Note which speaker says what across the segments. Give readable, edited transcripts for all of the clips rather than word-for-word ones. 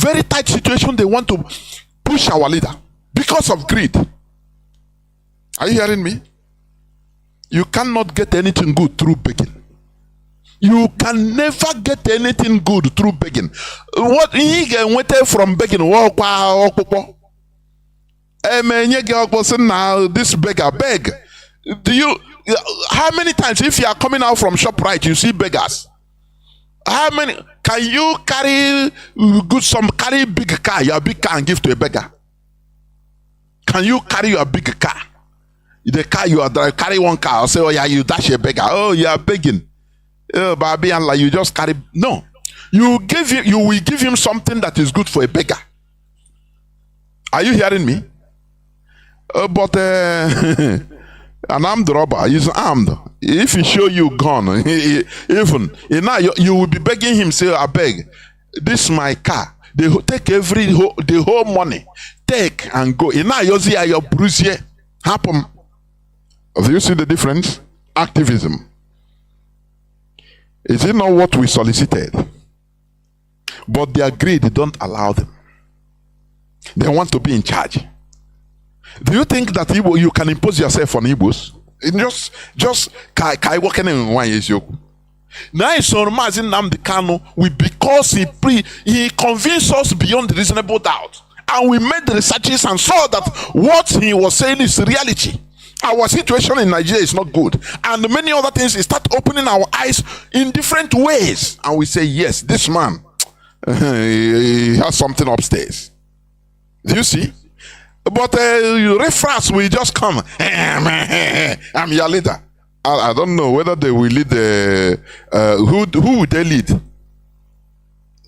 Speaker 1: very tight situation, they want to push our leader because of greed. Are you hearing me? You cannot get anything good through begging. You can never get anything good through begging. What he get from begging? Now this beggar beg. Do you? How many times, if you are coming out from ShopRite, you see beggars? How many? Can you carry carry big car, your big car, and give to a beggar? Can you carry your big car? The car you are driving, carry one car, or say, oh yeah, you dash a beggar. Oh, you are begging. Oh, baby, and like you just carry. No, you will give him something that is good for a beggar. Are you hearing me? But an armed robber is armed. If he show you gun, even now you will be begging him. Say, I beg, this is my car. They take the whole money, take and go. Now you see your bruise happen. Do you see the difference? Activism. Is it not what we solicited? But their greed don't allow them. They want to be in charge. Do you think that you can impose yourself on Igbos? Just kai working in one year. Now it's on Mazi Nnamdi Kanu because he convinced us beyond reasonable doubt, and we made the researches and saw that what he was saying is reality. Our situation in Nigeria is not good, and many other things. He start opening our eyes in different ways, and we say, yes, this man he has something upstairs. Do you see? But reference will just come. I'm your leader. I don't know whether they will lead who would they lead?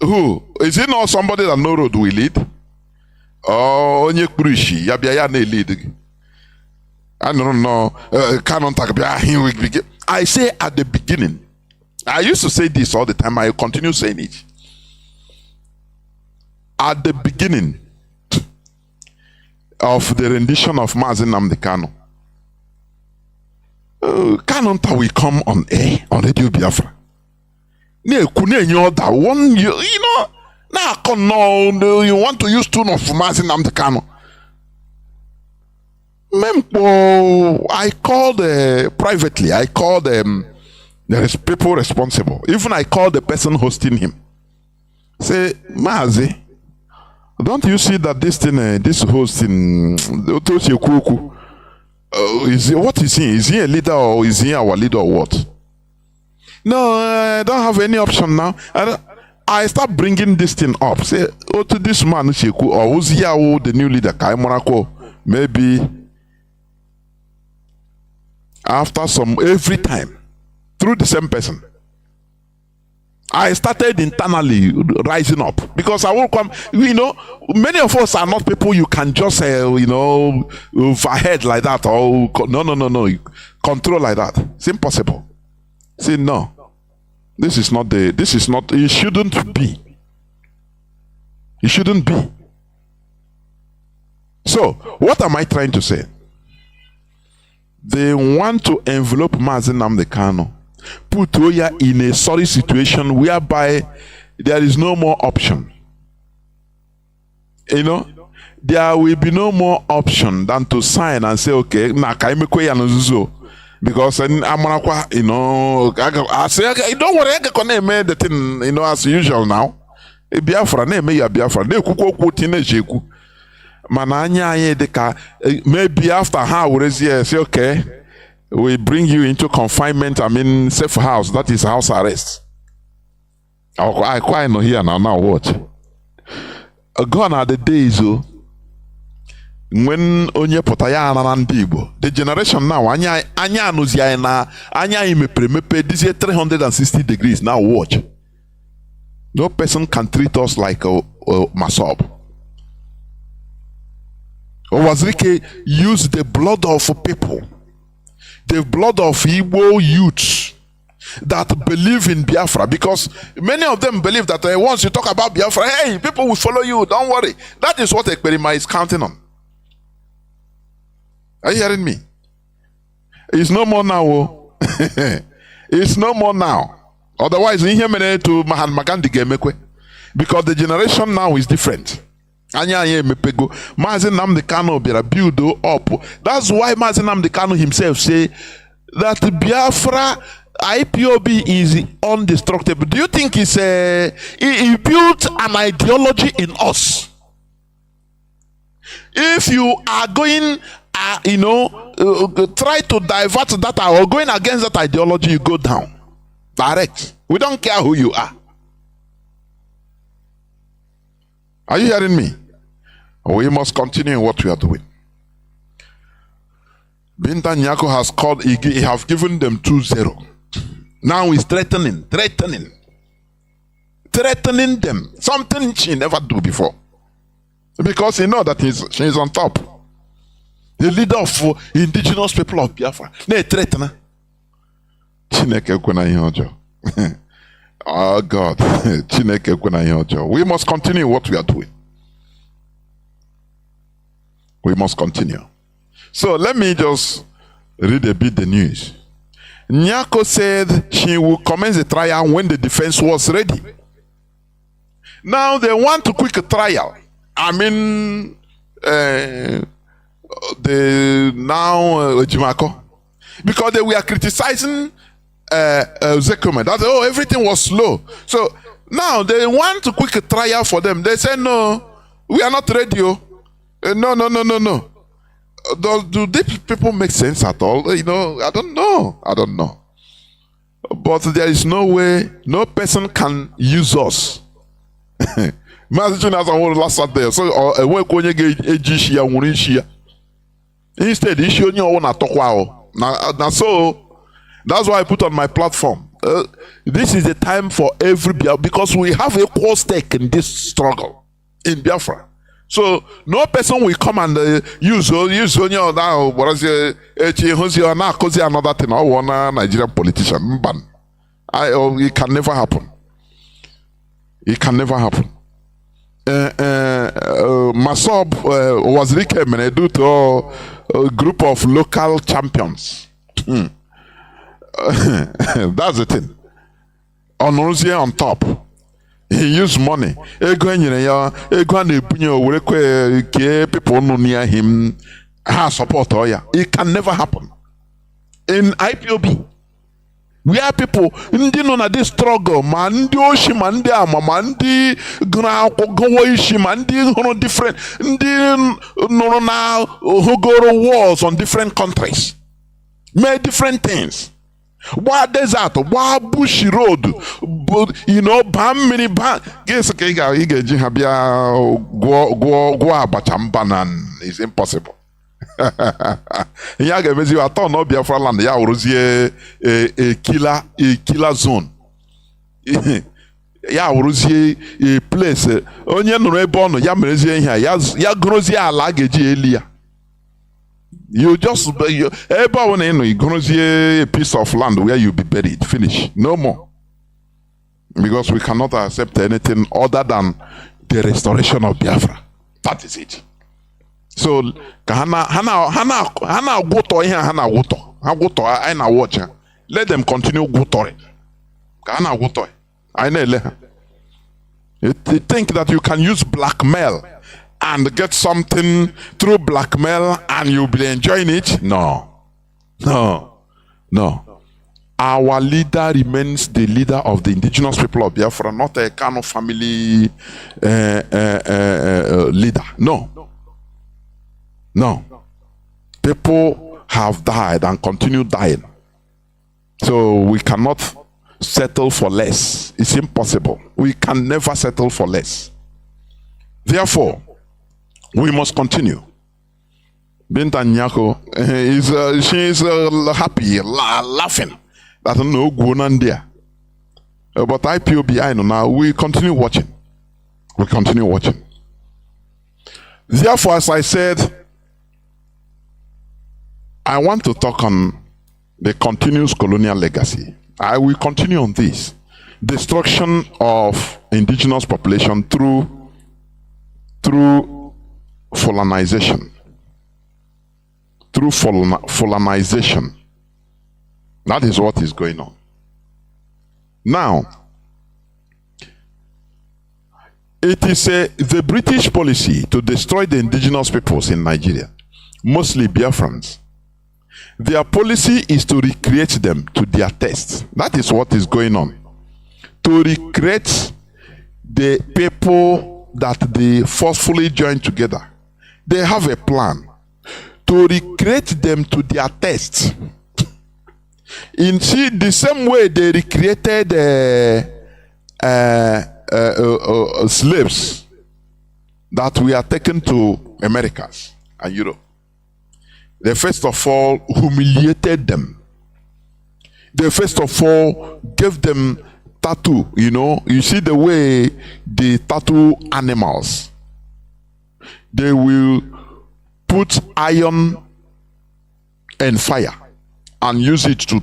Speaker 1: Who? Is it not somebody that no road will lead? Oh, onye kurishi yabia ne lead. I don't know. I say at the beginning. I used to say this all the time. I continue saying it. At the beginning of the rendition of Mazi Nnamdi Kanu, Kanu will come on air on Radio Biafra. You know, now you want to use tune of Mazi Nnamdi Kanu. I called privately. I called there is people responsible. Even I called the person hosting him. Say, Mazi, don't you see that this thing, this hosting, what is he? Is he a leader or is he our leader or what? No, I don't have any option now. I start bringing this thing up. Say, oh, to this man, or who's here, the new leader, maybe after every time, through the same person. I started internally rising up because I will come. You know, many of us are not people you can just overhead like that or no, control like that. It's impossible. Say no. This is not. It shouldn't be. It shouldn't be. So, what am I trying to say? They want to envelope Mazi Nnamdi Kanu, put Oya in a sorry situation whereby there is no more option. You know, there will be no more option than to sign and say, okay, because you know, I say, don't worry, I can make the thing, you know, as usual now. Biafra, Biafra, maybe after how we say, okay, we bring you into confinement, safe house, that is house arrest. I quite know here now what? Gone are the days when onye potaya Igbo. The generation now, anya anuzia na anya imepe this year 360 degrees. Now watch. No person can treat us like a Masob. Owazirike used the blood of people, the blood of Igbo youths that believe in Biafra, because many of them believe that once you talk about Biafra, hey, people will follow you, don't worry. That is what Ekperima is counting on. Are you hearing me? It's no more now. It's no more now. Otherwise, in here to Mahatma Gandhi gemekwe. because the generation now is different. Mazi Nnamdi Kanu build up. That's why Mazi Nnamdi Kanu himself say that Biafra IPOB is indestructible. Do you think he built an ideology in us? If you are going, try to divert that or going against that ideology, you go down. Direct. We don't care who you are. Are you hearing me? We must continue in what we are doing. Binta Nyako has called, he have given them 2-0. Now he's threatening them. Something she never do before. Because he know that she's on top. The leader of indigenous people of Biafra. Ne threaten. Oh God. We must continue what we are doing. We must continue. So let me just read a bit the news. Nyako said she will commence the trial when the defense was ready. Now they want to quick a trial. I mean, Jimako, because they were criticizing Zekome that everything was slow. So now they want to quick a trial for them. They say no, we are not ready. No. Do these people make sense at all? I don't know. But there is no way, no person can use us. Instead, so that's why I put on my platform. This is the time for every Biafra, because we have equal stake in this struggle in Biafra. So no person will come and use another thing or one Nigerian politician. It can never happen. It can never happen. Masob was recommended due to a group of local champions. That's the thing. Onozie on top. He used money. People near him has support. It can never happen. In IPOB, we are people ndi no na this struggle man ndi oshima ndi amama ndi go ishima ndi hono different ndi no na hogoro wars on different countries, made different things. Why desert, why bushy road, bam mini bam. Guess go abachambanan is impossible. I thought no Biafra land. Ya uruzie a killer zone. Ya uruzie a place. Onye no ebono ya merezie here. Ya grozie ala geji elia. You just you grozie a piece of land where you be buried. Finish. No more. Because we cannot accept anything other than the restoration of Biafra. That is it. So Hana goto here, Hana goto. I na watch. Let them continue gotoring. Hana goto. I know. You think that you can use blackmail and get something through blackmail and you'll be enjoying it? No. Our leader remains the leader of the indigenous people of Biafra, not a Kanu family leader. No. People have died and continue dying. So we cannot settle for less. It's impossible. We can never settle for less. Therefore, we must continue. Binta Nyako she's happy, laughing that no Gunandia. But IPOB, I know now, we continue watching. Therefore, as I said, I want to talk on the continuous colonial legacy. I will continue on this. Destruction of indigenous population through colonization. Through colonization. That is what is going on. Now, It is the British policy to destroy the indigenous peoples in Nigeria, mostly Biafrans. Their policy is to recreate them to their taste. That is what is going on. To recreate the people that they forcefully join together. They have a plan to recreate them to their taste. In see the same way they recreated slaves that we are taken to Americas and Europe. They first of all humiliated them. They first of all gave them tattoo. You see the way they tattoo animals. They will put iron and fire and use it to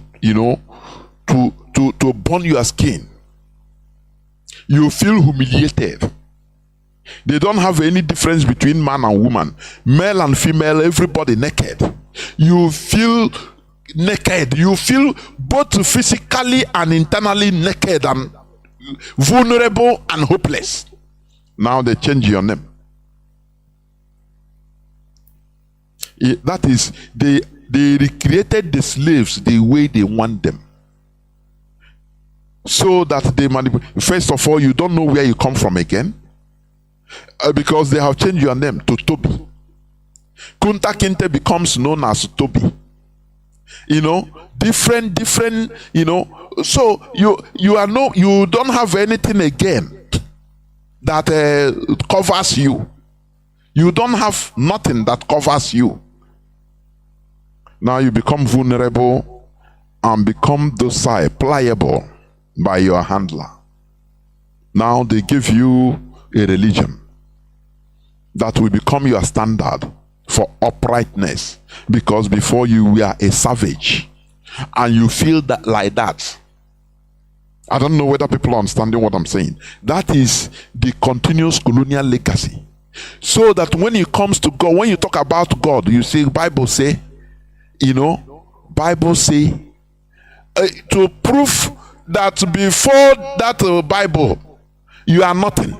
Speaker 1: to burn your skin. You feel humiliated. They don't have any difference between man and woman, male and female, everybody naked. You feel naked. You feel both physically and internally naked and vulnerable and hopeless. Now they change your name. That is, they recreated the slaves the way they want them. So that they manipulate. First of all, you don't know where you come from again. Because they have changed your name to Toby. Kunta Kinte becomes known as Toby. Different, so you don't have anything again that covers you. You don't have nothing that covers you. Now you become vulnerable and become docile, pliable by your handler. Now they give you a religion that will become your standard for uprightness, because before you were a savage and you feel that like that. I don't know whether people are understanding what I'm saying. That is the continuous colonial legacy. So that when it comes to God, when you talk about God, you see Bible say, Bible say to prove that before that Bible you are nothing.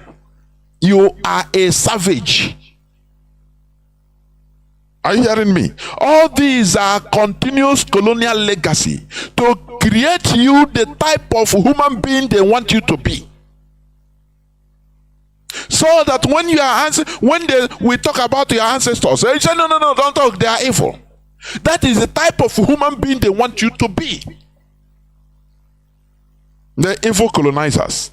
Speaker 1: You are a savage. Are you hearing me? All these are continuous colonial legacy to create you the type of human being they want you to be. So that when you are we talk about your ancestors, they say no, don't talk, they are evil. That is the type of human being they want you to be. The evil colonizers.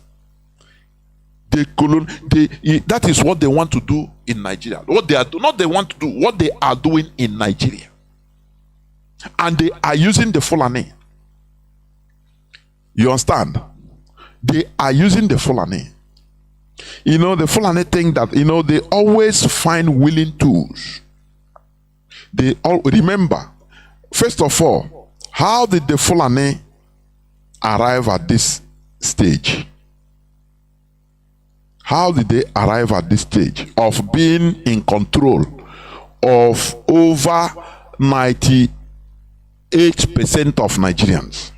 Speaker 1: That is what they want to do in Nigeria. What they are not they want to do, what they are doing in Nigeria. And they are using the Fulani. You understand? They are using the Fulani. The Fulani think that they always find willing tools. They all remember, first of all, how did the Fulani arrive at this stage? How did they arrive at this stage of being in control of over 98% of Nigerians?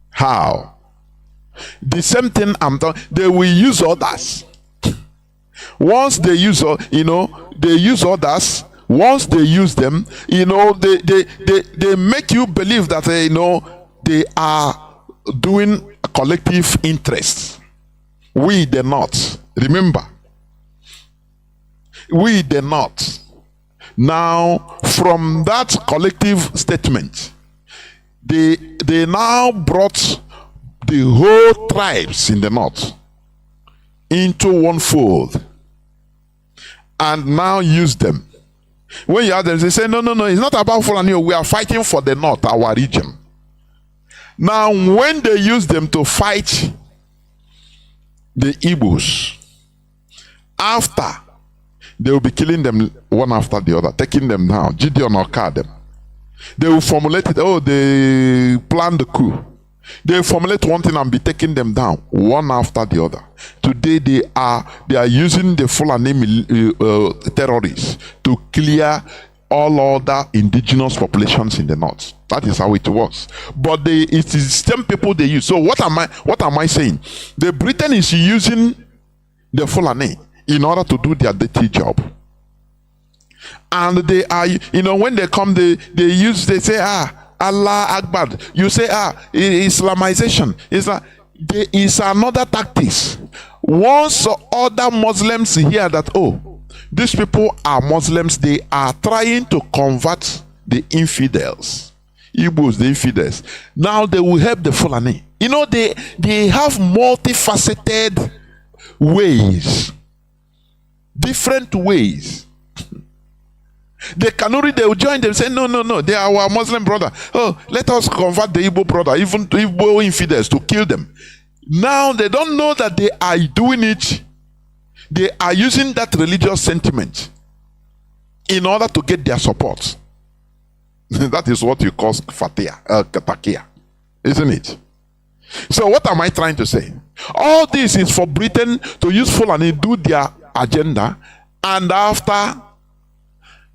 Speaker 1: How? The same thing I'm talking, they will use others. Once they use, they use others. Once they use them, they make you believe that they are doing collective interests. We did not. Remember, we did not. Now, from that collective statement, they now brought the whole tribes in the north into one fold and now use them. When you ask them, they say, no, it's not about Fulani. We are fighting for the north, our region. Now, when they use them to fight the Igbos, after, they will be killing them one after the other, taking them down, Gideon or them. They will formulate it, they planned the coup. They formulate one thing and be taking them down one after the other. Today they are using the Fulani terrorists to clear all other indigenous populations in the north. That is how it works. But it is the same people they use. So what am I saying? The Britain is using the Fulani, in order to do their dirty job. And they are, when they come, they say, Allah Akbar. You say, Islamization. It's another tactics. Once other Muslims hear that, oh, these people are Muslims, they are trying to convert the infidels. Igbos, the infidels. Now they will help the Fulani. They have multifaceted ways. Different ways. The Kanuri, they will join them, say, no, they are our Muslim brother. Oh, let us convert the Igbo brother, even to Igbo infidels, to kill them. Now they don't know that they are doing it. They are using that religious sentiment in order to get their support. That is what you call katakia, isn't it? So what am I trying to say? All this is for Britain to use Fulani, do their agenda, and after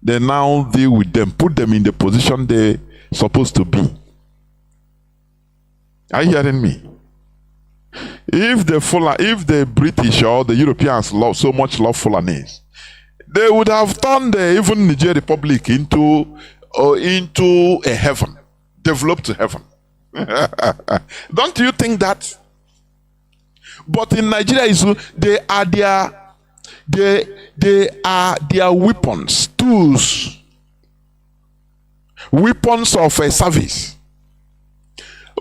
Speaker 1: they now deal with them, put them in the position they're supposed to be. Are you hearing me? If the British or the Europeans so much love Fulanese, they would have turned even Niger Republic into a heaven, developed heaven. Don't you think that? But in Nigeria, they are their weapons, tools, weapons of a service.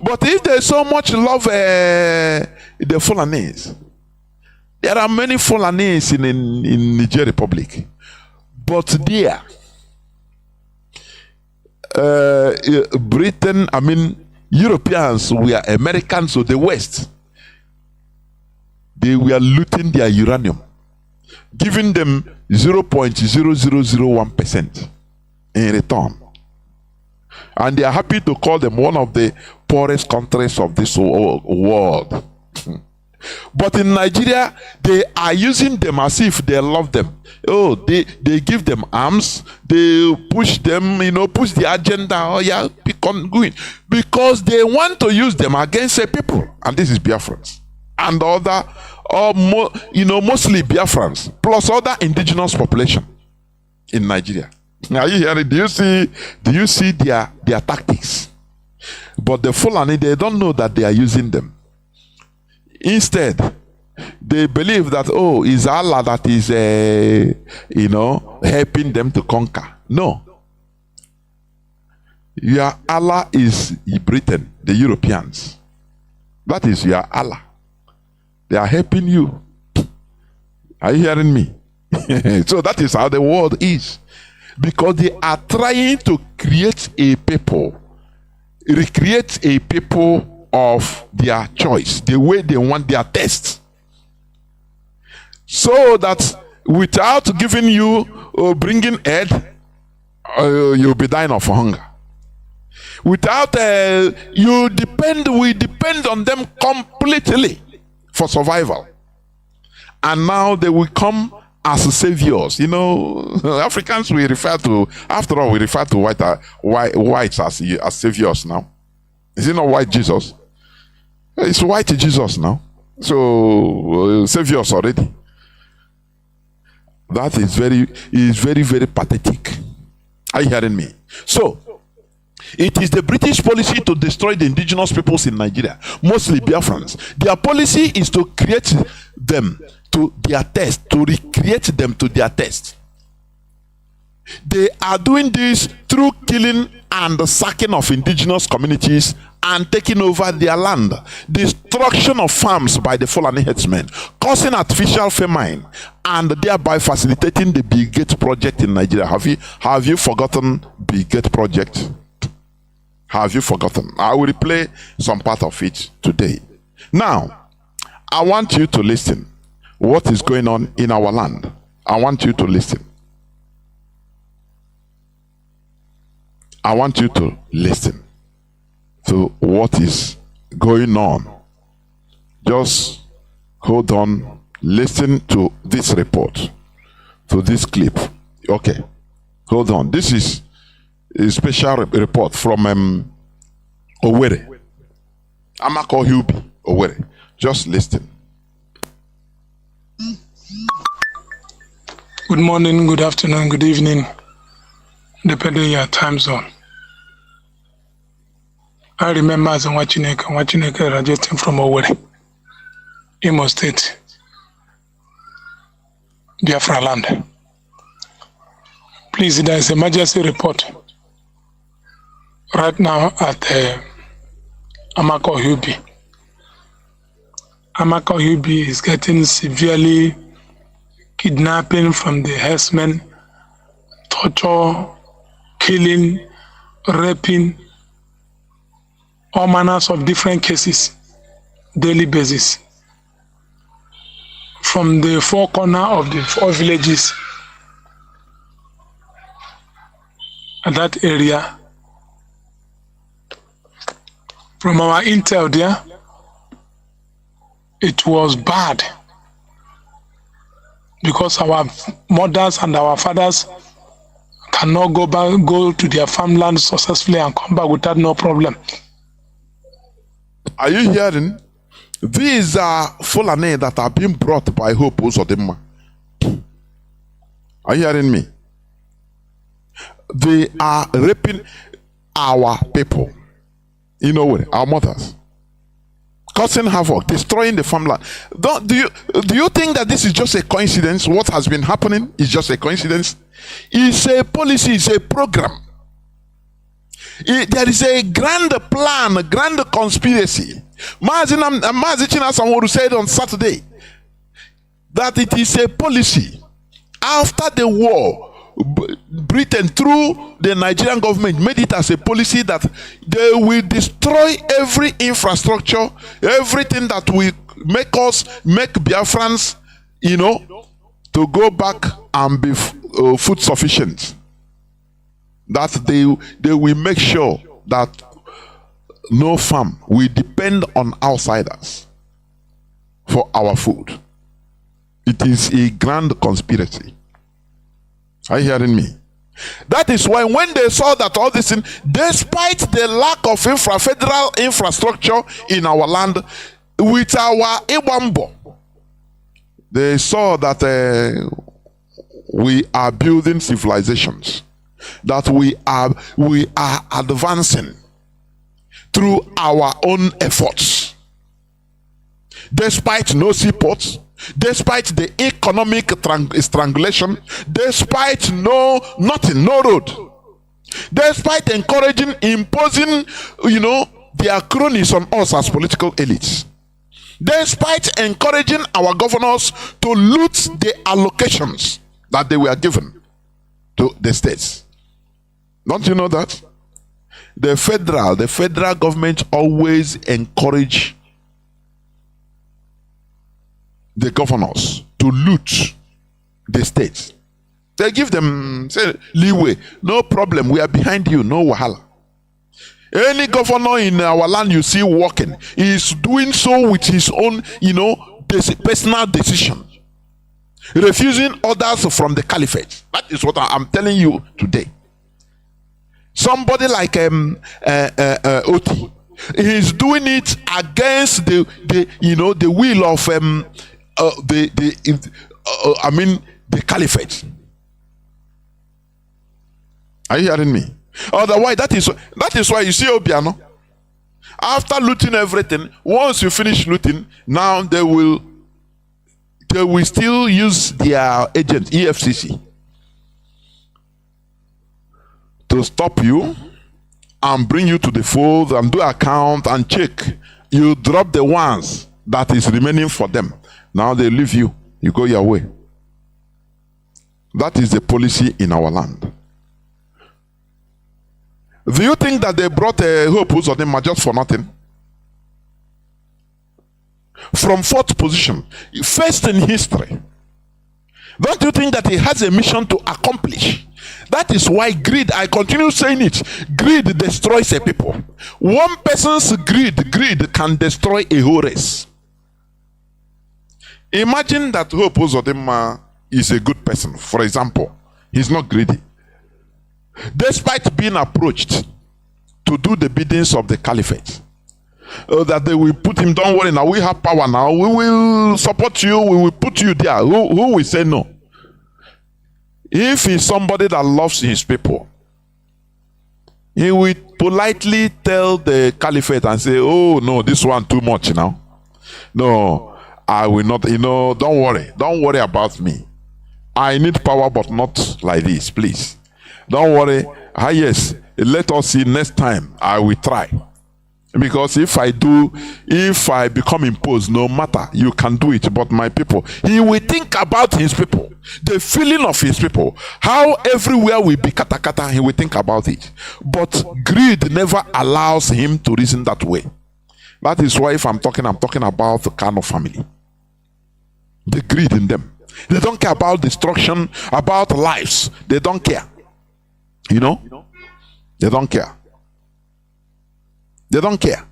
Speaker 1: But if they so much love the Fulanese, there are many Fulanese in Niger Republic, but there, Britain, Europeans were Americans of the West. They were looting their uranium, giving them 0.0001% in return. And they are happy to call them one of the poorest countries of this world. But in Nigeria, they are using them as if they love them. Oh, they give them arms, they push them, push the agenda. Oh yeah, pick on going. Because they want to use them against the people. And this is Biafrans. And other, mostly Biafrans, plus other indigenous population in Nigeria. Are you hearing? Do you see their tactics? But the Fulani, they don't know that they are using them. Instead, they believe that, oh, it's Allah that is, helping them to conquer. No. Your Allah is Britain, the Europeans. That is your Allah. They are helping you. Are you hearing me? So that is how the world is. Because they are trying to create a people, recreate a people of their choice, the way they want their taste. So that without giving you or bringing aid, you'll be dying of hunger. Without, we depend on them completely for survival. And now they will come as saviors. Africans we refer to, after all, we refer to whites as saviors now. Is it not white Jesus? It's white Jesus now. So saviors already. That is very, very pathetic. Are you hearing me? So it is the British policy to destroy the indigenous peoples in Nigeria, mostly Biafrans. Their policy is to create them to their taste, to recreate them to their taste. They are doing this through killing and sacking of indigenous communities and taking over their land, destruction of farms by the Fulani headsmen, causing artificial famine, and thereby facilitating the Bill Gates project in Nigeria. Have you forgotten Bill Gates project? Have you forgotten? I will replay some part of it today. Now, I want you to listen. What is going on in our land? I want you to listen. I want you to listen to what is going on. Just hold on. Listen to this report, to this clip. Okay, hold on. This is a special report from Owerri. Amako Hubi, Owerri. Just listen.
Speaker 2: Good morning, good afternoon, good evening, depending on your time zone. I remember as a Wachineke graduating from Owerri, Imo State, Biafra land. Please, there is an emergency report right now at Amako Hubi. Amako Hubi is getting severely kidnapping from the herdsmen, torture, killing, raping, all manners of different cases, daily basis. From the four corners of the four villages at that area. From our intel there, it was bad, because our mothers and our fathers cannot go to their farmland successfully and come back without no problem.
Speaker 1: Are you hearing? These are Fulani that are being brought by HAUSA-SERVICE. Are you hearing me? They are raping our people. You know what? Our mothers. Causing havoc, destroying the farmland. Do you think that this is just a coincidence? What has been happening is just a coincidence? It's a policy, it's a program. There is a grand plan, a grand conspiracy. Mazi Chinedu said on Saturday that it is a policy. After the war, Britain, through the Nigerian government, made it as a policy that they will destroy every infrastructure, everything that will make Biafrans, to go back and be food sufficient. That they will make sure that no farm will depend on outsiders for our food. It is a grand conspiracy. Are you hearing me? That is why when they saw that all this, despite the lack of federal infrastructure in our land, with our Iwambo, they saw that we are building civilizations, that we are advancing through our own efforts, despite no seaports, despite the economic strangulation, despite nothing, no road, despite imposing, their cronies on us as political elites, despite encouraging our governors to loot the allocations that they were given to the states. Don't you know that? The federal government always encourage the governors to loot the states. They give them leeway. No problem. We are behind you. No wahala. Any governor in our land you see working is doing so with his own, personal decision, refusing orders from the caliphate. That is what I'm telling you today. Somebody like Oti, he's doing it against the will of the caliphate. Are you hearing me? Otherwise, that is why you see Obiano. After looting everything, once you finish looting, now they will still use their agent EFCC to stop you and bring you to the fold and do account and check. You drop the ones that is remaining for them. Now they leave you. You go your way. That is the policy in our land. Do you think that they brought a HAUSA-SERVICE just for nothing? From fourth position, first in history. Don't you think that he has a mission to accomplish? That is why greed, I continue saying it, greed destroys a people. One person's greed can destroy a whole race. Imagine that HAUSA-SERVICE is a good person, for example. He's not greedy. Despite being approached to do the biddings of the caliphate, that they will put him. Don't worry, now we have power now. We will support you. We will put you there. Who will say no? If he's somebody that loves his people, he will politely tell the caliphate and say, oh no, this one too much now. No, I will not, don't worry about me. I need power, but not like this, please. Don't worry. Yes, let us see next time. I will try. Because if I become imposed, no matter, you can do it. But my people, he will think about his people, the feeling of his people, how everywhere will be kata kata, he will think about it. But greed never allows him to reason that way. That is why if I'm talking about the Kanu family. The greed in them. They don't care about destruction, about lives. They don't care. They don't care. They don't care.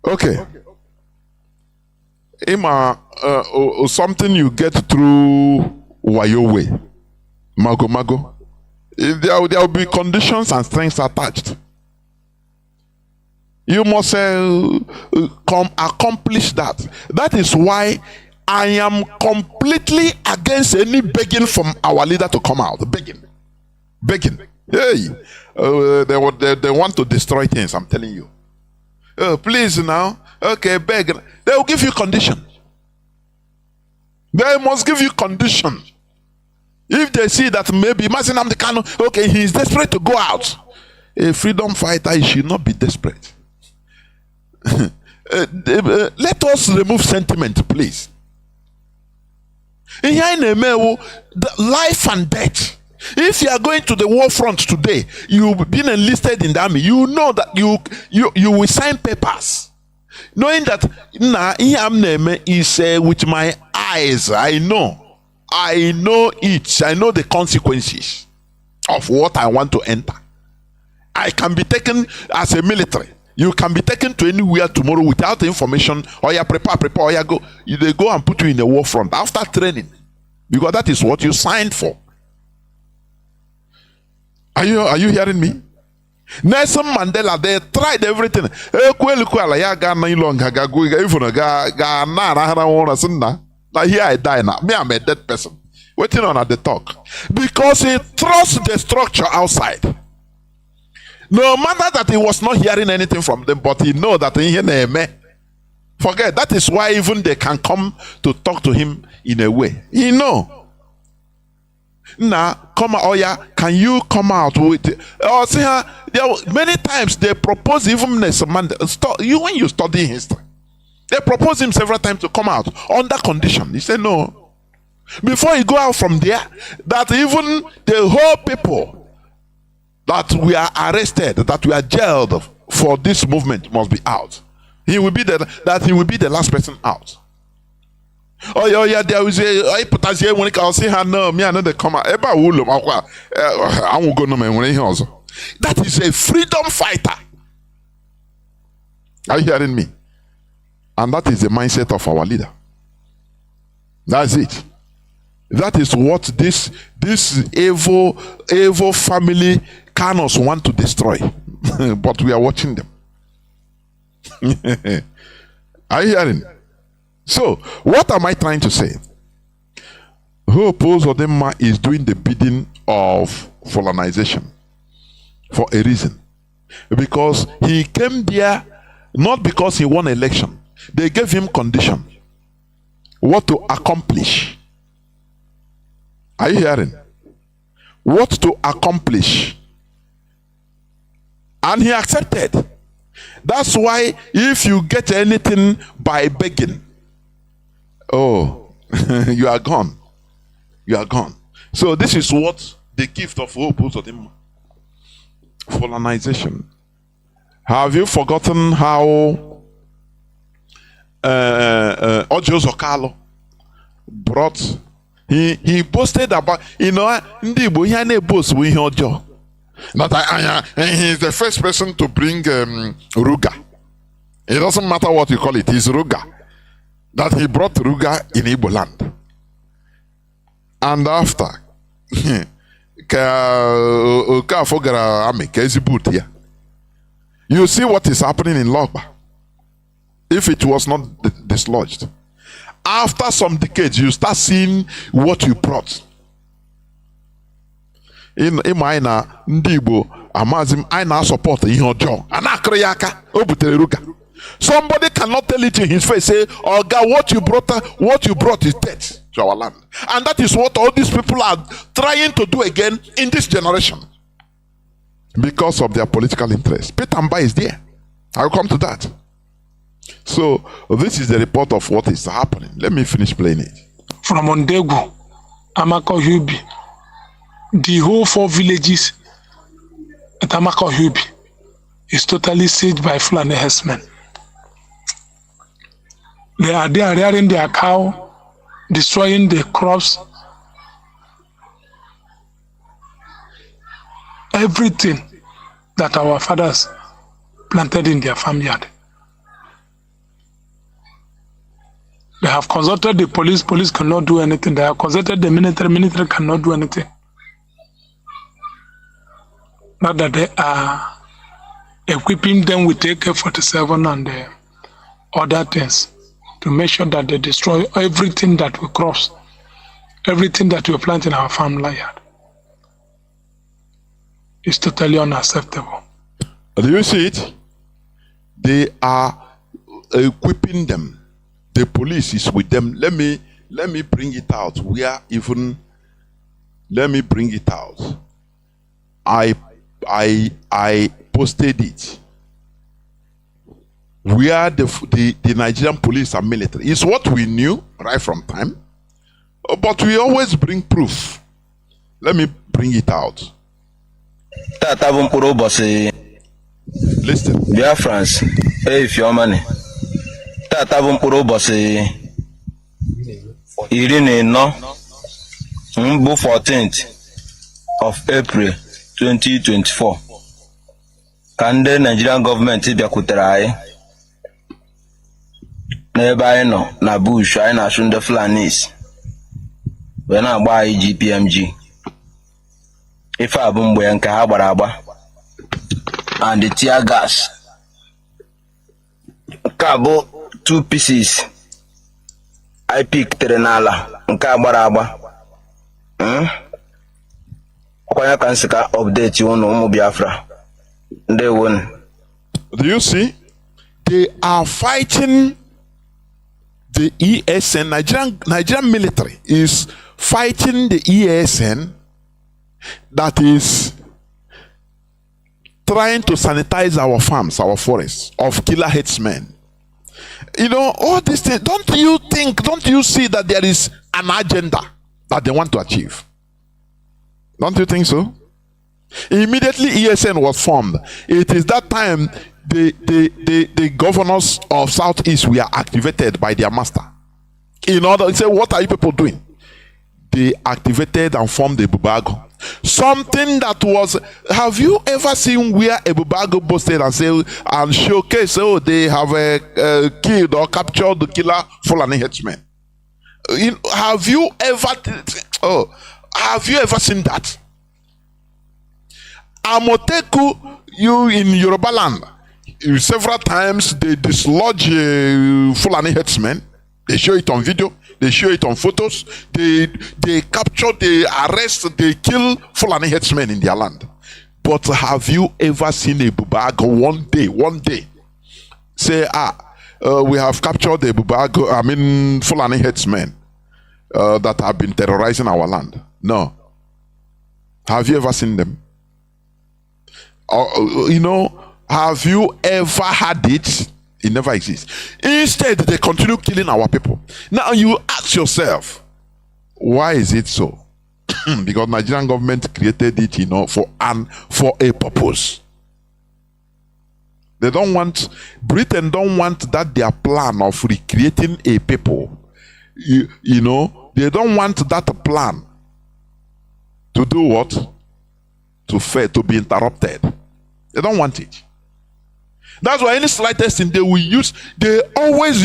Speaker 1: Okay. Ima, something you get through Wayo way. Mago. There will be conditions and strengths attached. You must accomplish that. That is why I am completely against any begging from our leader to come out. Begging. Hey, they want to destroy things, I'm telling you. Please now, okay, beg. They will give you conditions. They must give you conditions. If they see that maybe Mazi Nnamdi Kanu, okay, he is desperate to go out. A freedom fighter, he should not be desperate. Let us remove sentiment, please. In the life and death. If you are going to the war front today, you've been enlisted in the army, you know that you will sign papers. Knowing that is with my eyes, I know it. I know the consequences of what I want to enter. I can be taken as a military. You can be taken to anywhere tomorrow without information. Or you prepare, or you go. They go and put you in the war front after training. Because that is what you signed for. Are you hearing me? Nelson Mandela, they tried everything. Now here I die now. Me, I'm a dead person. Waiting on at the talk. Because he trusts the structure outside. No matter that he was not hearing anything from them, but he know that he forget. That is why even they can come to talk to him in a way. He know. Now, come out, can you come out with it? See her, many times they propose even when you study history, they propose him several times to come out under condition. He said no. Before he go out from there, that even the whole people that we are arrested, that we are jailed for this movement must be out. He will be the last person out. There was a potassium when I see her no, me another come out. I won't go no man when he also. That is a freedom fighter. Are you hearing me? And that is the mindset of our leader. That's it. That is what this evil family Kanus want to destroy. But we are watching them. Are you hearing? So, what am I trying to say? Hope Uzodinma is doing the bidding of colonization for a reason. Because he came there not because he won election. They gave him condition. What to accomplish. Are you hearing? What to accomplish. And he accepted. That's why if you get anything by begging, oh, you are gone. You are gone. So this is what the gift of hope is of him. Colonization. Have you forgotten how Ojo Zokalo brought? He boasted about, Ndi Igbo ihe na-eboast bụ ihe ọjọọ. That he is the first person to bring Ruga. It doesn't matter what you call it, it's Ruga. That he brought Ruga in Igbo land. And after, Okafo gara army, ka ezigbo ya. You see what is happening in Logba. If it was not dislodged. After some decades, you start seeing what you brought. In Maina, Ndibo, Amazim, I now support the Joe. Anakriyaka, Obuteruka. Somebody cannot tell it in his face, say, oh God, what you brought is death to our land. And that is what all these people are trying to do again in this generation. Because of their political interest. Petamba is there. I'll come to that. So, this is the report of what is happening. Let me finish playing it.
Speaker 2: From Ondegu, Amako Hubi, the whole 4 villages at Amako Hubi is totally sieged by Fulani herdsmen. They are there rearing their cow, destroying the crops, everything that our fathers planted in their farmyard. They have consulted the police cannot do anything. They have consulted the military cannot do anything. Now that they are equipping them with AK-47 and other things to make sure that they destroy everything that we cross, everything that we plant in our farmland. It's totally unacceptable.
Speaker 1: Do you see it? They are equipping them. The police is with them. Let me bring it out. Let me bring it out. I posted it. Where the Nigerian police and military. It's what we knew right from time. But we always bring proof. Let me bring it out. Listen.
Speaker 3: Biafrans, if your money. Tata mkpụrụ ụbọchị 14 bụ 14th of April 2024 ka ndị Nigerian gọọmenti bịakwutere anyị n'ebe anyị nọ na bush anyị na-achụ ndị Fulanis wee na-agba anyị GPMG. Ife a bụ mgbe nke ha gbara agba and the tear gas ka bụ 2 pieces I picked n'ala nke agbara agba. Kwanya ka nsika update unu ụmụ Biafra. Ndewonu.
Speaker 1: Do you see? They are fighting the ESN. Nigerian military is fighting the ESN that is trying to sanitize our farms, our forests of killer headsmen. You know, all these things, don't you see that there is an agenda that they want to achieve? Don't you think so? Immediately ESN was formed. It is that time the governors of Southeast were activated by their master. In order to say, what are you people doing? They activated and formed a Bubago. Something that was, have you ever seen where a Bubago boasted and say and showcase, oh, they have killed or captured the killer Fulani headsmen? Have you ever seen that? Amoteku, you in Yoruba land, several times they dislodge Fulani headsmen. They show it on video. They show it on photos. They capture, they arrest, they kill Fulani headsmen in their land. But have you ever seen a Bubago one day say, we have captured the Bubago, Fulani headsmen that have been terrorizing our land? No. Have you ever seen them? Have you ever had it? It never exists. Instead, they continue killing our people. Now you ask yourself, why is it so? Because Nigerian government created it, for a purpose. They don't want, Britain don't want that their plan of recreating a people. They don't want that plan to do what? To be interrupted. They don't want it. That's why any slightest thing they always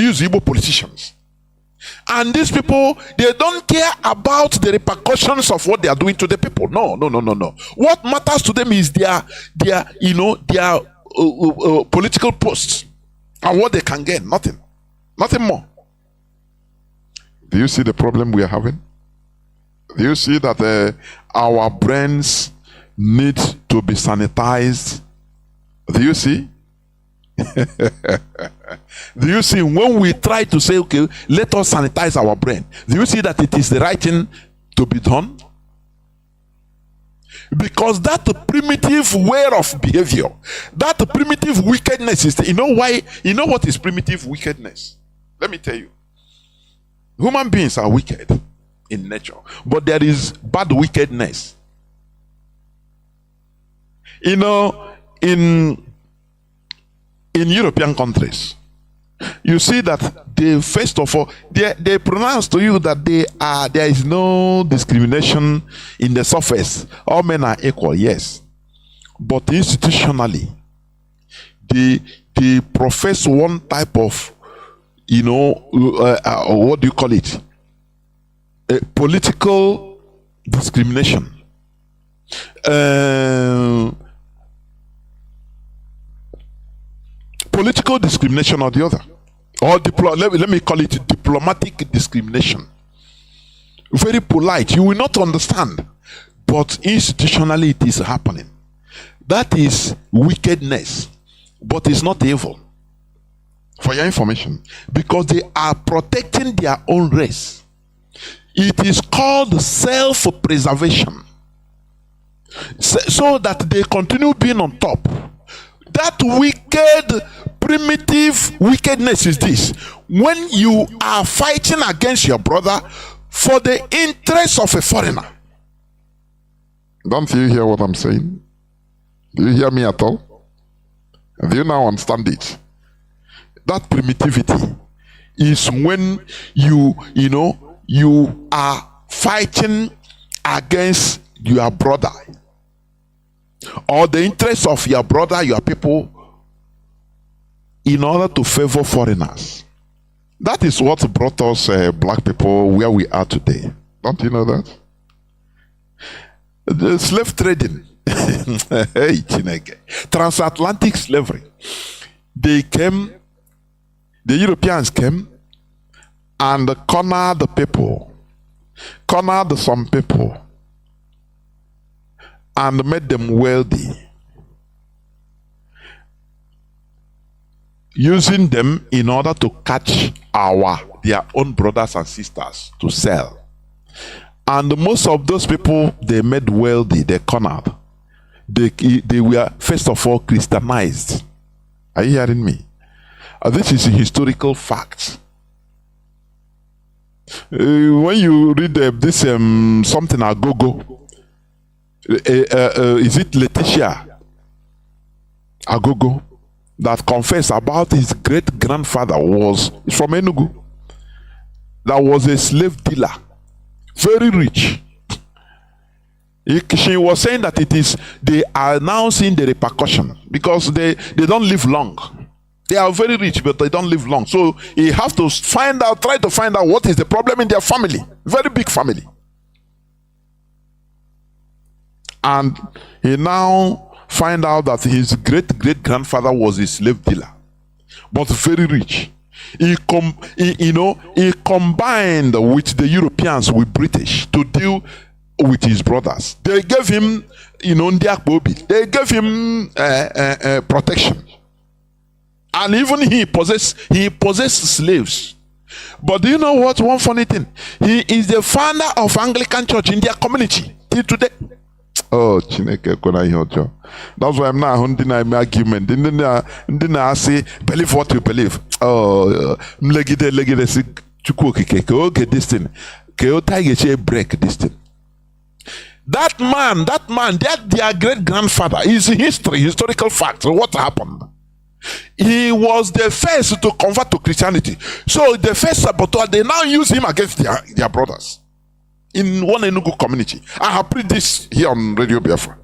Speaker 1: use Igbo politicians. And these people, they don't care about the repercussions of what they are doing to the people. No. What matters to them is their political posts. And what they can get, nothing. Nothing more. Do you see the problem we are having? Do you see that our brains need to be sanitized? Do you see? Do you see when we try to say, okay, let us sanitize our brain? Do you see that it is the right thing to be done? Because that primitive way of behavior, that primitive wickedness is, you know why? You know what is primitive wickedness? Let me tell you. Human beings are wicked in nature, but there is bad wickedness. You know, in European countries, you see that they, first of all, they pronounce to you that there is no discrimination in the surface. All men are equal, yes. But institutionally, they profess one type of, you know, what do you call it? Political discrimination. Political discrimination or the other. Or let me call it diplomatic discrimination. Very polite. You will not understand. But institutionally it is happening. That is wickedness. But it's not evil. For your information. Because they are protecting their own race. It is called self-preservation. So that they continue being on top. That wicked, primitive wickedness is this. When you are fighting against your brother for the interest of a foreigner. Don't you hear what I'm saying? Do you hear me at all? Do you now understand it? That primitivity is when you are fighting against your brother or the interest of your brother, your people, in order to favor foreigners. That is what brought us black people where we are today. Don't you know that? The slave trading, transatlantic slavery. They came, the Europeans came and cornered the people, cornered some people, and made them wealthy, using them in order to catch their own brothers and sisters to sell. And most of those people they made wealthy, they cornered. They were first of all Christianized. Are you hearing me? This is a historical fact. When you read this something Agogo, is it Letitia Agogo that confessed about his great grandfather was from Enugu, that was a slave dealer, very rich. She was saying that they are now seeing the repercussion because they don't live long. They are very rich, but they don't live long. So you have to try to find out what is the problem in their family. Very big family. And he now find out that his great-great-grandfather was a slave dealer, but very rich. He combined with the Europeans, with British, to deal with his brothers. They gave him, they gave him protection. And even he possessed slaves. But do you know what? One funny thing. He is the founder of Anglican Church in their community till today. Oh, Chineke kona ihe ọjọọ. That's why I'm not holding an argument. Ndị na-asị, believe what you believe. Oh, legide si Chukwu okike ka oge this thing. Ka o ta break this thing. That man, their great grandfather is historical fact. So what happened? He was the first to convert to Christianity. So the first saboteur, they now use him against their brothers in one Enugu community. I have preached this here on Radio Biafra.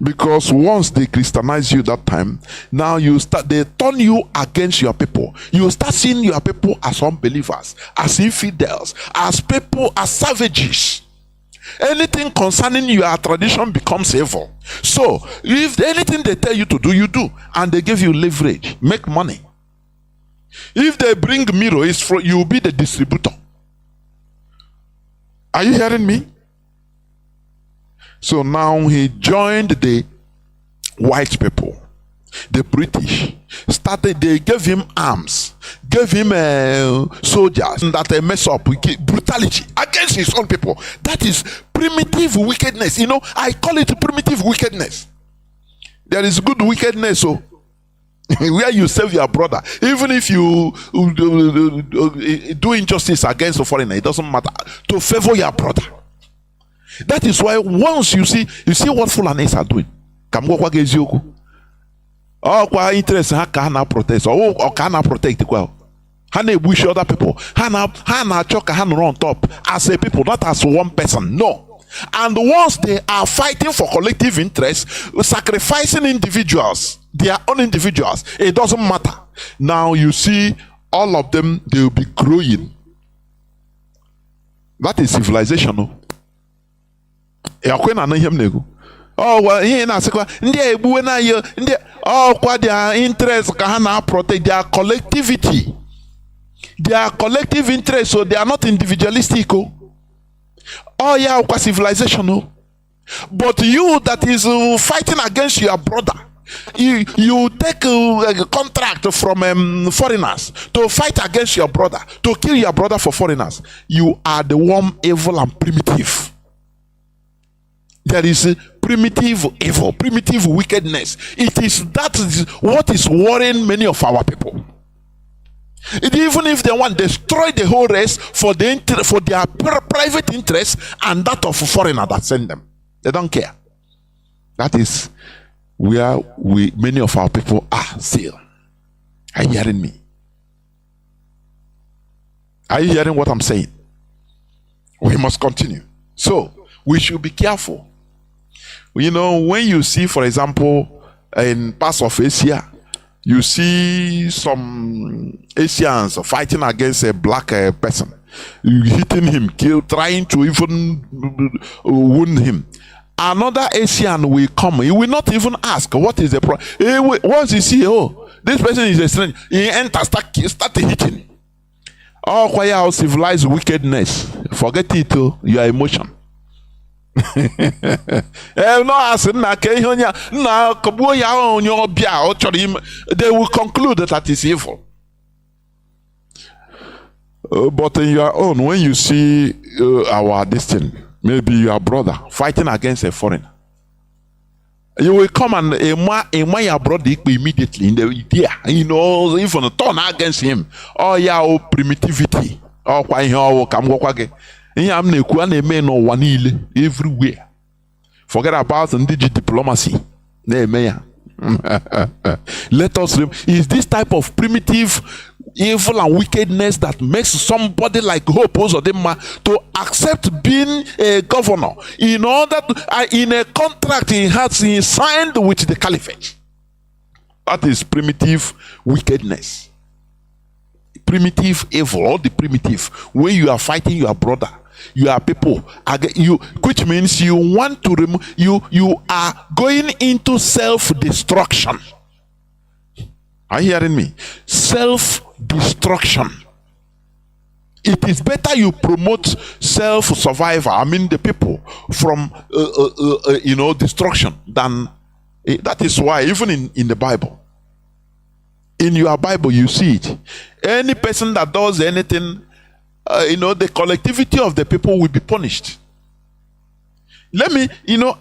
Speaker 1: Because once they Christianize you that time, now they turn you against your people. You start seeing your people as unbelievers, as infidels, as people, as savages. Anything concerning your tradition becomes evil. So, if anything they tell you to do, you do. And they give you leverage. Make money. If they bring mirror, you will be the distributor. Are you hearing me? So now he joined the white people, the British. They gave him arms, gave him soldiers that mess up with brutality against his own people. That is primitive wickedness. I call it primitive wickedness. There is good wickedness, so where you save your brother, even if you do injustice against a foreigner, it doesn't matter, to favor your brother. That is why once you see what Fulanis are doing. Kwa interest ha ka na protest or ka na protect well. Ha na wish other people. Ha na choke ha on top as a people, not as one person. No. And once they are fighting for collective interest, sacrificing individuals, their own individuals, it doesn't matter. Now you see all of them, they will be growing. That is civilization. No? Oh, well, he na sekwa ndị egbuwe na yo ndị kwa their interest ka ha na protect their collectivity, their collective interest, so they are not individualistic. Oh yeah, kwa civilization. But you that is fighting against your brother, you take a contract from foreigners to fight against your brother, to kill your brother for foreigners. You are the one evil and primitive. There is primitive evil, primitive wickedness. That is what is worrying many of our people. Even if they want to destroy the whole race for their private interest and that of a foreigner that send them, they don't care. That is where many of our people are still. Are you hearing me? Are you hearing what I'm saying? We must continue. So we should be careful. When you see, for example, in parts of Asia, you see some Asians fighting against a black person, hitting him, trying to even wound him. Another Asian will come. He will not even ask, what is the problem? Once he see, oh, this person is a stranger, he enters, start hitting. Oh, quite civilized wickedness. Forget it, your emotion. They will conclude that is evil. But in your own, when you see our destiny, maybe your brother fighting against a foreigner, you will come and your brother immediately in the idea, even turn against him. Oh yeah, oh primitivity. Oh why everywhere. Forget about indigenous diplomacy. Let us is this type of primitive evil and wickedness that makes somebody like Hope to accept being a governor in order to, in a contract he signed with the caliphate. That is primitive wickedness. Primitive evil, all the primitive. When you are fighting your brother, you are people, which means you want to remove, you are going into self-destruction. Are you hearing me? Self-destruction. It is better you promote self-survival, the people from destruction than that is why even in the Bible, in your Bible you see it. Any person that does anything, the collectivity of the people will be punished. Let me,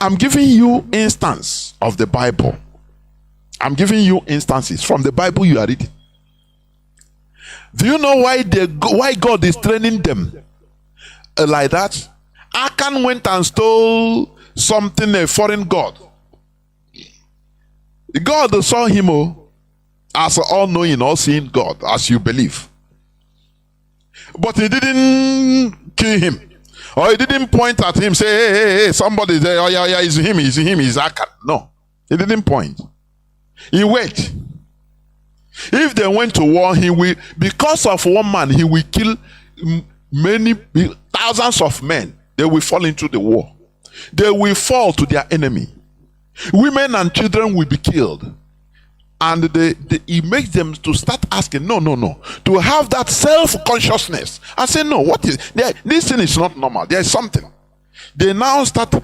Speaker 1: I'm giving you instance of the Bible. I'm giving you instances from the Bible you are reading. Do you know why God is training them like that? Achan went and stole something, a foreign god. God saw him as all-knowing, all-seeing God, as you believe. But he didn't kill him. Or he didn't point at him, say, hey, somebody there, oh yeah, it's him, he's Achan. No, he didn't point. He wait. If they went to war, he will, because of one man, he will kill many thousands of men They will fall into the war. They will fall to their enemy. Women and children will be killed. And it makes them to start asking, no, to have that self-consciousness. I say, no, what is this thing is not normal. There is something. They now start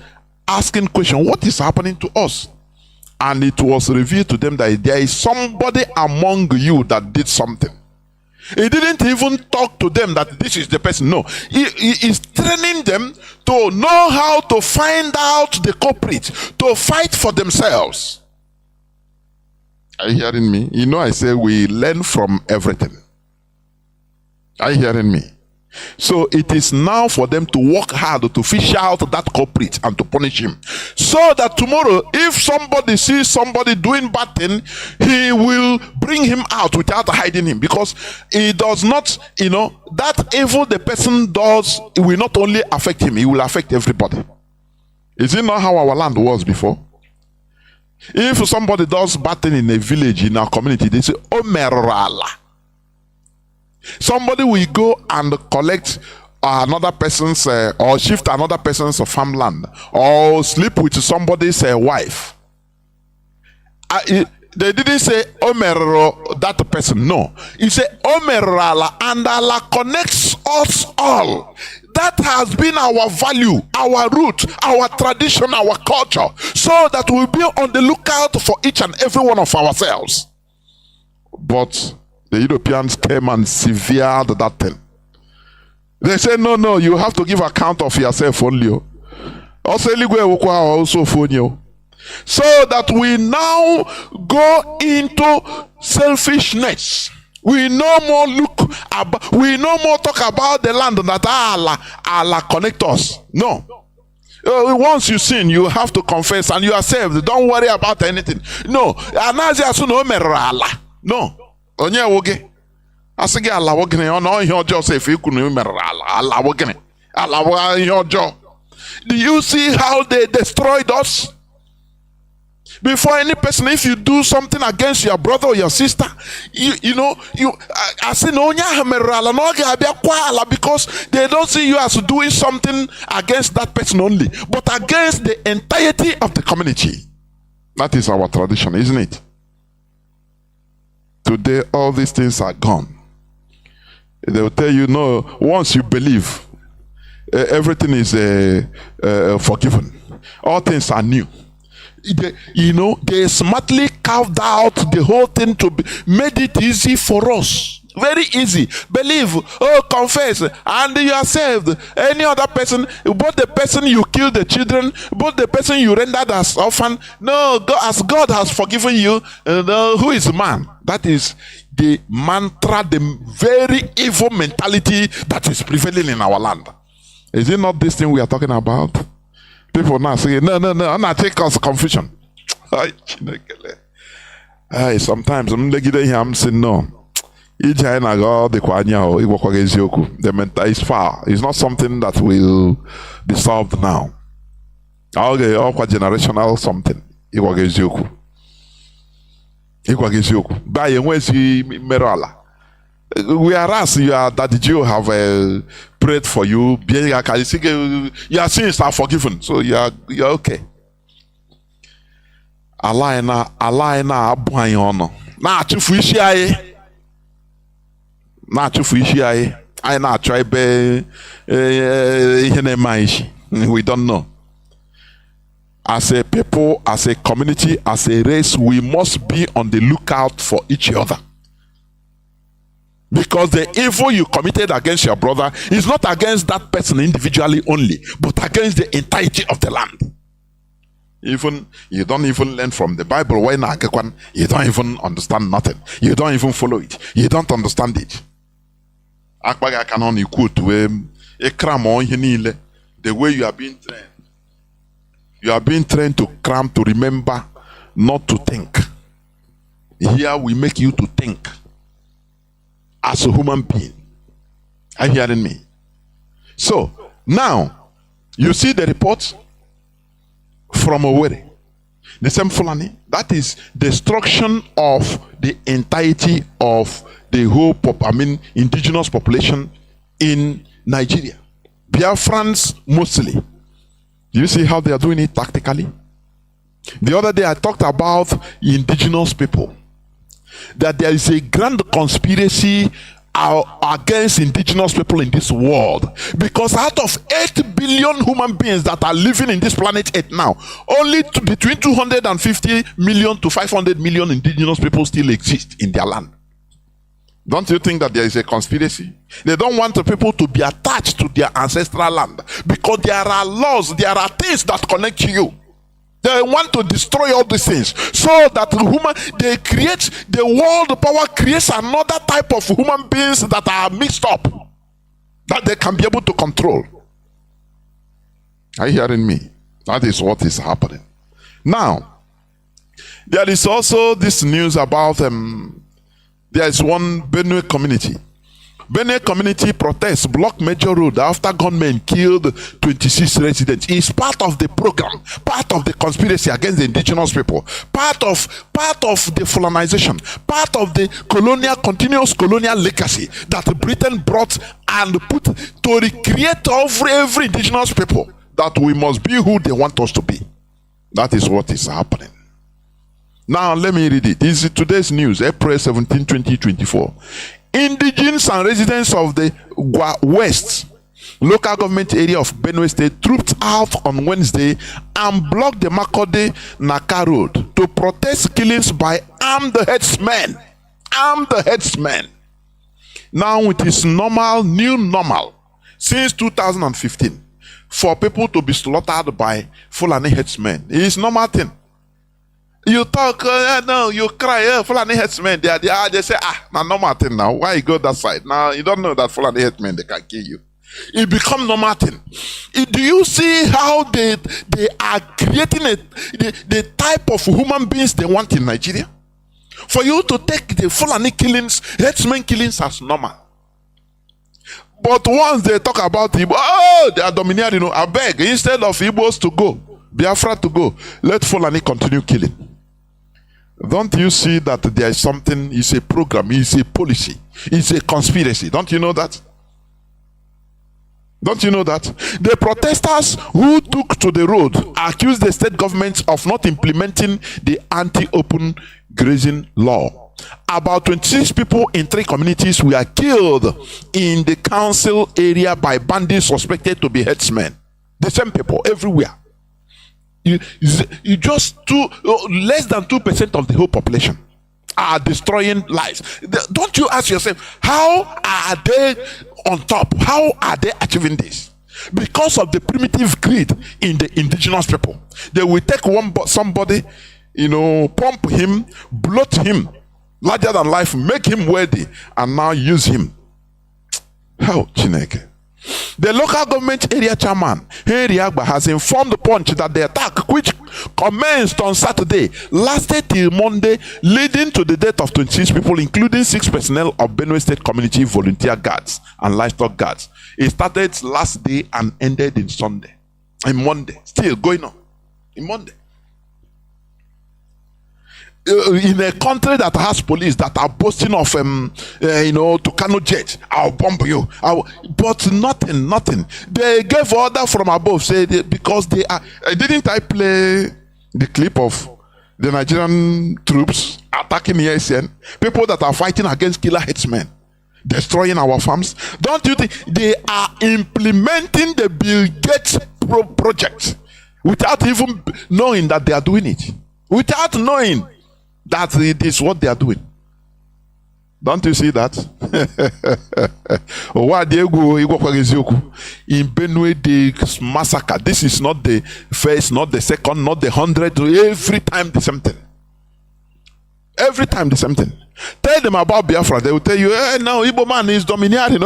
Speaker 1: asking questions, what is happening to us? And it was revealed to them that there is somebody among you that did something. He didn't even talk to them that this is the person. No, he is training them to know how to find out the culprit, to fight for themselves. Are you hearing me? You know, I say we learn from everything. Are you hearing me? So it is now for them to work hard to fish out that culprit and to punish him. So that tomorrow, if somebody sees somebody doing bad thing, he will bring him out without hiding him. Because he does not, that evil the person does, it will not only affect him, it will affect everybody. Is it not how our land was before? If somebody does bad thing in a village, in our community, they say, Omerala. Somebody will go and collect another person's or shift another person's farmland or sleep with somebody's wife. They didn't say Omero that person. No, he said Omerala, and Allah connects us all. That has been our value, our root, our tradition, our culture, so that we'll be on the lookout for each and every one of ourselves. But the Europeans came and severed that thing. They said, no, you have to give account of yourself only. So that we now go into selfishness. We no more talk about the land that Allah connect us. No. Once you sin, you have to confess and you are saved. Don't worry about anything. No. No. Onye woge asigi ala wogene ono ihe ojo se fe ikunu merara ala wogene ala wa ihe ojo. Do you see how they destroyed us? Before any person, if you do something against your brother or your sister, you as in onya merala no ga bia kwa ala, because they don't see you as doing something against that person only, but against the entirety of the community. That is our tradition, isn't it? Today, all these things are gone. They will tell you, no, once you believe, everything is forgiven. All things are new. They smartly carved out the whole thing to made it easy for us. Very easy. Believe, confess, and you are saved. Any other person, both the person you killed the children, both the person you rendered as orphan, no, as God has forgiven you, who is man? That is the mantra, the very evil mentality that is prevailing in our land. Is it not this thing we are talking about? People now say, no, I'm not taking us confusion. Sometimes I'm saying no. The mental is far. It's not something that will be solved now. Okay, generational something. Whereas Daddy Joe have prayed for you, your sins are forgiven, so you're okay. Allah na abuan ono na achufu ishi aye. I na try be we don't know. As a people, as a community, as a race, we must be on the lookout for each other. Because the evil you committed against your brother is not against that person individually only, but against the entirety of the land. Even you don't even learn from the Bible. You don't even understand nothing. You don't even follow it. You don't understand it. The way you are being trained. You are being trained to cram, to remember, not to think. Here we make you to think as a human being. Are you hearing me? So now you see the report from Owerri, the same Fulani. That is destruction of the entirety of the whole indigenous population in Nigeria. Biafrans mostly. Do you see how they are doing it tactically? The other day I talked about indigenous people. That there is a grand conspiracy against indigenous people in this world, because out of 8 billion human beings that are living in this planet Earth now, only between 250 million to 500 million indigenous people still exist in their land. Don't you think that there is a conspiracy? They don't want the people to be attached to their ancestral land, because there are laws, there are things that connect you. They want to destroy all these things, so that they create, the world power creates another type of human beings that are mixed up, that they can be able to control. Are you hearing me? That is what is happening. Now, there is also this news about there is one Benue community. Benue community protests block major road after gunmen killed 26 residents. It's part of the program, part of the conspiracy against the indigenous people, part of the Fulanization, part of the continuous colonial legacy that Britain brought and put to recreate every indigenous people, that we must be who they want us to be. That is what is happening. Now let me read it. This is today's news, April 17, 2024. Indigenes and residents of the West local government area of Benue State trooped out on Wednesday and blocked the Makode-Naka road to protest killings by armed headsmen. Armed headsmen. Now it is new normal since 2015 for people to be slaughtered by Fulani headsmen. It is normal thing. You talk, no, you cry, Fulani headsmen, they say, now normal thing now. Why you go that side? Now you don't know that Fulani headsmen, they can kill you. It become normal thing. Do you see how they are creating the type of human beings they want in Nigeria? For you to take the Fulani killings, headsmen killings as normal. But once they talk about Igbo, they are domineering. I beg, instead of Igbos to go, Biafra to go, let Fulani continue killing. Don't you see that there is something, it's a program, it's a policy, it's a conspiracy? Don't you know that? Don't you know that? The protesters who took to the road accused the state government of not implementing the anti-open grazing law. About 26 people in 3 communities were killed in the council area by bandits suspected to be headsmen. The same people everywhere. You just less than 2% of the whole population are destroying lives. Don't you ask yourself, how are they on top? How are they achieving this? Because of the primitive greed in the indigenous people. They will take somebody, pump him, bloat him larger than life, make him worthy, and now use him. How, Chineke? The local government area chairman, Henry Agba, has informed the Punch that the attack, which commenced on Saturday, lasted till Monday, leading to the death of 26 people, including 6 personnel of Benue State Community volunteer guards and livestock guards. It started last day and ended in Monday. Still going on in Monday. In a country that has police that are boasting of to Kanu jet, I'll bomb you. But nothing. They gave order from above, because they are. Didn't I play the clip of the Nigerian troops attacking the ASN? People that are fighting against killer headsmen, destroying our farms. Don't you think they are implementing the Bill Gates project without even knowing that they are doing it? Without knowing that it is what they are doing. Don't you see that? In Benue, the massacre. This is not the first, not the second, not the 100th. Every time the same thing. Every time the same thing. Tell them about Biafra. They will tell you, now Igbo man is domineering.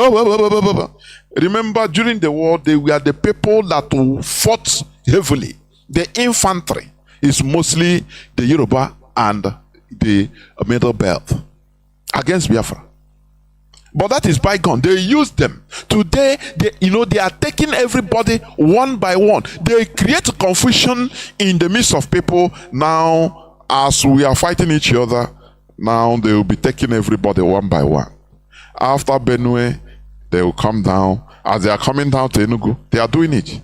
Speaker 1: Remember, during the war, they were the people that fought heavily. The infantry is mostly the Yoruba and the Middle Belt against Biafra. But that is bygone. They use them. Today, they are taking everybody one by one. They create confusion in the midst of people. Now, as we are fighting each other, now they will be taking everybody one by one. After Benue, They will come down. As they are coming down to Enugu, they are doing it.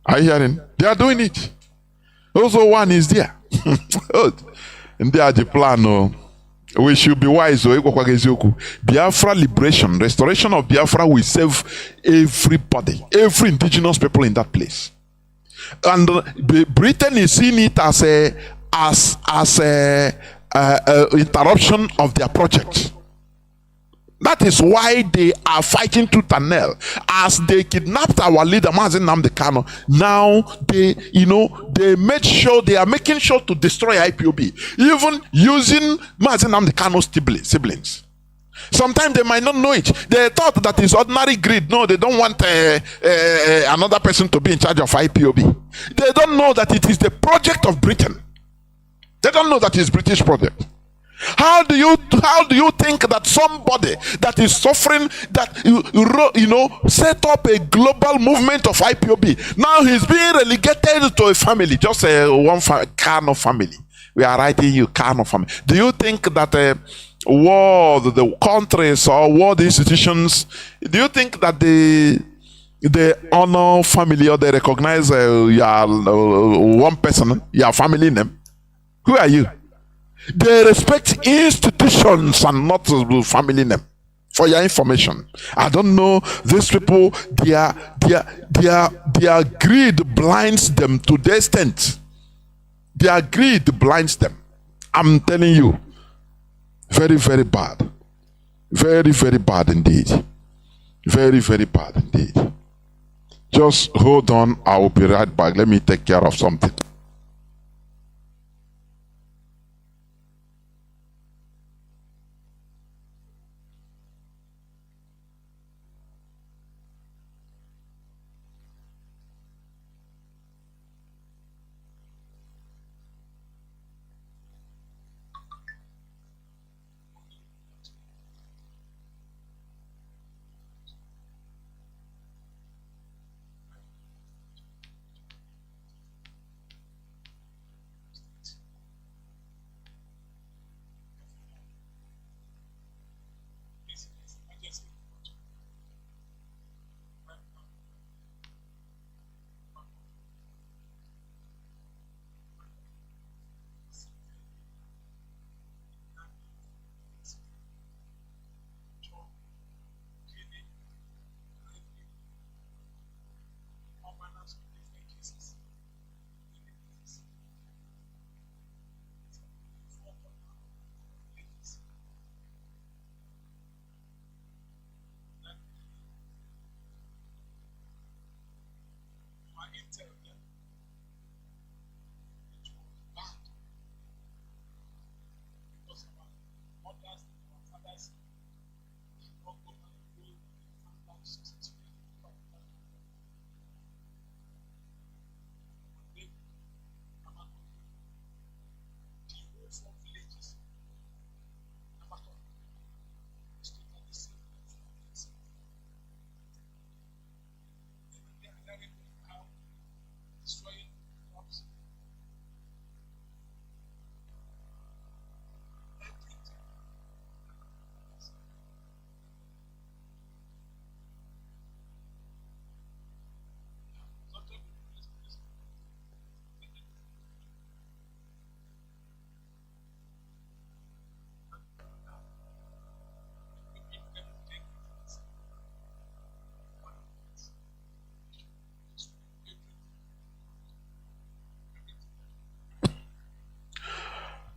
Speaker 1: Are you hearing? They are doing it. Also, one is there. And they are the plan. Oh. We should be wise. Biafra liberation, restoration of Biafra will save everybody, every indigenous people in that place. And Britain is seeing it as a interruption of their project. That is why they are fighting tooth and nail. As they kidnapped our leader, Mazi Nnamdi Kanu, now they made sure, they are making sure to destroy IPOB, even using Mazi Nnamdi Kanu's siblings. Sometimes they might not know it. They thought that is ordinary greed. No, they don't want another person to be in charge of IPOB. They don't know that it is the project of Britain. They don't know that it's British project. How do you think that somebody that is suffering, that set up a global movement of IPOB, now he's being relegated to a family, just one Kanu family? We are writing you Kanu family. Do you think that the countries or world institutions, do you think that they honor family, or they recognize one person, your family name? Who are you? They respect institutions and not family name. For your information, I don't know, these people, their greed blinds them to the extent. Their greed blinds them. I'm telling you, very, very bad. Very, very bad indeed. Very, very bad indeed. Just hold on, I will be right back. Let me take care of something.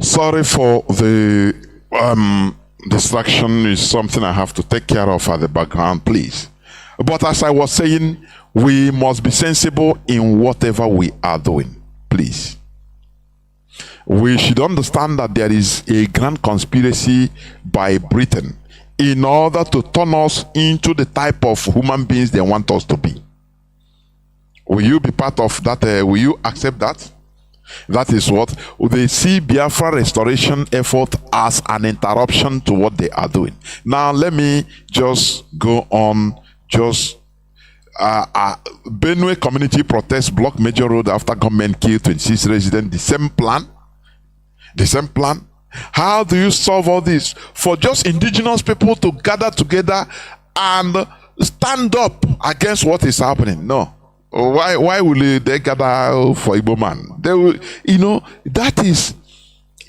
Speaker 1: Sorry for the distraction. Is something I have to take care of at the background, please. But as I was saying, we must be sensible in whatever we are doing, please. We should understand that there is a grand conspiracy by Britain in order to turn us into the type of human beings they want us to be. Will you be part of that? Will you accept that? That is what they see Biafra restoration effort as an interruption to what they are doing. Now let me just go on. Benue community protest block major road after government killed 26 residents. The same plan. How do you solve all this? For just indigenous people to gather together and stand up against what is happening. No. Why will they gather for Igbo man? They will, that is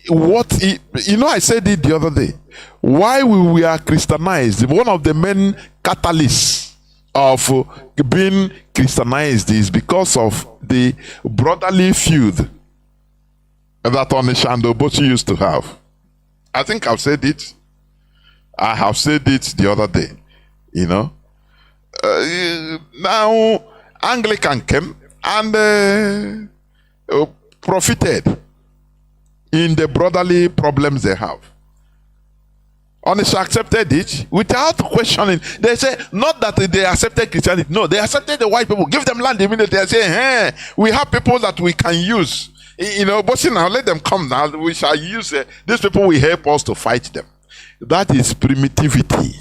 Speaker 1: what I said it the other day. Why we are Christianized? One of the main catalysts of being Christianized is because of the brotherly feud that Onisha and Obochi used to have. I think I've said it. I have said it the other day. Now Anglican came and profited in the brotherly problems they have. Onisha accepted it without questioning. They say not that they accepted Christianity. No, they accepted the white people. Give them land immediately. They say, hey, we have people that we can use. But now let them come now. We shall use these people will help us to fight them. That is primitivity.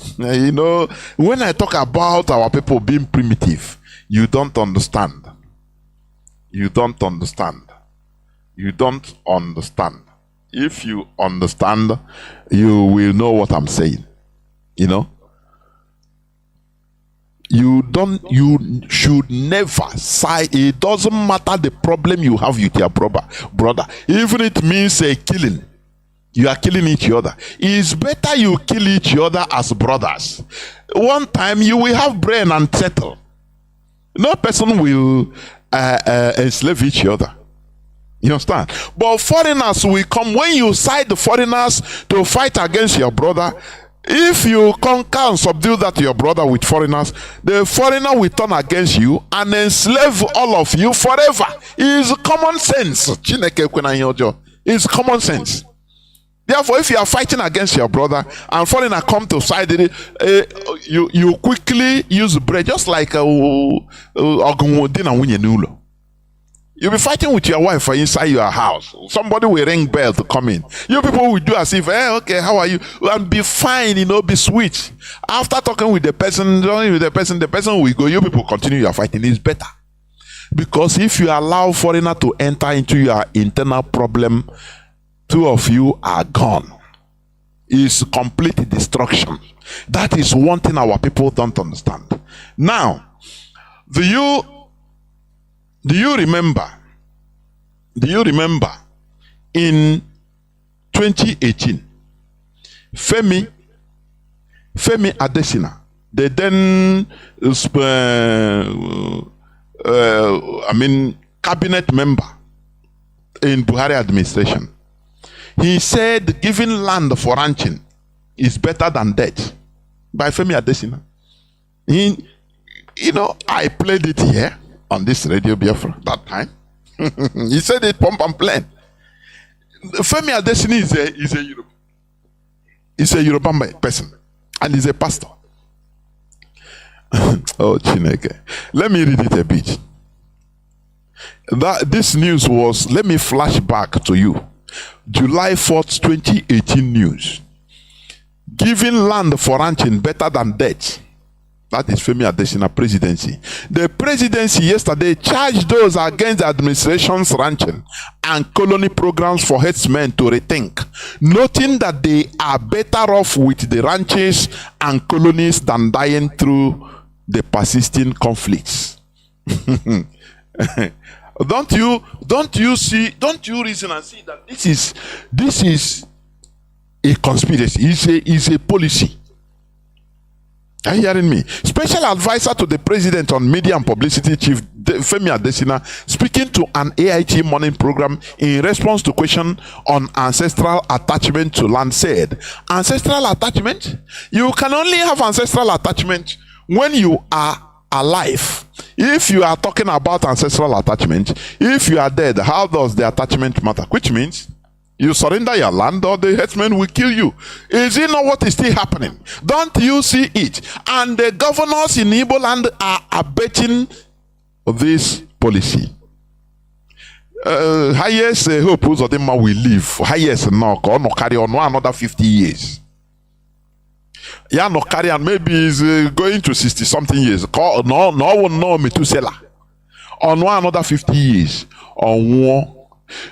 Speaker 1: When I talk about our people being primitive, you don't understand. You don't understand. You don't understand. If you understand, you will know what I'm saying. You should never say, it doesn't matter the problem you have with your brother. Even it means a killing. You are killing each other. It's better you kill each other as brothers. One time you will have brain and settle. No person will enslave each other. You understand? But foreigners will come. When you side the foreigners to fight against your brother, if you conquer and subdue that your brother with foreigners, the foreigner will turn against you and enslave all of you forever. It's common sense. It's common sense. Therefore, if you are fighting against your brother and foreigner come to side it, you quickly use bread, just like you'll be fighting with your wife inside your house. Somebody will ring bell to come in. You people will do as if, hey, okay, how are you? And be fine, be sweet. After talking with the person will go. You people continue your fighting. It's better. Because if you allow foreigner to enter into your internal problem, two of you are gone. It's complete destruction. That is one thing our people don't understand. Now, do you remember in 2018 Femi Adesina, the then cabinet member in Buhari administration, he said giving land for ranching is better than death. By Femi Adesina. I played it here on this radio Biafra that time. He said it pump and plain. Femi Adesina is a Yoruba person and he's a pastor. Oh, Chineke. Let me read it a bit. This news was, let me flash back to you. July 4th, 2018 news. Giving land for ranching better than death. That is Femi Adesina presidency. The presidency yesterday charged those against the administration's ranching and colony programs for herdsmen to rethink, noting that they are better off with the ranches and colonies than dying through the persisting conflicts. Don't you reason and see that this is a conspiracy? It's a policy. Are you hearing me? Special advisor to the president on media and publicity, Chief Femi Adesina, speaking to an AIT morning program in response to question on ancestral attachment to land, said, ancestral attachment? You can only have ancestral attachment when you are alive. If you are talking about ancestral attachment, if you are dead, how does the attachment matter? Which means you surrender your land or the herdsmen will kill you. Is it not what is still happening? Don't you see it? And the governors in Igbo land are abetting this policy. Highest hope Uzodinma will live. Highest no carry on another 50 years. Yeah, no carry on. Maybe he's going to 60 something years. No, Metusela. On another 50 years. On one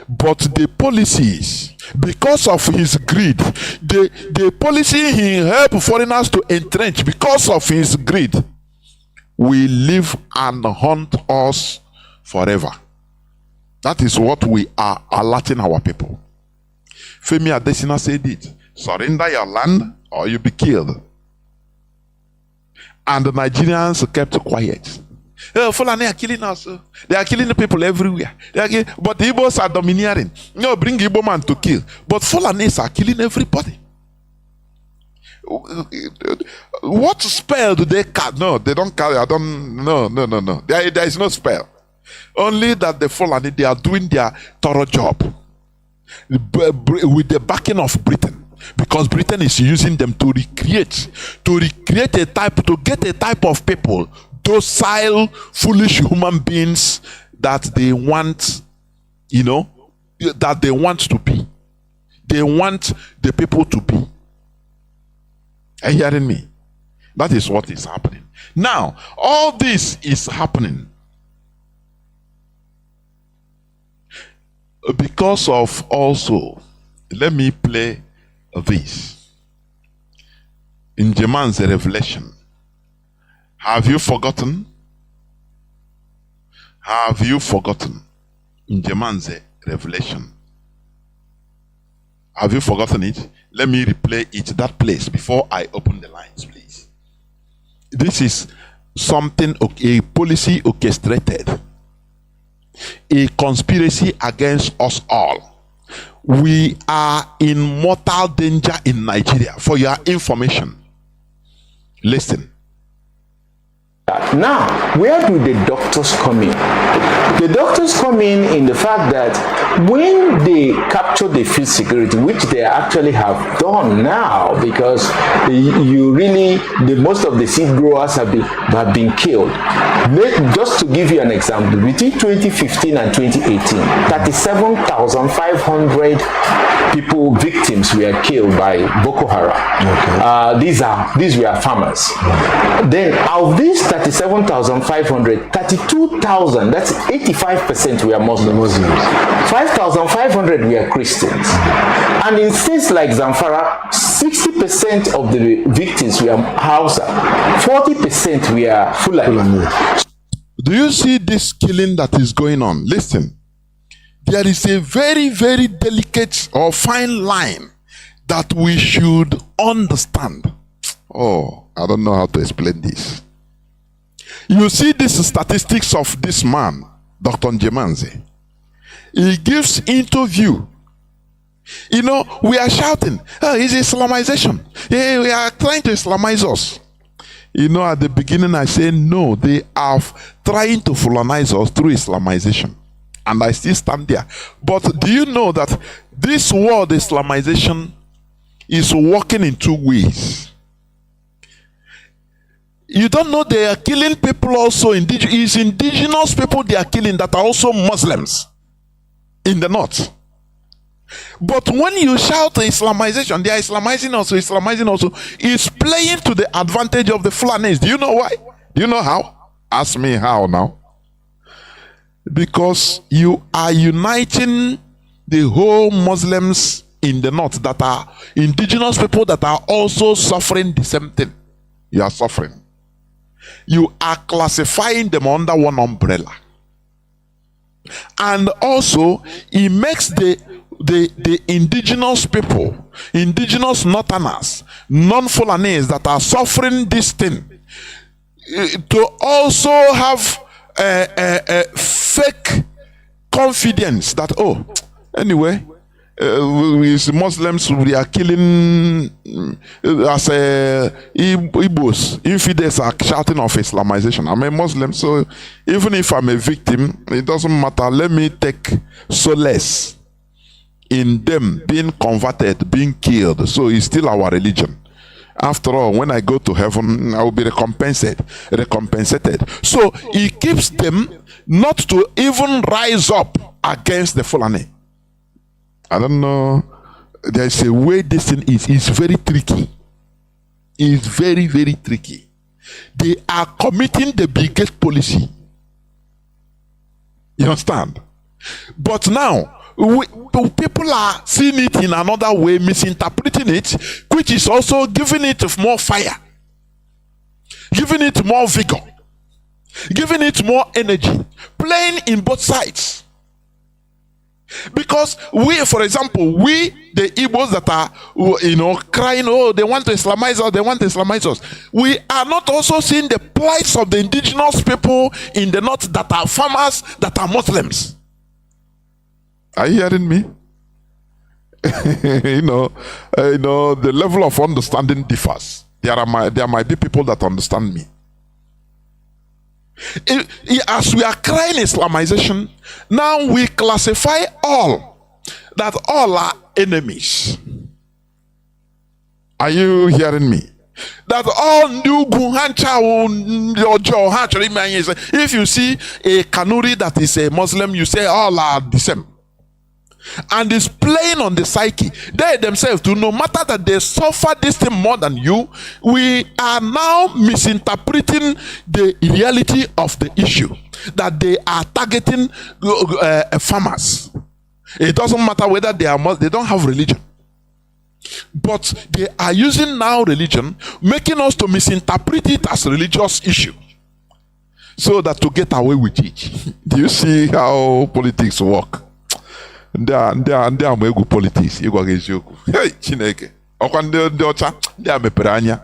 Speaker 1: But the policies, because of his greed, the policy he helped foreigners to entrench because of his greed, will live and haunt us forever. That is what we are alerting our people. Femi Adesina said it. Surrender your land or you'll be killed. And the Nigerians kept quiet. Oh, Fulani are killing us. They are killing the people everywhere. But the Igbos are domineering. No, bring Igbo man to kill. But Fulanis are killing everybody. What spell do they carry? No, they don't carry. No. There is no spell. Only that the Fulani, they are doing their thorough job with the backing of Britain. Because Britain is using them to recreate a type, to get a type of people, docile, foolish human beings that they want, that they want to be. They want the people to be. Are you hearing me? That is what is happening. Now, all this is happening because of also, let me play this. In Jeman's revelation, have you forgotten? Have you forgotten? In Jeman's revelation, have you forgotten it? Let me replay it, that place, before I open the lines, please. This is something, a policy orchestrated, a conspiracy against us all. We are in mortal danger in Nigeria. For your information, listen.
Speaker 4: Now, where do the doctors come in? The doctors come in the fact that when they capture the food security, which they actually have done now, because most of the seed growers have been killed. Just to give you an example, between 2015 and 2018, 37,500 victims were killed by Boko Haram. Okay. These were farmers. Then of these 37,500, 32,000, that's 85% were Muslims. 5,500 were Christians. And in states like Zamfara, 60% of the victims were Hausa, 40% were Fulani.
Speaker 1: Do you see this killing that is going on? Listen, there is a very, very delicate or fine line that we should understand. Oh, I don't know how to explain this. You see these statistics of this man, Dr. Njemanzi. He gives interview. We are shouting, oh, it's Islamization. Yeah, we are trying to Islamize us. At the beginning I said, no, they are trying to Fulanize us through Islamization. And I still stand there. But do you know that this word Islamization is working in two ways? You don't know they are killing people also. It's indigenous people they are killing that are also Muslims in the north. But when you shout Islamization, they are Islamizing also. It's playing to the advantage of the Fulanis. Do you know why? Do you know how? Ask me how now. Because you are uniting the whole Muslims in the north that are indigenous people that are also suffering the same thing. You are suffering. You are classifying them under one umbrella. And also, it makes the indigenous people, indigenous northerners, non-Fulanese that are suffering this thing, to also have a fake confidence that, oh, anyway, with Muslims, we are killing as Igbos. Infidels are shouting of Islamization. I'm a Muslim, so even if I'm a victim, it doesn't matter. Let me take solace in them being converted, being killed. So it's still our religion. After all, when I go to heaven, I will be recompensated. So it keeps them not to even rise up against the Fulani. I don't know. There's a way this thing is. It's very tricky. It's very, very tricky. They are committing the biggest policy. You understand? But now, people are seeing it in another way, misinterpreting it, which is also giving it more fire, giving it more vigor, giving it more energy, playing in both sides. Because we, for example, the Igbos that are, crying, oh, they want to Islamize us, they want to Islamize us. We are not also seeing the plights of the indigenous people in the north that are farmers, that are Muslims. Are you hearing me? The level of understanding differs. There might be people that understand me. As we are crying Islamization, now we classify all are enemies. Are you hearing me? That all if you see a Kanuri that is a Muslim, you say all are the same. And it's playing on the psyche. They themselves do, no matter that they suffer this thing more than you, we are now misinterpreting the reality of the issue, that they are targeting farmers. It doesn't matter whether they are Muslim, they don't have religion, but they are using now religion, making us to misinterpret it as a religious issue, so that to get away with it. Do you see how politics work? Ndị a ma egwu politics, ịgwa gị eziokwu. Hey, Chineke, ọkwa ndị ọcha, ndị a mepere anya.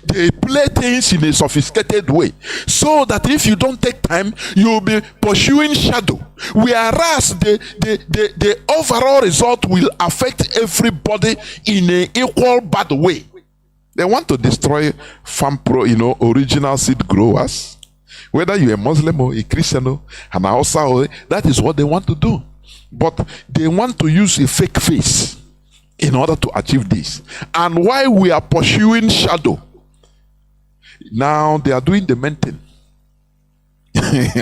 Speaker 1: They play things in a sophisticated way, so that if you don't take time, you'll be pursuing shadow. Whereas the overall result will affect everybody in an equal bad way. They want to destroy original seed growers. Whether you're a Muslim or a Christian or an Hausa, that is what they want to do. But they want to use a fake face in order to achieve this. And while we are pursuing shadow, now they are doing the main thing.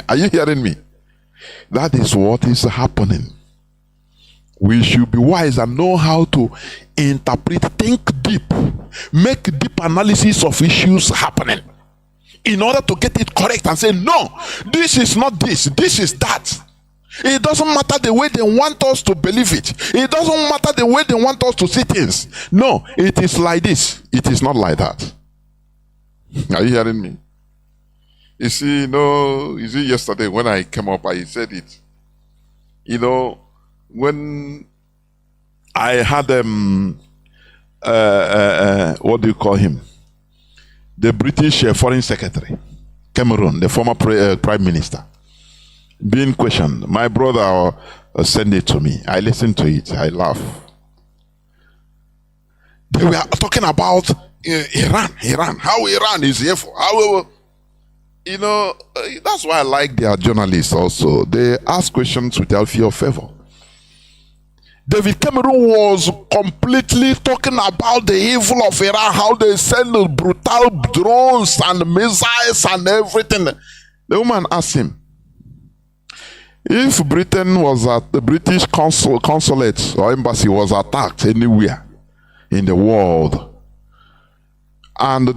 Speaker 1: Are you hearing me? That is what is happening. We should be wise and know how to interpret, think deep, make deep analysis of issues happening, in order to get it correct and say, no, this is not this, this is that. It doesn't matter the way they want us to believe it. It doesn't matter the way they want us to see things. No, it is like this. It is not like that. Are you hearing me? You see, yesterday when I came up, I said it. When I had what do you call him? The British Foreign Secretary, Cameroon, the former Prime Minister, being questioned. My brother sent it to me. I listened to it. I laugh. They were talking about Iran, how Iran is here for. That's why I like their journalists also. They ask questions without fear of favor. David Cameron was completely talking about the evil of Iran, how they send brutal drones and missiles and everything. The woman asked him, if Britain was at the British consulate or embassy was attacked anywhere in the world, and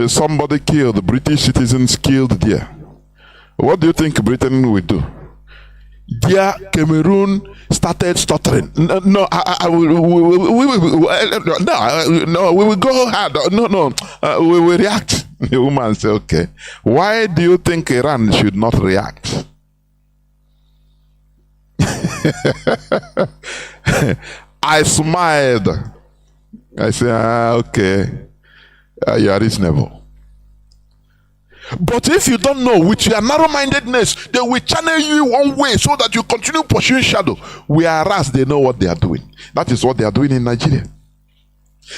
Speaker 1: somebody killed, the British citizens killed there, what do you think Britain would do? Dear Cameroon started stuttering. We will go hard. We will react. The woman said, okay, why do you think Iran should not react? I smiled. I said, okay, you are reasonable. But if you don't know, with your narrow-mindedness, they will channel you one way so that you continue pursuing shadow. Whereas they know what they are doing. That is what they are doing in Nigeria.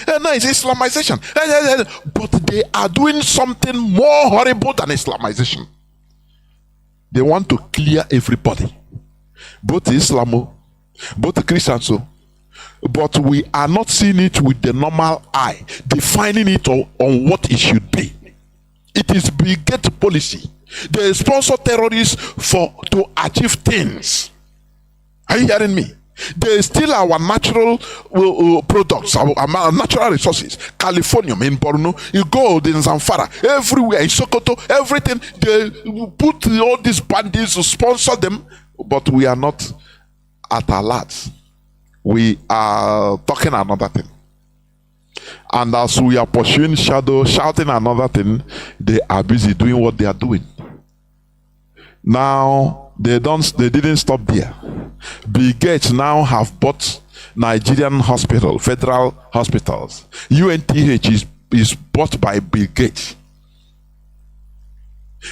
Speaker 1: No, it's Islamization. But they are doing something more horrible than Islamization. They want to clear everybody. Both Islamo, both Christians. But we are not seeing it with the normal eye, defining it on what it should be. It is brigade policy. They sponsor terrorists to achieve things. Are you hearing me? They steal our natural products, our natural resources. Californium in Borno, you gold in Zamfara, everywhere in Sokoto, everything. They put all these bandits to sponsor them, but we are not at alert. We are talking another thing. And as we are pursuing shadow, shouting another thing, they are busy doing what they are doing. Now they didn't stop there. Bill Gates now have bought Nigerian hospital, federal hospitals. UNTH is bought by Bill Gates.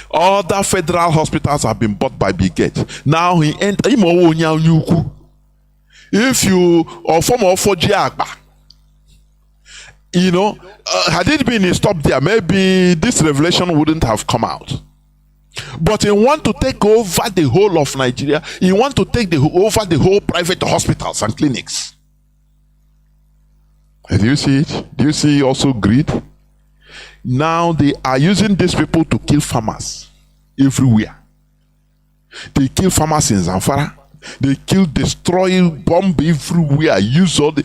Speaker 1: Other federal hospitals have been bought by Bill Gates. Now he enter. If you or form of had it been stopped there, maybe this revelation wouldn't have come out. But he want to take over the whole of Nigeria. He want to take over the whole private hospitals and clinics. Do you see it? Do you see also greed? Now they are using these people to kill farmers everywhere. They kill farmers in Zamfara. They kill, destroy, bomb everywhere. Use all the,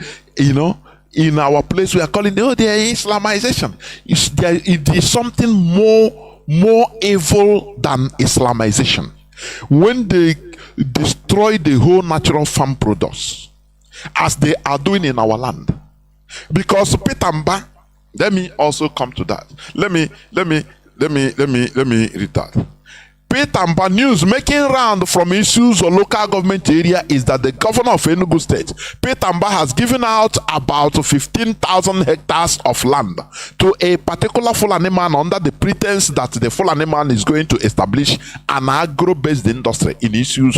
Speaker 1: in our place we are calling they are Islamization. It is something more evil than Islamization. When they destroy the whole natural farm products, as they are doing in our land, because Petamba, let me also come to that. Let me read that. Petamba news making round from issues or local government area is that the governor of Enugu State, Petamba, has given out about 15,000 hectares of land to a particular Fulani man under the pretense that the Fulani man is going to establish an agro-based industry in issues.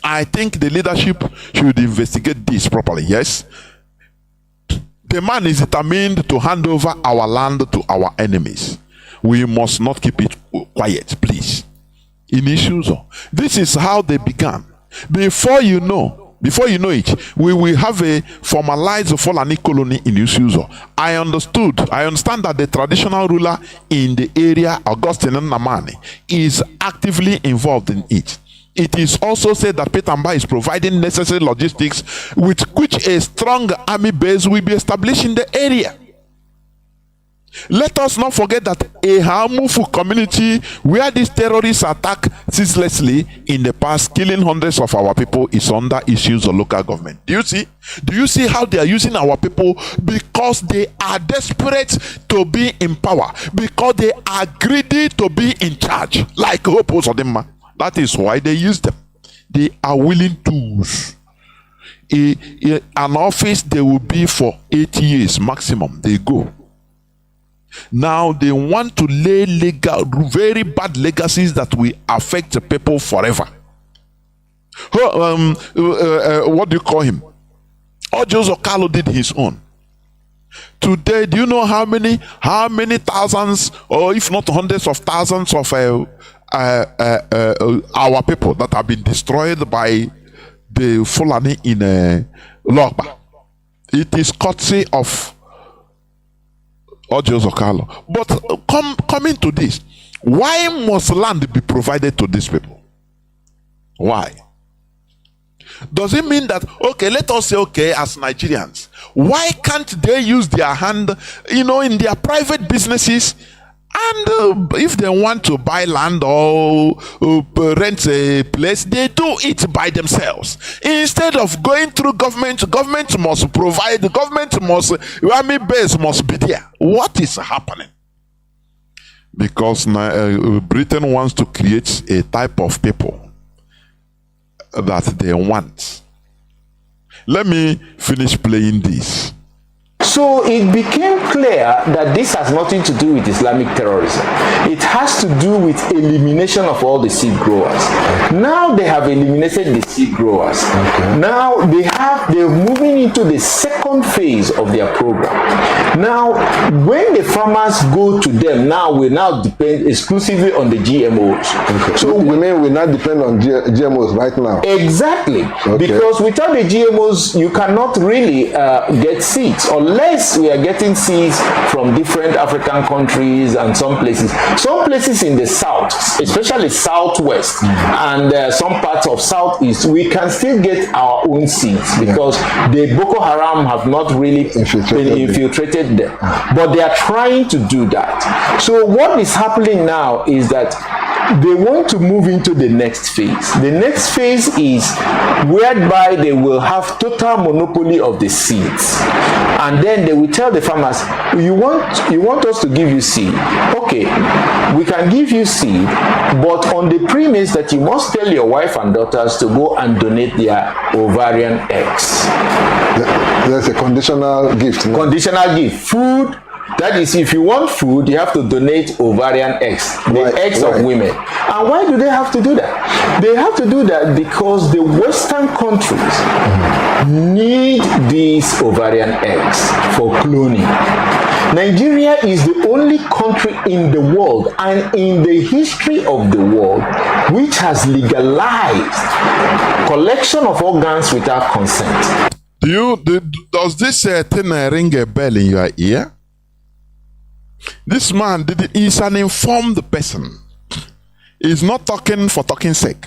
Speaker 1: I think the leadership should investigate this properly. Yes, the man is determined to hand over our land to our enemies. We must not keep it quiet, please. In issues, this is how they began. Before you know it, we will have a formalized Fulani colony in Isuzo. I understand that the traditional ruler in the area, Augustine Nnamdi, is actively involved in it. It is also said that Petamba is providing necessary logistics with which a strong army base will be established in the area. Let us not forget that a Hamufu community where these terrorists attack ceaselessly in the past, killing hundreds of our people, is under issues of local government. Do you see how they are using our people? Because they are desperate to be in power, because they are greedy to be in charge, like Hopo Sodema. That is why they use them. They are willing tools. An office they will be for 8 years maximum. They go. Now they want to lay very bad legacies that will affect the people forever. What do you call him? Ojo Okalo did his own. Today, do you know how many thousands, or if not hundreds of thousands of our people that have been destroyed by the Fulani in Logba? It is courtesy of Ojo Okalo. But coming to this, why must land be provided to these people? Why? Does it mean that, okay, let us say, okay, as Nigerians, why can't they use their hand, in their private businesses, and if they want to buy land or rent a place, they do it by themselves. Instead of going through government must provide, army base must be there. What is happening? Because Britain wants to create a type of people that they want. Let me finish playing this.
Speaker 4: So it became clear that this has nothing to do with Islamic terrorism. It has to do with elimination of all the seed growers. Okay. Now they have eliminated the seed growers. Okay. Now they're moving into the second phase of their program. Now, when the farmers go to them, now we now depend exclusively on the GMOs.
Speaker 5: Okay. So we mean we not depend on GMOs right now?
Speaker 4: Exactly. Okay. Because without the GMOs, you cannot really get seeds unless Yes, we are getting seeds from different African countries and some places in the south, especially southwest, and some parts of southeast, we can still get our own seeds because the Boko Haram have not really been infiltrated them. But they are trying to do that. So what is happening now is that they want to move into the next phase. The next phase is whereby they will have total monopoly of the seeds, and then they will tell the farmers, you want us to give you seed, okay, we can give you seed, but on the premise that you must tell your wife and daughters to go and donate their ovarian eggs.
Speaker 5: There's a conditional gift. No?
Speaker 4: Conditional gift. Food. That is, if you want food, you have to donate ovarian eggs, the eggs of women. And why do they have to do that? They have to do that because the Western countries need these ovarian eggs for cloning. Nigeria is the only country in the world and in the history of the world which has legalized collection of organs without consent.
Speaker 1: Does this thing ring a bell in your ear? This man is an informed person. He's not talking for talking sake.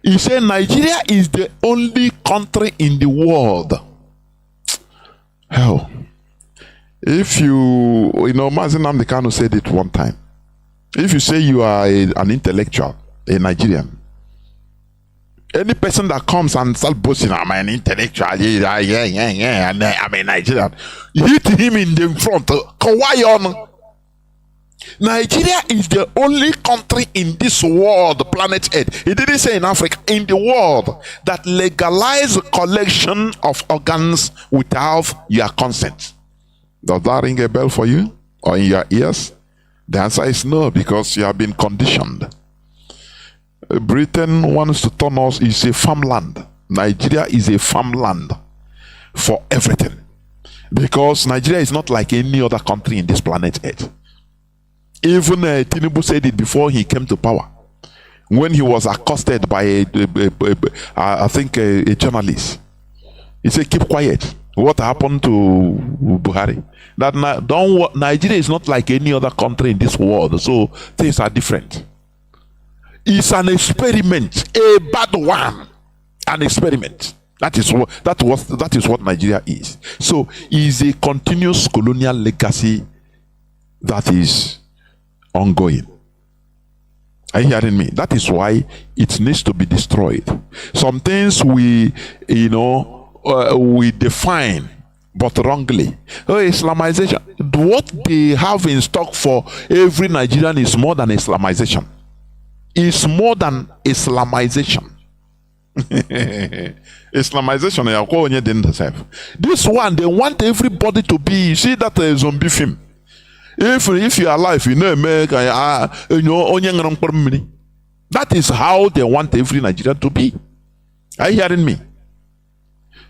Speaker 1: He said Nigeria is the only country in the world. Hell, if you know, Mazi Nnamdi Kanu said it one time. If you say you are an intellectual, a Nigerian, any person that comes and starts boasting, I'm an intellectual, and I'm a Nigerian, hit him in the front. Nigeria is the only country in this world, planet Earth. He didn't say in Africa, in the world, that legalize collection of organs without your consent. Does that ring a bell for you or in your ears? The answer is no, because you have been conditioned. Britain wants to turn us is a farmland. Nigeria is a farmland for everything, because Nigeria is not like any other country in this planet Earth. Even Tinubu said it before he came to power, when he was accosted by a journalist. He said, "Keep quiet. What happened to Buhari? That Nigeria is not like any other country in this world, so things are different." It's an experiment, a bad one, an experiment. That is what Nigeria is. So it's a continuous colonial legacy that is ongoing. Are you hearing me? That is why it needs to be destroyed. Some things we define, but wrongly. Islamization. What they have in stock for every Nigerian is more than Islamization. Is more than Islamization. Islamization. This one, they want everybody to be. You see that zombie film. If you are alive, you know America, that is how they want every Nigerian to be. Are you hearing me?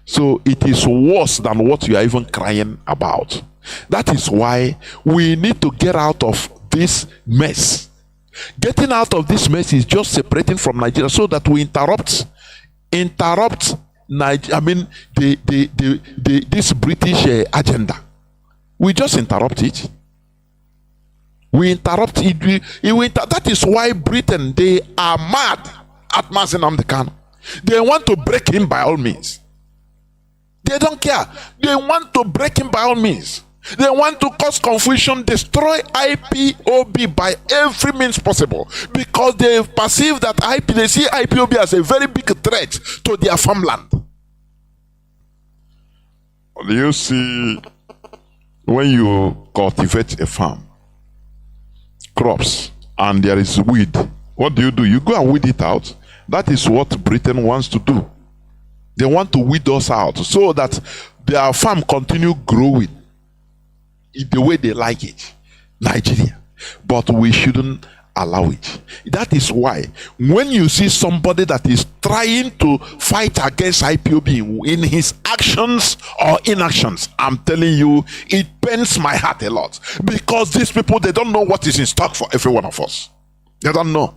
Speaker 1: So it is worse than what you are even crying about. That is why we need to get out of this mess. Getting out of this mess is just separating from Nigeria, so that we interrupt this British agenda. We just interrupt it. We interrupt it. That is why Britain, they are mad at Mazi Nnamdi Kanu. They want to break him by all means. They don't care. They want to break him by all means. They want to cause confusion, destroy IPOB by every means possible, because they perceive that they see IPOB as a very big threat to their farmland. You see, when you cultivate a farm, crops, and there is weed, what do? You go and weed it out. That is what Britain wants to do. They want to weed us out so that their farm continue growing the way they like it, Nigeria. But we shouldn't allow it. That is why when you see somebody that is trying to fight against IPOB in his actions or inactions, I'm telling you, it pains my heart a lot, because these people, they don't know what is in stock for every one of us. They don't know.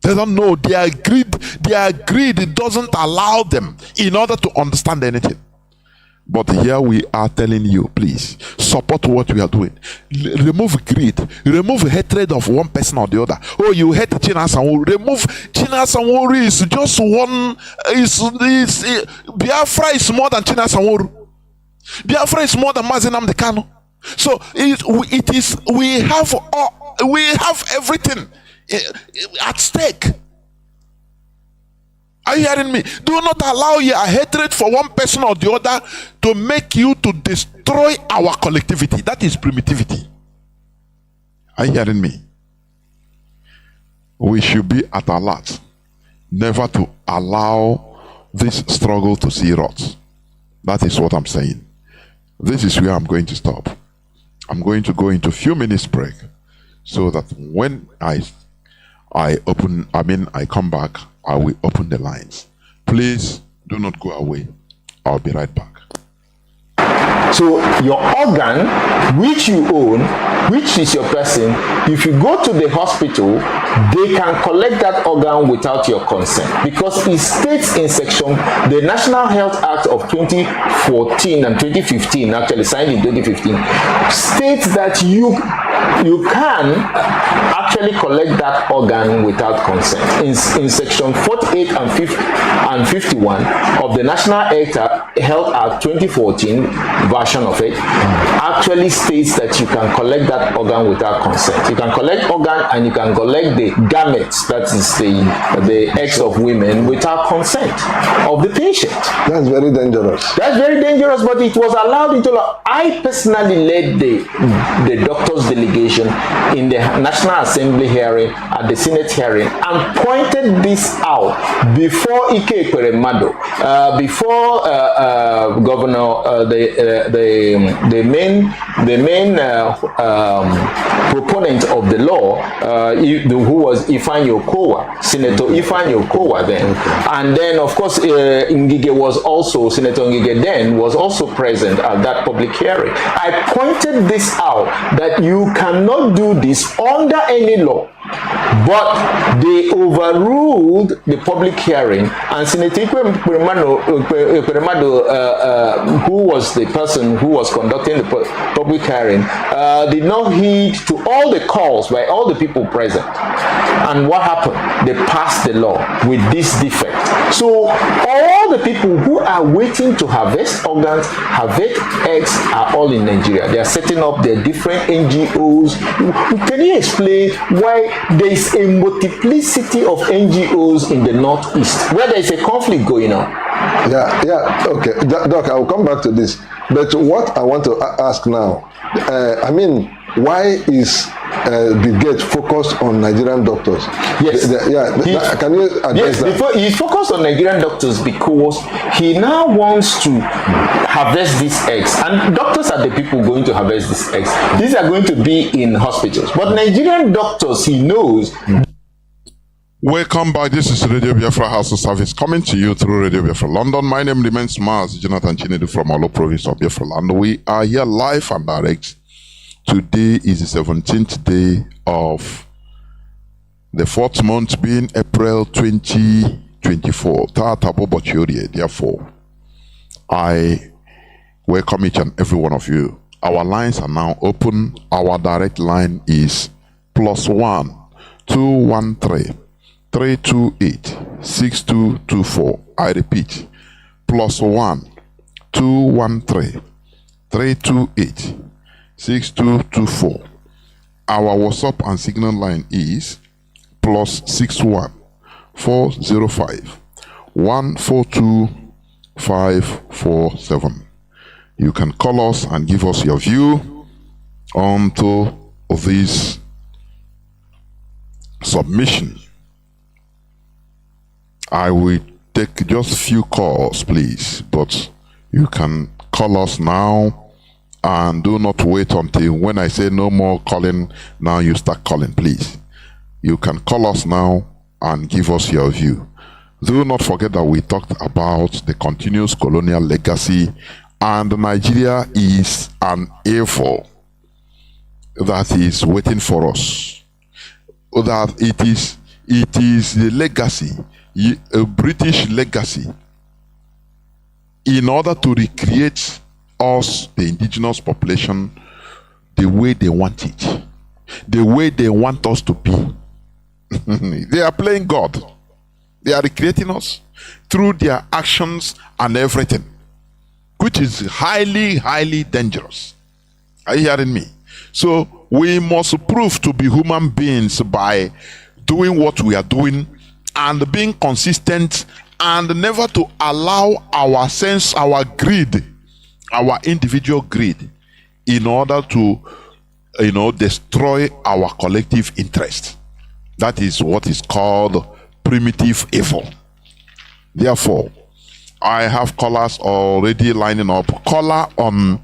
Speaker 1: They don't know. Their greed doesn't allow them in order to understand anything. But here we are telling you, please support what we are doing. Remove greed, remove hatred of one person or the other. Oh, you hate Chinedu Sanwo-Olu. Remove Chinedu Sanwo-Olu is just one. Biafra is more than Chinedu Sanwo-Olu. Biafra is more than Mazi Nnamdi Kanu. So we have everything at stake. Are you hearing me? Do not allow your hatred for one person or the other to make you to destroy our collectivity. That is primitivity. Are you hearing me? We should be at alert, never to allow this struggle to see rot. That is what I'm saying. This is where I'm going to stop. I'm going to go into a few minutes break so that when I come back, I will open the lines. Please do not go away. I'll be right back.
Speaker 4: So your organ, which you own, which is your person, if you go to the hospital, they can collect that organ without your consent, because it states in section, the National Health Act of 2014 and 2015, actually signed in 2015, states that you can actually collect that organ without consent. In section 48 and 51 of the National Health Act 2014 version of it actually states that you can collect that organ without consent. You can collect organ and you can collect the gametes, that is the eggs of women, without consent of the patient.
Speaker 5: That's very dangerous.
Speaker 4: That's very dangerous, but it was allowed into law. I personally led the doctors' delegation in the National Assembly hearing, at the Senate hearing, and pointed this out before Ike Ekweremadu, before Governor, the main proponent of the law, who was Ifeanyi Okowa, Senator Ifeanyi Okowa then. Okay. And then, of course, Ngige was also, Senator Ngige then was also present at that public hearing. I pointed this out, that you cannot do this under any law. But they overruled the public hearing, and Senator Ekweremadu, who was the person who was conducting the public hearing, did not heed to all the calls by all the people present. And what happened? They passed the law with this defect. So all the people who are waiting to harvest organs, harvest eggs, are all in Nigeria. They are setting up their different NGOs. Can you explain why there is a multiplicity of NGOs in the Northeast, where there is a conflict going on?
Speaker 5: Yeah, okay. Doc, I'll come back to this. But what I want to ask now, why is Bill Gates focused on Nigerian doctors?
Speaker 4: Yes.
Speaker 5: Can you address that?
Speaker 4: He's focused on Nigerian doctors because he now wants to harvest these eggs. And doctors are the people going to harvest these eggs. These are going to be in hospitals. But Nigerian doctors, he knows.
Speaker 1: Welcome back. This is Radio Biafra HAUSA-SERVICE coming to you through Radio Biafra London. My name remains Mazi Chinedu from Olo province of Biafra Land. We are here live and direct. Today is the 17th day of the 4th month, being April 2024. Therefore, I welcome each and every one of you. Our lines are now open. Our direct line is +1 213 328 6224. I repeat, +1 213 328 6224. Our WhatsApp and Signal line is +61 405 142 547. You can call us and give us your view onto this submission. I will take just a few calls, please, but you can call us now. And do not wait until when I say no more calling, now you start calling, please. You can call us now and give us your view. Do not forget that we talked about the continuous colonial legacy, and Nigeria is an evil that is waiting for us. That it is the legacy, a British legacy. in order to recreate us, the indigenous population, the way they want it, the way they want us to be. They are playing God. They are recreating us through their actions and everything, which is highly, highly dangerous. Are you hearing me? So we must prove to be human beings by doing what we are doing and being consistent, and never to allow our sense, our greed, our individual greed, in order to, destroy our collective interest. That is what is called primitive evil. Therefore, I have callers already lining up. Caller on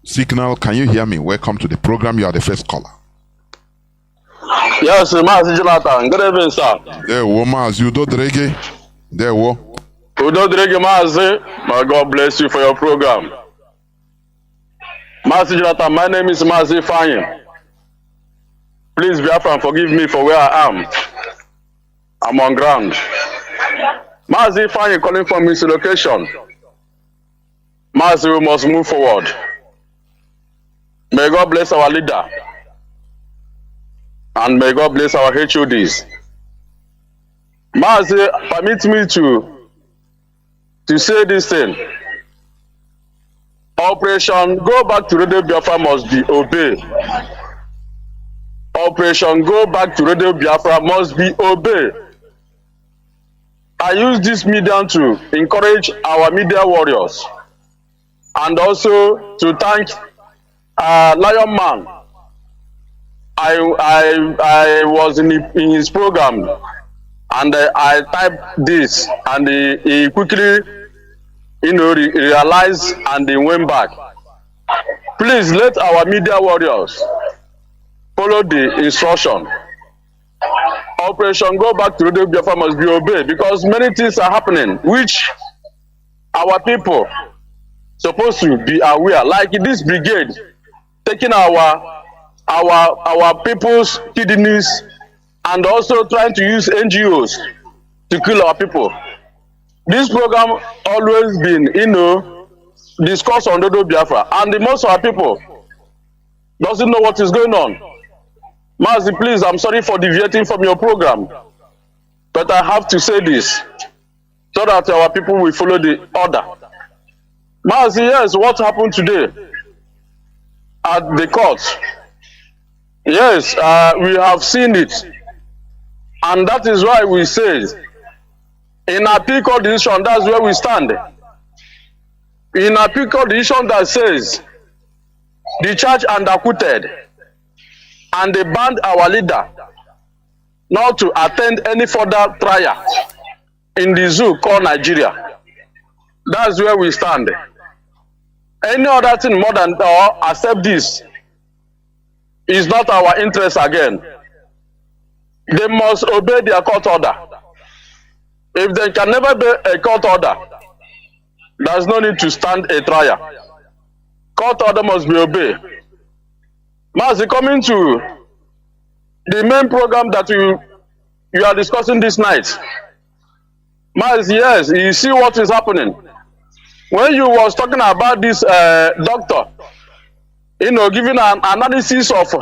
Speaker 1: Signal, can you hear me? Welcome to the program. You are the first caller.
Speaker 6: Yes, Mazi Jonathan. Good evening, sir.
Speaker 1: There, Mazi, you do drege. There,
Speaker 6: Udo Drege Mazi. My God bless you for your program. Mazi Jonathan, my name is Mazi Fanyi. Please, Biafra, and forgive me for where I am. I'm on ground. Mazi Fanyi calling from his location. Mazi, we must move forward. May God bless our leader. And may God bless our HODs. Mazi, permit me to say this thing. Operation Go Back to Radio Biafra must be obeyed. Operation Go Back to Radio Biafra must be obeyed. I use this medium to encourage our media warriors and also to thank Lion Man. I was in his program and I typed this, and he quickly realized and he went back. Please let our media warriors follow the instruction. Operation Go Back to Radio Biafra must be obeyed, because many things are happening which our people supposed to be aware, like this brigade taking our people's kidneys and also trying to use NGOs to kill our people. This program always been, discussed on Radio Biafra, and the most of our people doesn't know what is going on. Mazi, please, I'm sorry for deviating from your program, but I have to say this so that our people will follow the order. Mazi, yes, what happened today at the court? Yes, we have seen it, and that is why we say in our appeal court decision, that's where we stand. In our appeal court decision that says the charge underacquitted, and they banned our leader not to attend any further trial in the zoo called Nigeria. That's where we stand. Any other thing more than or accept this is not our interest again. They must obey their court order. If they can never obey a court order, there's no need to stand a trial. Court order must be obeyed. Mazi, coming to the main program that you are discussing this night. Mazi, yes, you see what is happening. When you was talking about this doctor, giving an analysis of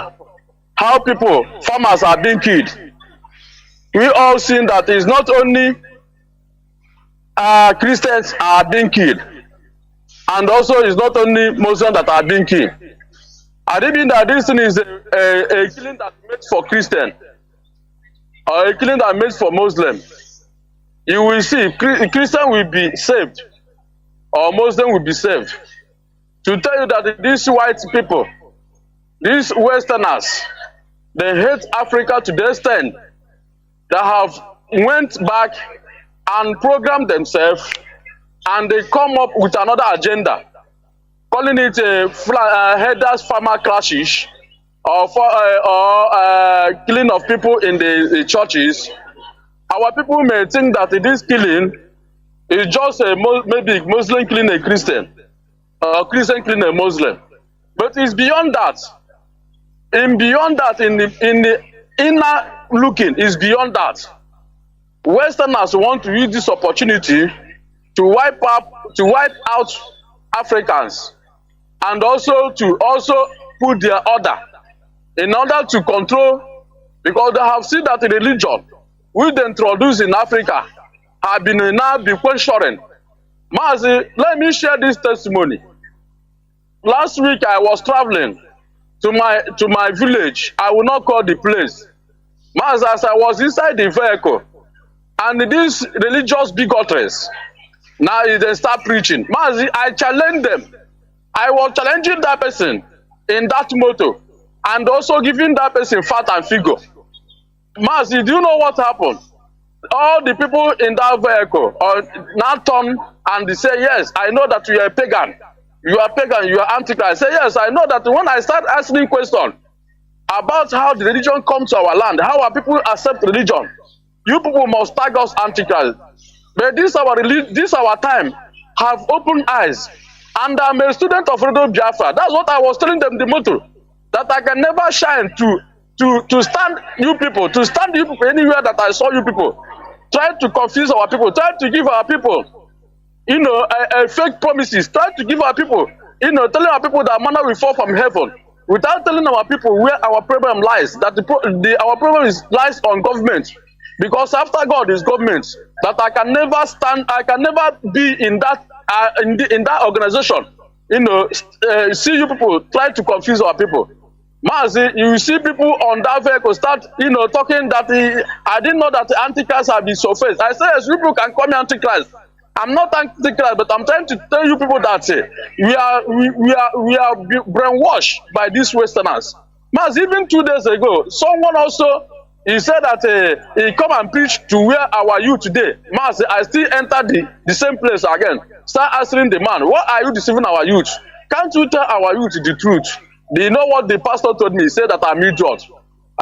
Speaker 6: how farmers are being killed, we all seen that it's not only Christians are being killed, and also it's not only Muslims that are being killed. I don't mean that this thing is a killing that made for Christian or a killing that made for Muslim. You will see Christian will be saved or Muslim will be saved. To tell you that these white people, these Westerners, they hate Africa to the extent that have went back and programmed themselves, and they come up with another agenda, calling it headers farmer clashes or killing of people in the churches. Our people may think that this killing is just maybe Muslim killing a Christian or Christian killing a Muslim, but it's beyond that. In the inner looking is beyond that. Westerners want to use this opportunity to wipe out Africans, and also to put their order in order to control, because they have seen that the religion which they introduced in Africa have been now be questioning. Mazi, let me share this testimony. Last week I was traveling to my village. I will not call the place. Mazi, as I was inside the vehicle, and these religious bigotries, now they start preaching. Mazi, I challenged them. I was challenging that person in that motor, and also giving that person fat and figure. Mazi, do you know what happened? All the people in that vehicle now turn and they say, yes, I know that you are a pagan. You are pagan, you are antichrist. I say, yes, I know that. When I start asking questions about how the religion comes to our land, how our people accept religion, you people must tag us antichrist. But this our time have opened eyes. And I'm a student of Radio Biafra. That's what I was telling them, the motto, that I can never shine to stand you people, anywhere that I saw you people. Try to confuse our people, try to give our people, fake promises, try to give our people, telling our people that manna will fall from heaven, without telling our people where our problem lies, that our problem lies on government. Because after God is government, that I can never be in that organization. See you people try to confuse our people. Mazi, you see people on that vehicle start, talking that I didn't know that the Antichrist have been surfaced. I say, yes, you people can call me Antichrist. I'm not Antichrist, but I'm trying to tell you people that we are brainwashed by these Westerners. Mazi, even 2 days ago, someone also, he said that he come and preach to where our youth today. Mazi, I still enter the same place again. Start asking the man, why are you deceiving our youth? Can't you tell our youth the truth? Do you know what the pastor told me? He said that I'm idiot.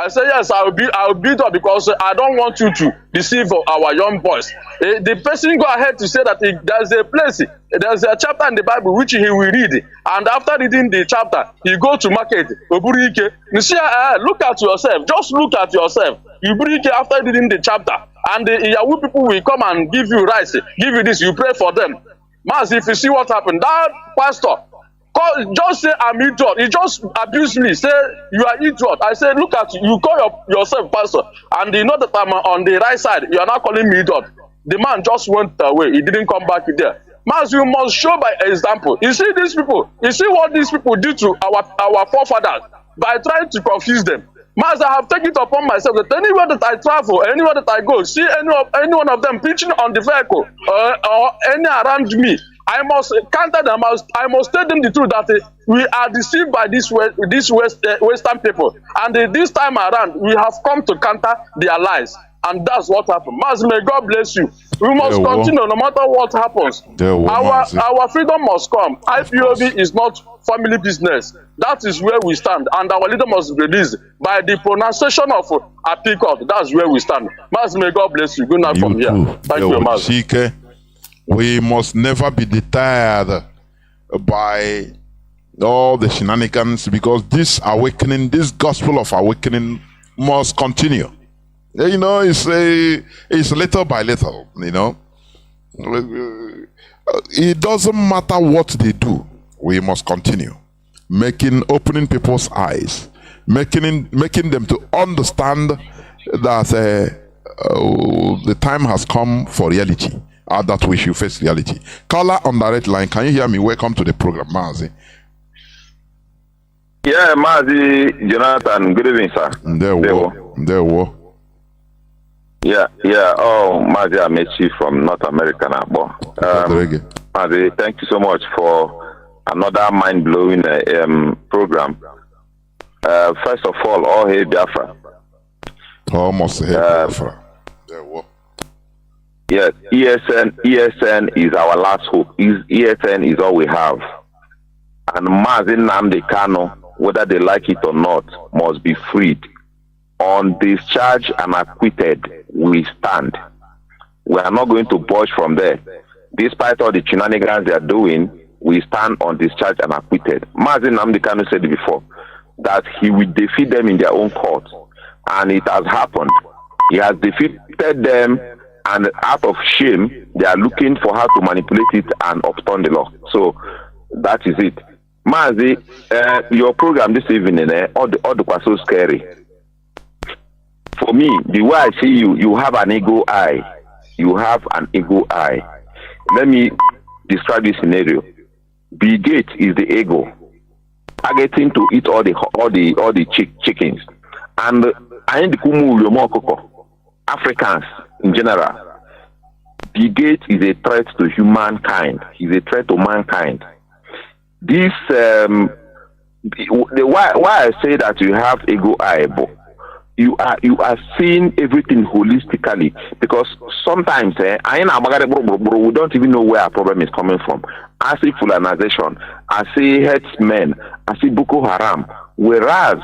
Speaker 6: I said, yes, I'll be idiot because I don't want you to deceive our young boys. The person go ahead to say that there's a chapter in the Bible which he will read, and after reading the chapter, he go to market. You see, look at yourself. Just look at yourself. You bring it after reading the chapter, and the Yahoo people will come and give you rice, give you this. You pray for them. Mazi, if you see what happened, that pastor just say I'm idiot. He just abused me. Say you are idiot. I say look at you. You call yourself pastor, and you know that I'm on the right side. You are not calling me idiot. The man just went away. He didn't come back there. Mazi, you must show by example. You see these people. You see what these people did to our forefathers by trying to confuse them. Mazi, I have taken it upon myself that anywhere that I travel, anywhere that I go, see any one of them preaching on the vehicle or any around me, I must counter them. I must tell them the truth that we are deceived by these Western people, and this time around we have come to counter their lies, and that's what happened. Mazi, may God bless you. We must continue no matter what happens. Our freedom must come. IPOB is not family business. That is where we stand, and our leader must be released by the pronunciation of Apicot. That's where we stand. Mazi, may God bless you. Good night from here. Thank you, Mazi.
Speaker 1: We must never be deterred by all the shenanigans, because this awakening, this gospel of awakening must continue. It's little by little, It doesn't matter what they do. We must continue opening people's eyes, making them to understand that the time has come for reality. That we should face reality. Caller on direct line, can you hear me? Welcome to the program, Mazi.
Speaker 7: Yeah, Mazi, Jonathan, good evening, sir.
Speaker 1: There were.
Speaker 7: Yeah. Oh, Mazi, I met you from North America now. Mazi, thank you so much for another mind-blowing program. First of all hail Biafra.
Speaker 1: Almost hail Biafra. There were.
Speaker 7: Yes, ESN is our last hope. ESN is all we have. And Mazi Nnamdi Kanu, whether they like it or not, must be freed. On discharge and acquitted, we stand. We are not going to budge from there. Despite all the shenanigans they are doing, we stand on discharge and acquitted. Mazi Nnamdi Kanu said before that he will defeat them in their own court. And it has happened. He has defeated them, and out of shame, They are looking for how to manipulate it and upturn the law. So that is it. Mazi, your program this evening, all the was so scary. For me, the way I see you, you have an ego eye. You have an ego eye. Let me describe this scenario. Bill Gates is the ego, targeting to eat all the chickens, and I think the Kumu Africans in general. Bill Gates is a threat to humankind. He's a threat to mankind. This why I say that you have ego eye, you are seeing everything holistically, because sometimes we don't even know where our problem is coming from. I see Fulanization, I see herdsmen, I see Boko Haram, whereas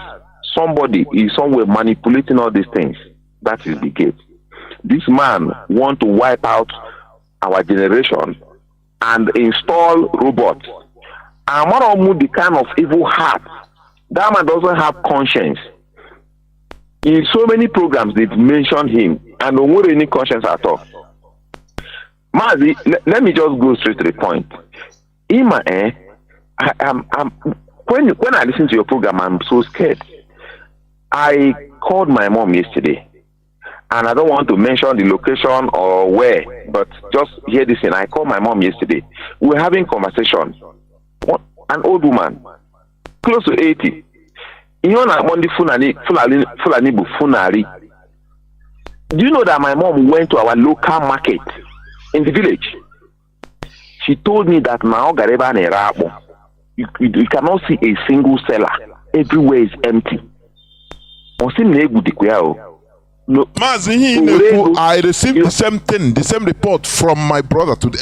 Speaker 7: somebody is somewhere manipulating all these things. That is the case. This man want to wipe out our generation and install robots. And one of the kind of evil heart, that man doesn't have conscience. In so many programs, they've mentioned him and don't want any conscience at all. Mazi, let me just go straight to the point. Ima, when I listen to your program, I'm so scared. I called my mom yesterday, and I don't want to mention the location or where, but just hear this thing. I called my mom yesterday. We were having conversation. An old woman, close to 80. You know that Monday Fulani. Do you know that my mom went to our local market in the village? She told me that now Gareba and Erabo, you cannot see a single seller. Everywhere is empty.
Speaker 1: No, I received the same thing, the same report from my brother today.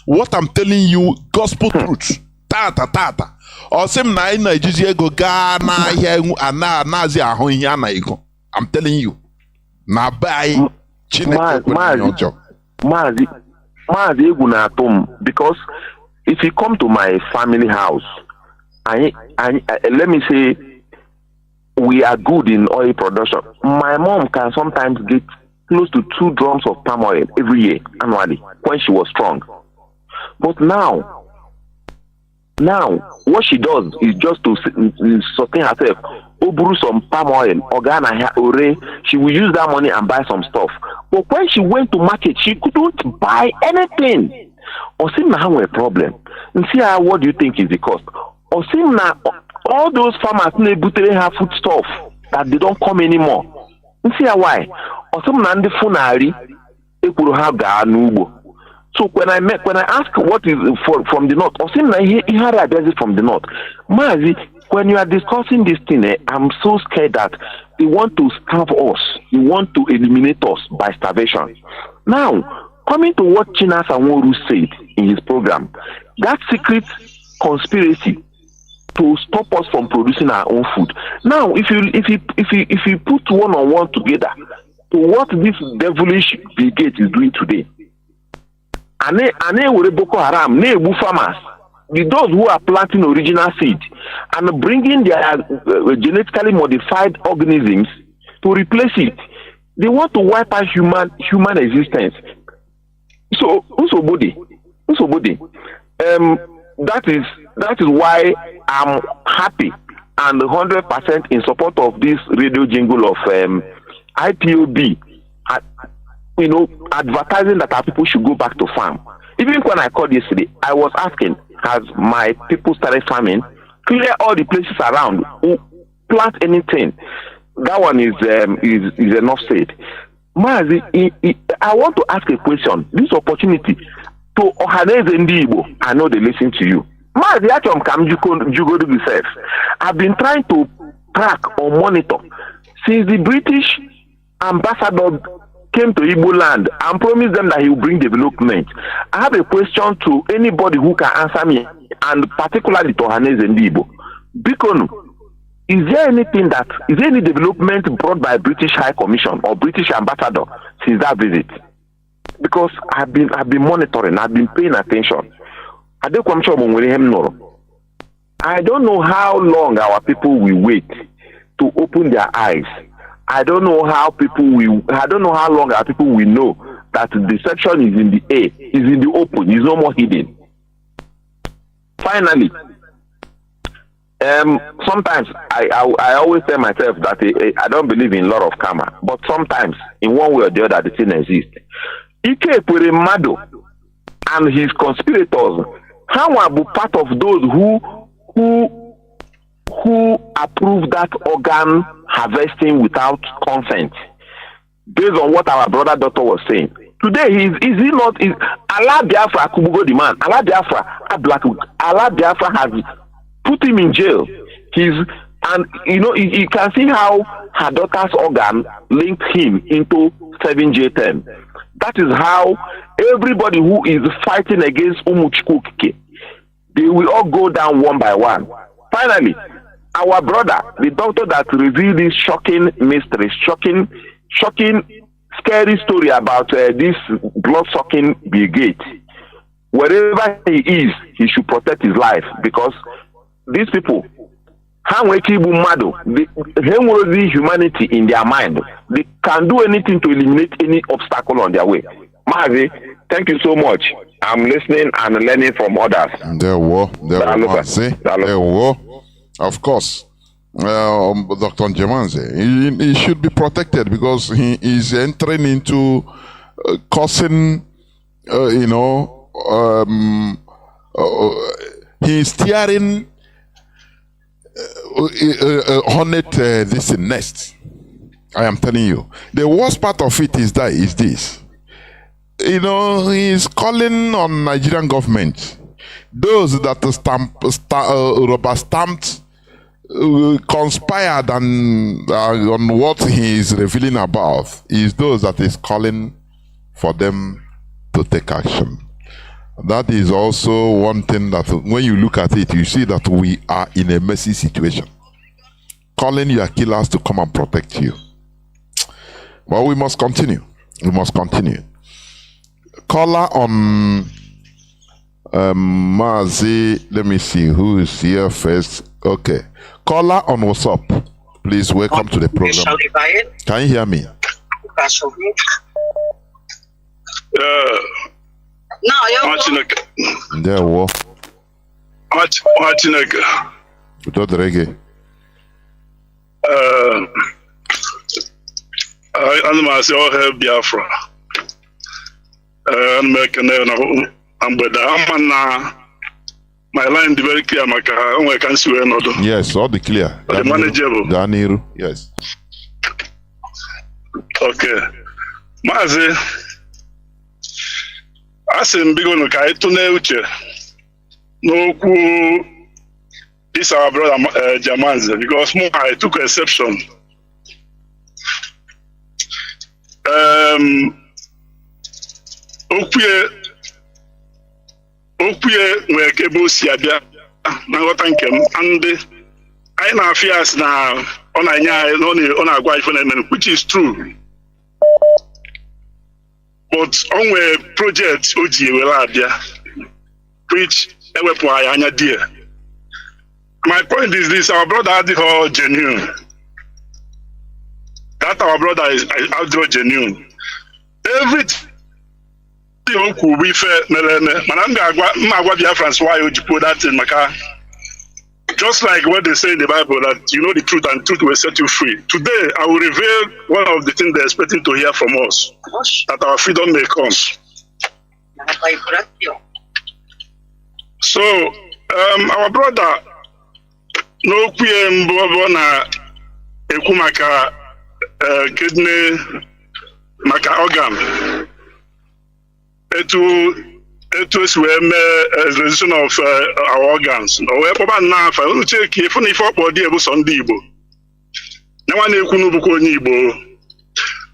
Speaker 1: What I'm telling you, gospel truth. Tata. Or same na ego Ghana here nazi ahụ ihe a na-ego. I'm telling you. Na buy
Speaker 7: Mazi egu na atom, because if you come to my family house, let me say we are good in oil production. My mom can sometimes get close to 2 drums of palm oil every year annually when she was strong. But now what she does is just to sustain herself. Oburu some palm oil, organa, ore. She will use that money and buy some stuff. But when she went to market, she couldn't buy anything. Osim na have a problem. And see what do you think is the cost? Osim na all those farmers they have food stuff that they don't come anymore. And see why? Osim na ndi funari ekuru have ga. So when I ask what is from the north, or seem like he had addressed from the north. Mazi, when you are discussing this thing, I'm so scared that they want to starve us. They want to eliminate us by starvation. Now, coming to what Chinas Anworu said in his program, that secret conspiracy to stop us from producing our own food. Now, if you put one-on-one together to what this devilish brigade is doing today, and Boko Haram, farmers, those who are planting original seed and bringing their genetically modified organisms to replace it, they want to wipe out human existence. So, that is why I'm happy and 100% in support of this radio jingle of IPOB. Advertising that our people should go back to farm. Even when I called yesterday, I was asking, has my people started farming? Clear all the places around, plant anything. That one is enough said. Mazi, I want to ask a question. This opportunity to Ohaneze Ndi Igbo, I know they listen to you. Mazi, I've been trying to track or monitor since the British ambassador came to Igbo land and promised them that he will bring development. I have a question to anybody who can answer me, and particularly to Hanez and Igbo. Bikonu, is there any development brought by British High Commission or British ambassador since that visit? Because I've been monitoring, I've been paying attention. I don't know how long our people will wait to open their eyes. I don't know how long our people will know that deception is in the air, is in the open, is no more hidden. Finally, sometimes I always tell myself that I don't believe in law of karma, but sometimes in one way or the other the thing exists. Ike Mado and his conspirators, how are part of those who approve that organ harvesting without consent, based on what our brother doctor was saying. Today, is he not? Is Allah Biafra Kubugo the man? Allah Biafra has put him in jail. And you can see how her daughter's organ linked him into 7J10. That is how everybody who is fighting against Umuchukukike, they will all go down one by one. Finally, our brother, the doctor that revealed this shocking mystery, shocking, scary story about this blood-sucking brigade, wherever he is, he should protect his life, because these people, they have humanity in their mind. They can do anything to eliminate any obstacle on their way. Mazi, thank you so much. I'm listening and learning from others.
Speaker 1: There were of course, Dr. Njemanze, he should be protected because he is entering into causing, he is steering hornet this nest. I am telling you. The worst part of it is this. He is calling on Nigerian government, those that rubber stamped, conspired on what he is revealing about, is those that is calling for them to take action. That is also one thing that when you look at it, you see that we are in a messy situation. Calling your killers to come and protect you. But we must continue. We must continue. Caller on Mazi. Let me see who is here first. Okay. Caller on WhatsApp. Please welcome to the program. Can you hear me? There we
Speaker 8: I'm Biafra. My line is very clear, I can see another.
Speaker 1: Yes, all the clear.
Speaker 8: The manageable.
Speaker 1: Daniru, yes.
Speaker 8: Okay. Mazi, asị big one ka anyị tụnye uche n'okwu this our brother Jamanze, because I took exception. Okwie nwere ka ebe o si abịa na nghọta nke m, and anyị na-afịa asị na ọ na-enye anyị ọ na-agwa ife na-eme, which is true. But on a project Oji Weladia, which anya dear. My point is this: our brother had the genuine. That our brother is outdoor genuine. Everything we fair Mananga Biafrans why you put that in Maka. Just like what they say in the Bible, that you know the truth and truth will set you free. Today, I will reveal one of the things they're expecting to hear from us, that our freedom may come. So, our brother, no na ekumaka kidney maka organ. It was a resolution of our organs. We're probably now for check if only for body able Sunday. No one kunu buko nibo.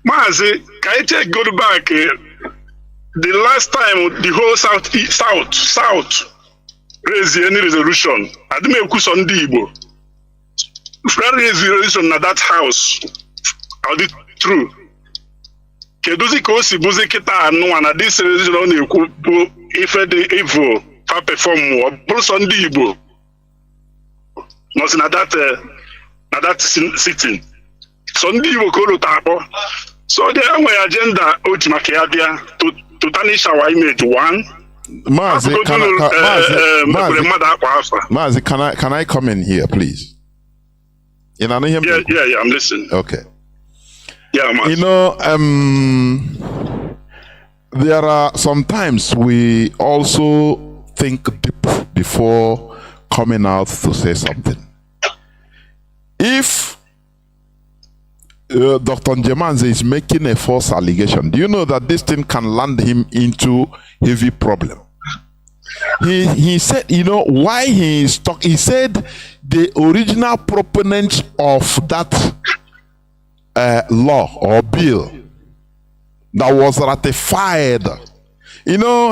Speaker 8: Mazi, can I take go back? The last time the whole south raised any resolution. I didn't make Sunday. Raise resolution at that house. Are it true? Keduzi kosi buzi kita anu and this resolution on if the evil fa perform more Sunday Igbo not na that sitting Sunday Igbo ko lo tapo So they have my agenda to tarnish our image. One.
Speaker 1: Mazi, can I come in here, please? You know,
Speaker 8: yeah, I'm listening.
Speaker 1: Okay.
Speaker 8: Yeah, Mazi.
Speaker 1: You know, there are sometimes we also think deep before coming out to say something. If Dr. Njemanze is making a false allegation, do you know that this thing can land him into heavy problem? He said, you know, why he is talking. He said the original proponent of that law or bill that was ratified, you know,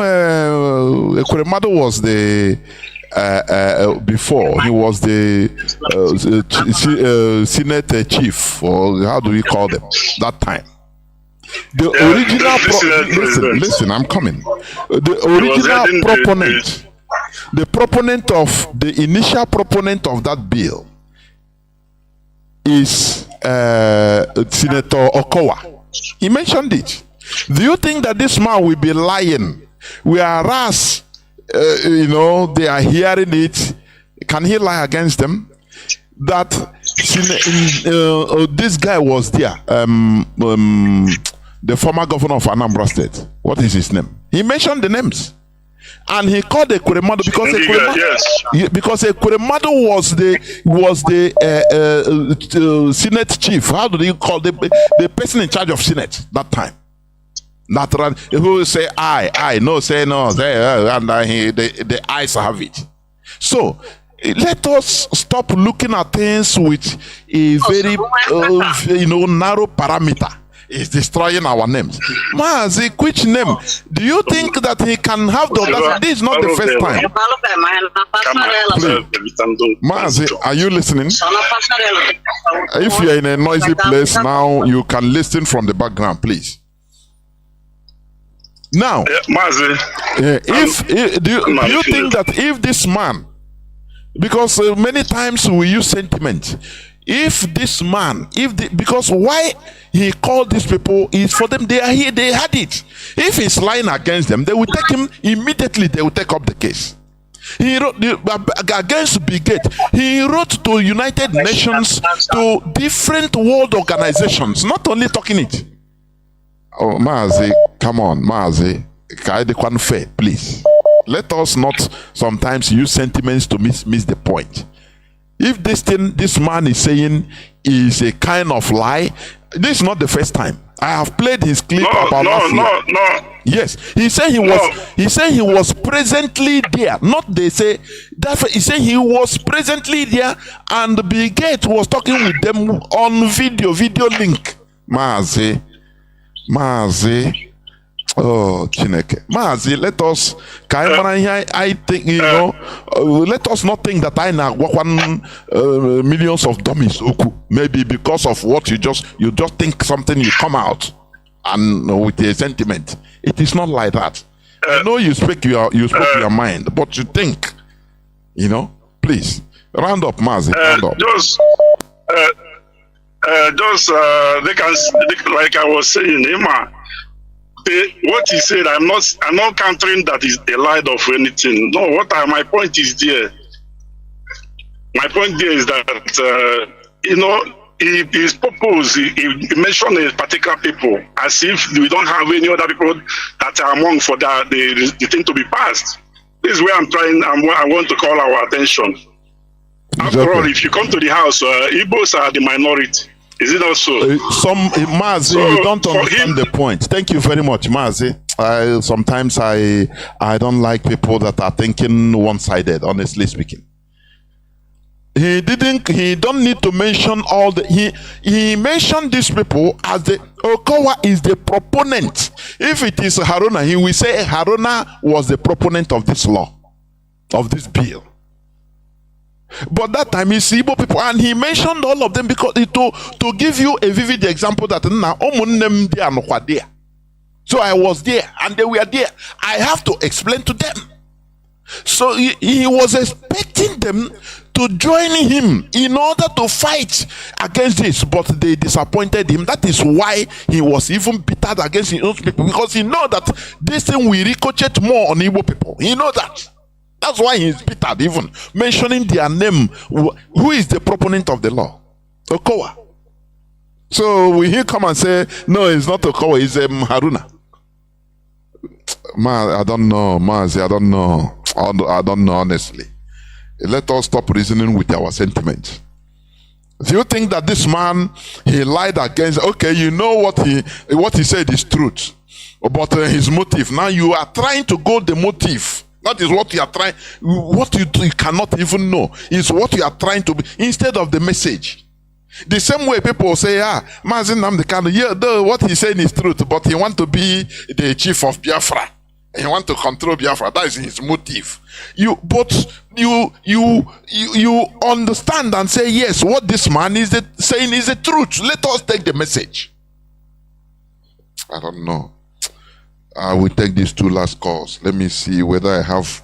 Speaker 1: Ekuremadu was the before he was the Senate chief, or how do we call them that time? The original listen, I'm coming. The original proponent, the proponent of the initial proponent of that bill is Senator Okowa. He mentioned it. Do you think that this man will be lying? Whereas you know, they are hearing it. Can he lie against them? That this guy was there, the former governor of Anambra State. What is his name? He mentioned the names, and he called Ekuremadu because Ekuremadu was the Senate chief. How do you call the person in charge of Senate that time? Not who say I no say no say and the eyes have it. So let us stop looking at things with a very narrow parameter. It's destroying our names. Mazi, which name? Do you think that he can have the audacity? This is not the first time. Please. Mazi, are you listening? If you are in a noisy place now, you can listen from the background, please. Now, do you think that if this man, because many times we use sentiment, if this man, because why he called these people is for them, they are here, they had it. If he's lying against them, they will take him immediately, they will take up the case. He wrote against Brigade. He wrote to United Nations, to different world organizations, not only talking it. Oh, Mazi, come on, Mazi. Please. Let us not sometimes use sentiments to miss the point. If this man is saying is a kind of lie, this is not the first time. I have played his clip about last year.
Speaker 8: No.
Speaker 1: Yes, he said he was presently there. Not they say that he said he was presently there, and Bill Gates was talking with them on video link. Mazi, oh Chineke, Mazi, let us I think, you know, let us not think that I now millions of dummies maybe because of what you just think something, you come out and with a sentiment. It is not like that. I know you spoke your mind, but you think, you know. Please round up, Mazi. Round up.
Speaker 8: They can, like I was saying, Emma. What he said, I'm not countering that is a lie of anything. No, my point is there. My point there is that you know, his purpose, he mentioned a particular people as if we don't have any other people that are among for that the thing to be passed. This is where I want to call our attention. After all, if you come to the house, Igbos are the minority. Is it also
Speaker 1: Mazi? So, you don't understand the point. Thank you very much, Mazi. Sometimes I don't like people that are thinking one-sided. Honestly speaking, he don't need to mention all the. He mentioned these people as the Okowa is the proponent. If it is Haruna, he will say Haruna was the proponent of this law, of this bill. But that time it's Igbo people, and he mentioned all of them because to give you a vivid example that so I was there and they were there. I have to explain to them. So he was expecting them to join him in order to fight against this, but they disappointed him. That is why he was even bitter against his own people, because he know that this thing will ricochet more on Igbo people. He know that. That's why he's bitter, even mentioning their name. Who is the proponent of the law? Okowa. So will he come and say, no, it's not Okowa, it's Haruna? I don't know, Mazi, I don't know. I don't know, honestly. Let us stop reasoning with our sentiments. Do you think that this man, he lied against, okay, you know what he said is truth, but his motive, now you are trying to go the motive. That is what you are trying, what you cannot even know, is what you are trying to be, instead of the message. The same way people say, Mazi Nnamdi Kanu, yeah, what he's saying is truth, but he wants to be the chief of Biafra. He wants to control Biafra. That is his motive. You understand and say, yes, what this man is saying is the truth. Let us take the message. I don't know. I will take these two last calls. Let me see whether I have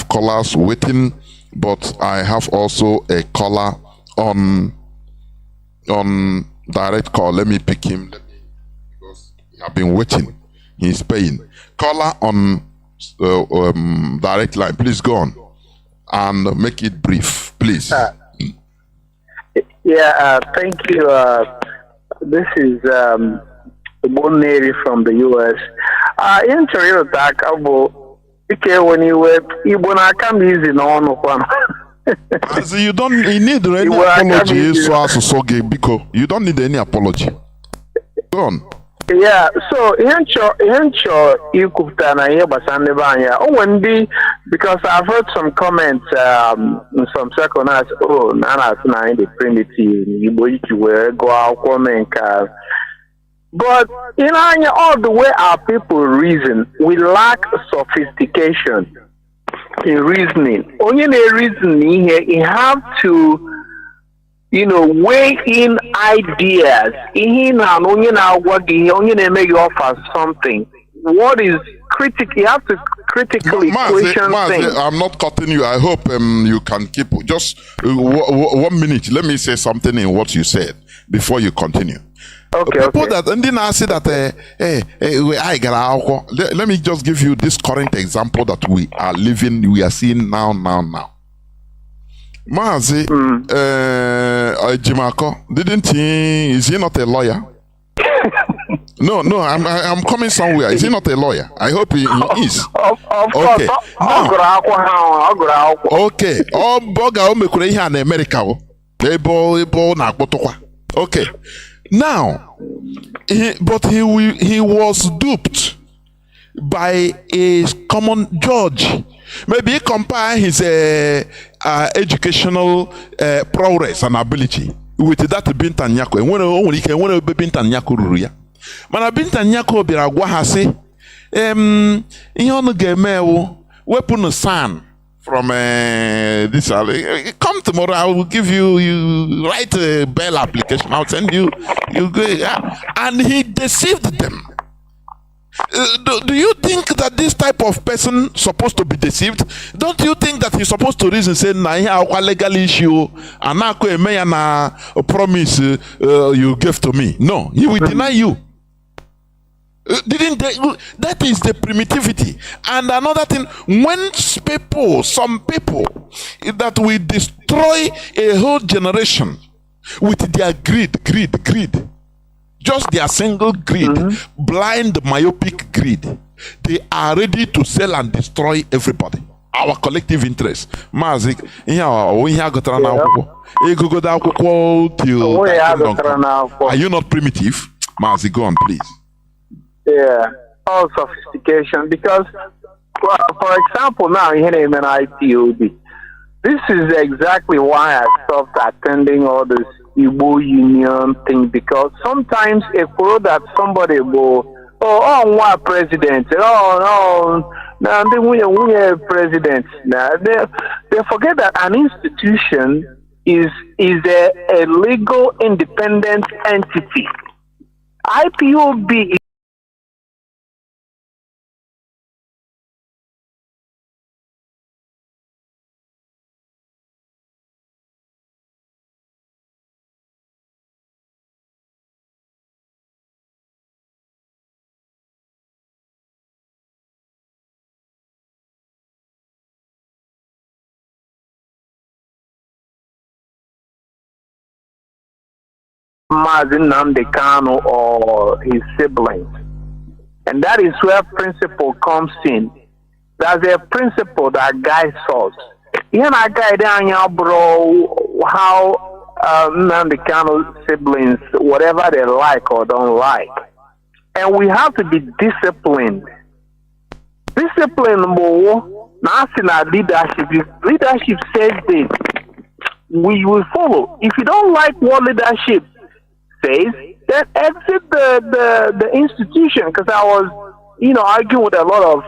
Speaker 1: callers waiting, but I have also a caller on direct call. Let me pick him. Because I've been waiting. He's paying. Caller on direct line. Please go on and make it brief, please.
Speaker 9: Thank you. This is Boneri from the U.S. In Chile, when you were
Speaker 1: As you don't need any apology, you don't need any apology. Go on.
Speaker 9: Yeah, so you could because I've heard some comments some second as Nana the primitive you were go out comment but all the way our people reason, we lack sophistication in reasoning. Only the reasoning here you have to weigh in ideas. Make you offer something. What is critical? You have to critically question things.
Speaker 1: I'm not cutting you. I hope you can keep just 1 minute. Let me say something in what you said before you continue. People that and then I say that let me just give you this current example that we are seeing now. Mazi Jimako, is he not a lawyer? No, I'm coming somewhere. Is he not a lawyer? I hope he is. Okay. Okay. Okay. Now, he was duped by a common judge. Maybe he compare his educational prowess and ability with that Binta Nyako. And when he can be Binta Nyako Ruria. Mana Binta Nyako Biragwa has say, weapon son from this. Come tomorrow, I will give you write a bail application. I'll send you go. And he deceived them. Do you think that this type of person supposed to be deceived? Don't you think that he's supposed to reason say na here a legal issue and na a promise you gave to me? No, he will deny you. Didn't they? That is the primitivity. And another thing, when some people that will destroy a whole generation with their greed. Just their single greed, blind, myopic greed. They are ready to sell and destroy everybody. Our collective interest. Mazi, are you not primitive? Mazi, go on, please.
Speaker 9: Yeah, all sophistication. Because, for example, now in IPOB, this is exactly why I stopped attending all this Igbo Union thing, because sometimes a pro that somebody will what president, now they win president. Now they forget that an institution is a legal independent entity. IPOB Mazi Nnamdi Kanu or his siblings. And that is where principle comes in. There's a principle that guides us. Here I guide down, bro, how Nnamdi Kanu siblings, whatever they like or don't like. And we have to be disciplined. Discipline more, not in our leadership. If leadership says this, we will follow. If you don't like what leadership says, then exit the institution. Because I was, arguing with a lot of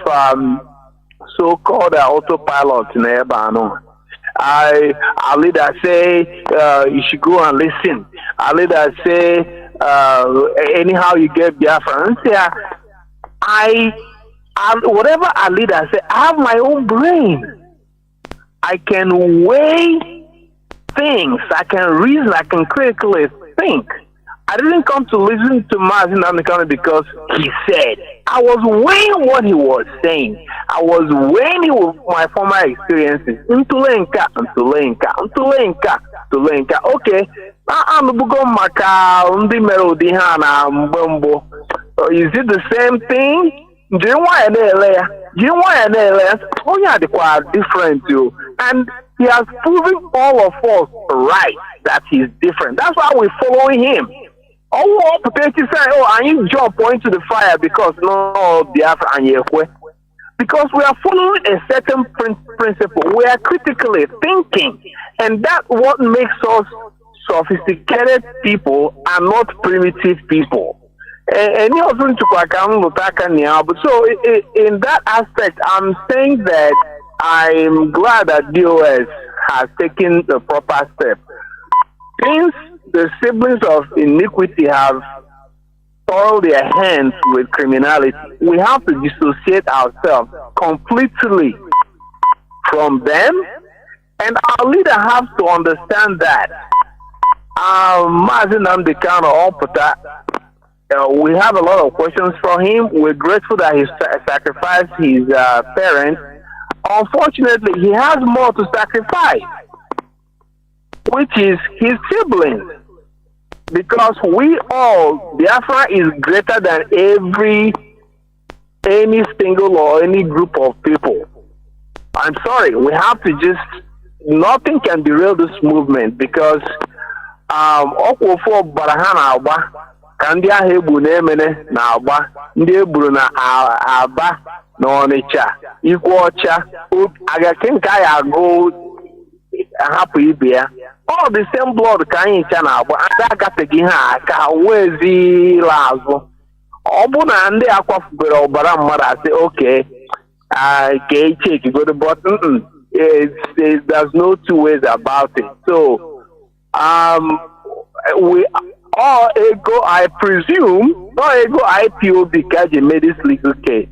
Speaker 9: so-called autopilots in Ebano. Our leader say you should go and listen. Our leader say anyhow you get Biafra. And say whatever our leader say, I have my own brain. I can weigh things. I can reason. I can critically think. I didn't come to listen to Mazi Nnamdi Kanu because he said. I was weighing what he was saying. I was weighing my former experiences. Ntulenka. Okay. Is it the same thing? Different too. And he has proven all of us right that he's different. That's why we're following him. Oh, potentially say, and you jump into the fire because no Biafra and Yehwe. Because we are following a certain principle. We are critically thinking. And that's what makes us sophisticated people and not primitive people. And you also need to so in that aspect, I'm saying that I'm glad that DOS has taken the proper step. Since the siblings of iniquity have soiled their hands with criminality, we have to dissociate ourselves completely from them, and our leader has to understand that. Mazi Nnamdi Kanu, we have a lot of questions for him. We're grateful that he sacrificed his parents. Unfortunately, he has more to sacrifice, which is his siblings. Because we all, Biafra is greater than any single or any group of people. I'm sorry, we have to just, nothing can derail this movement because Okwofo Barahana Aba, Kandi Ahebu Nemene na Aba, Ndi Eburu na Aba na Onitsha, Ikwocha, Agakenka ya go happy ibia. All the same blood can channel, but I got to give her a wheezy lazo. Obuna and the aqua mother say, okay, I can check you go to button. There's no two ways about it. So, we all ego, I presume, no ego IPO because you made this legal case.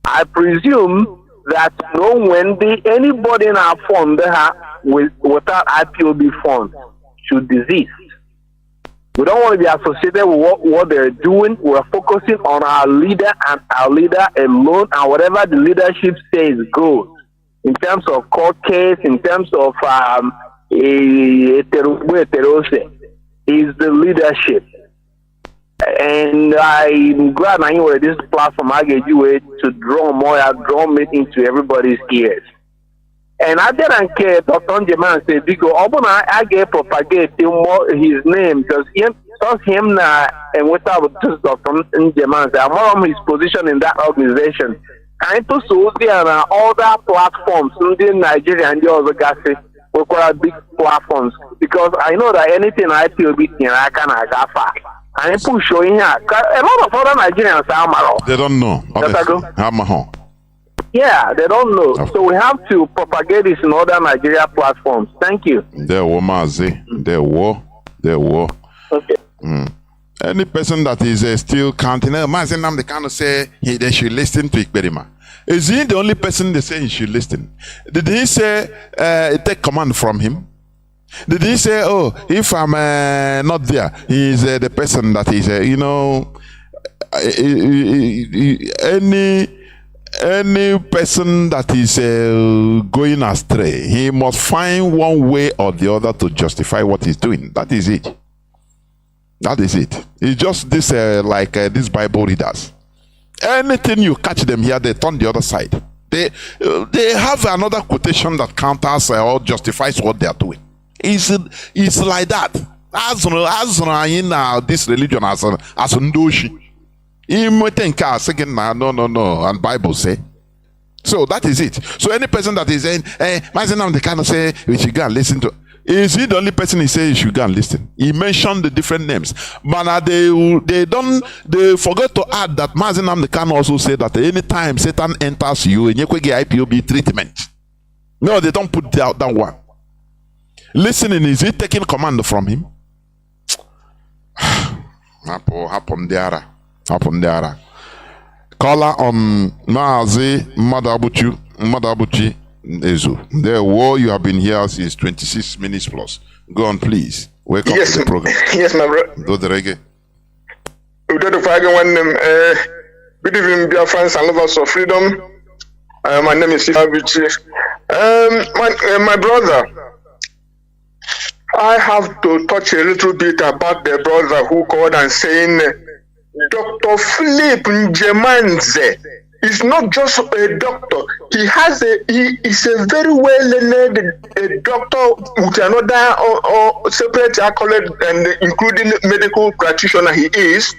Speaker 9: I presume that no Wendy, anybody in our fund without IPOB funds should desist. We don't want to be associated with what they're doing. We're focusing on our leader and our leader alone, and whatever the leadership says goes. In terms of court case, in terms of is the leadership. And I'm glad I know this platform I gave you to draw me into everybody's ears. And I didn't care Dr. Njeman said because I gave propagate his name because him and without just Dr. Njeman said I'm his position in that organization. And to so there are other platforms in Nigeria and the other guys require big platforms because I know that anything IPOB I can agafa. And people showing here a lot of other Nigerians are
Speaker 1: they don't know.
Speaker 9: Yeah, they don't know. So we have to propagate this in other Nigeria platforms. Thank you.
Speaker 1: There were Mazi. There were.
Speaker 9: Okay.
Speaker 1: Any person that is still counting, Mazi Nnamdi Kanu say they should listen to Ikberima. Is he the only person they say he should listen? Did he say take command from him? Did he say, oh, if I'm not there, he is the person that is, any person that is going astray, he must find one way or the other to justify what he's doing. That is it. That is it. It's just this like these Bible readers. Anything you catch them here, they turn the other side. They have another quotation that counters or justifies what they are doing. It's like that. As in this religion as ndoshi. No, and Bible say. So that is it. So any person that is saying, Mazi Nnamdi Kanu say we should go and listen to. Is he the only person he say you should go and listen? He mentioned the different names, but they forgot to add that Mazi Nnamdi Kanu also said that anytime Satan enters you, and you get IPOB treatment. No, they don't put that one. Listening, is he taking command from him? Happen there. Caller on Mazi Madabuchi Ezu. The war you have been here since 26 minutes plus. Go on, please. Welcome to the program.
Speaker 10: Yes, my brother.
Speaker 1: Do the reggae.
Speaker 10: Good evening, dear friends and lovers of freedom. My name is Madabuchi. My brother, I have to touch a little bit about the brother who called and saying Dr. Philip Njemanze is not just a doctor. He is a very well-learned doctor with another or separate accolade, and including medical practitioner he is,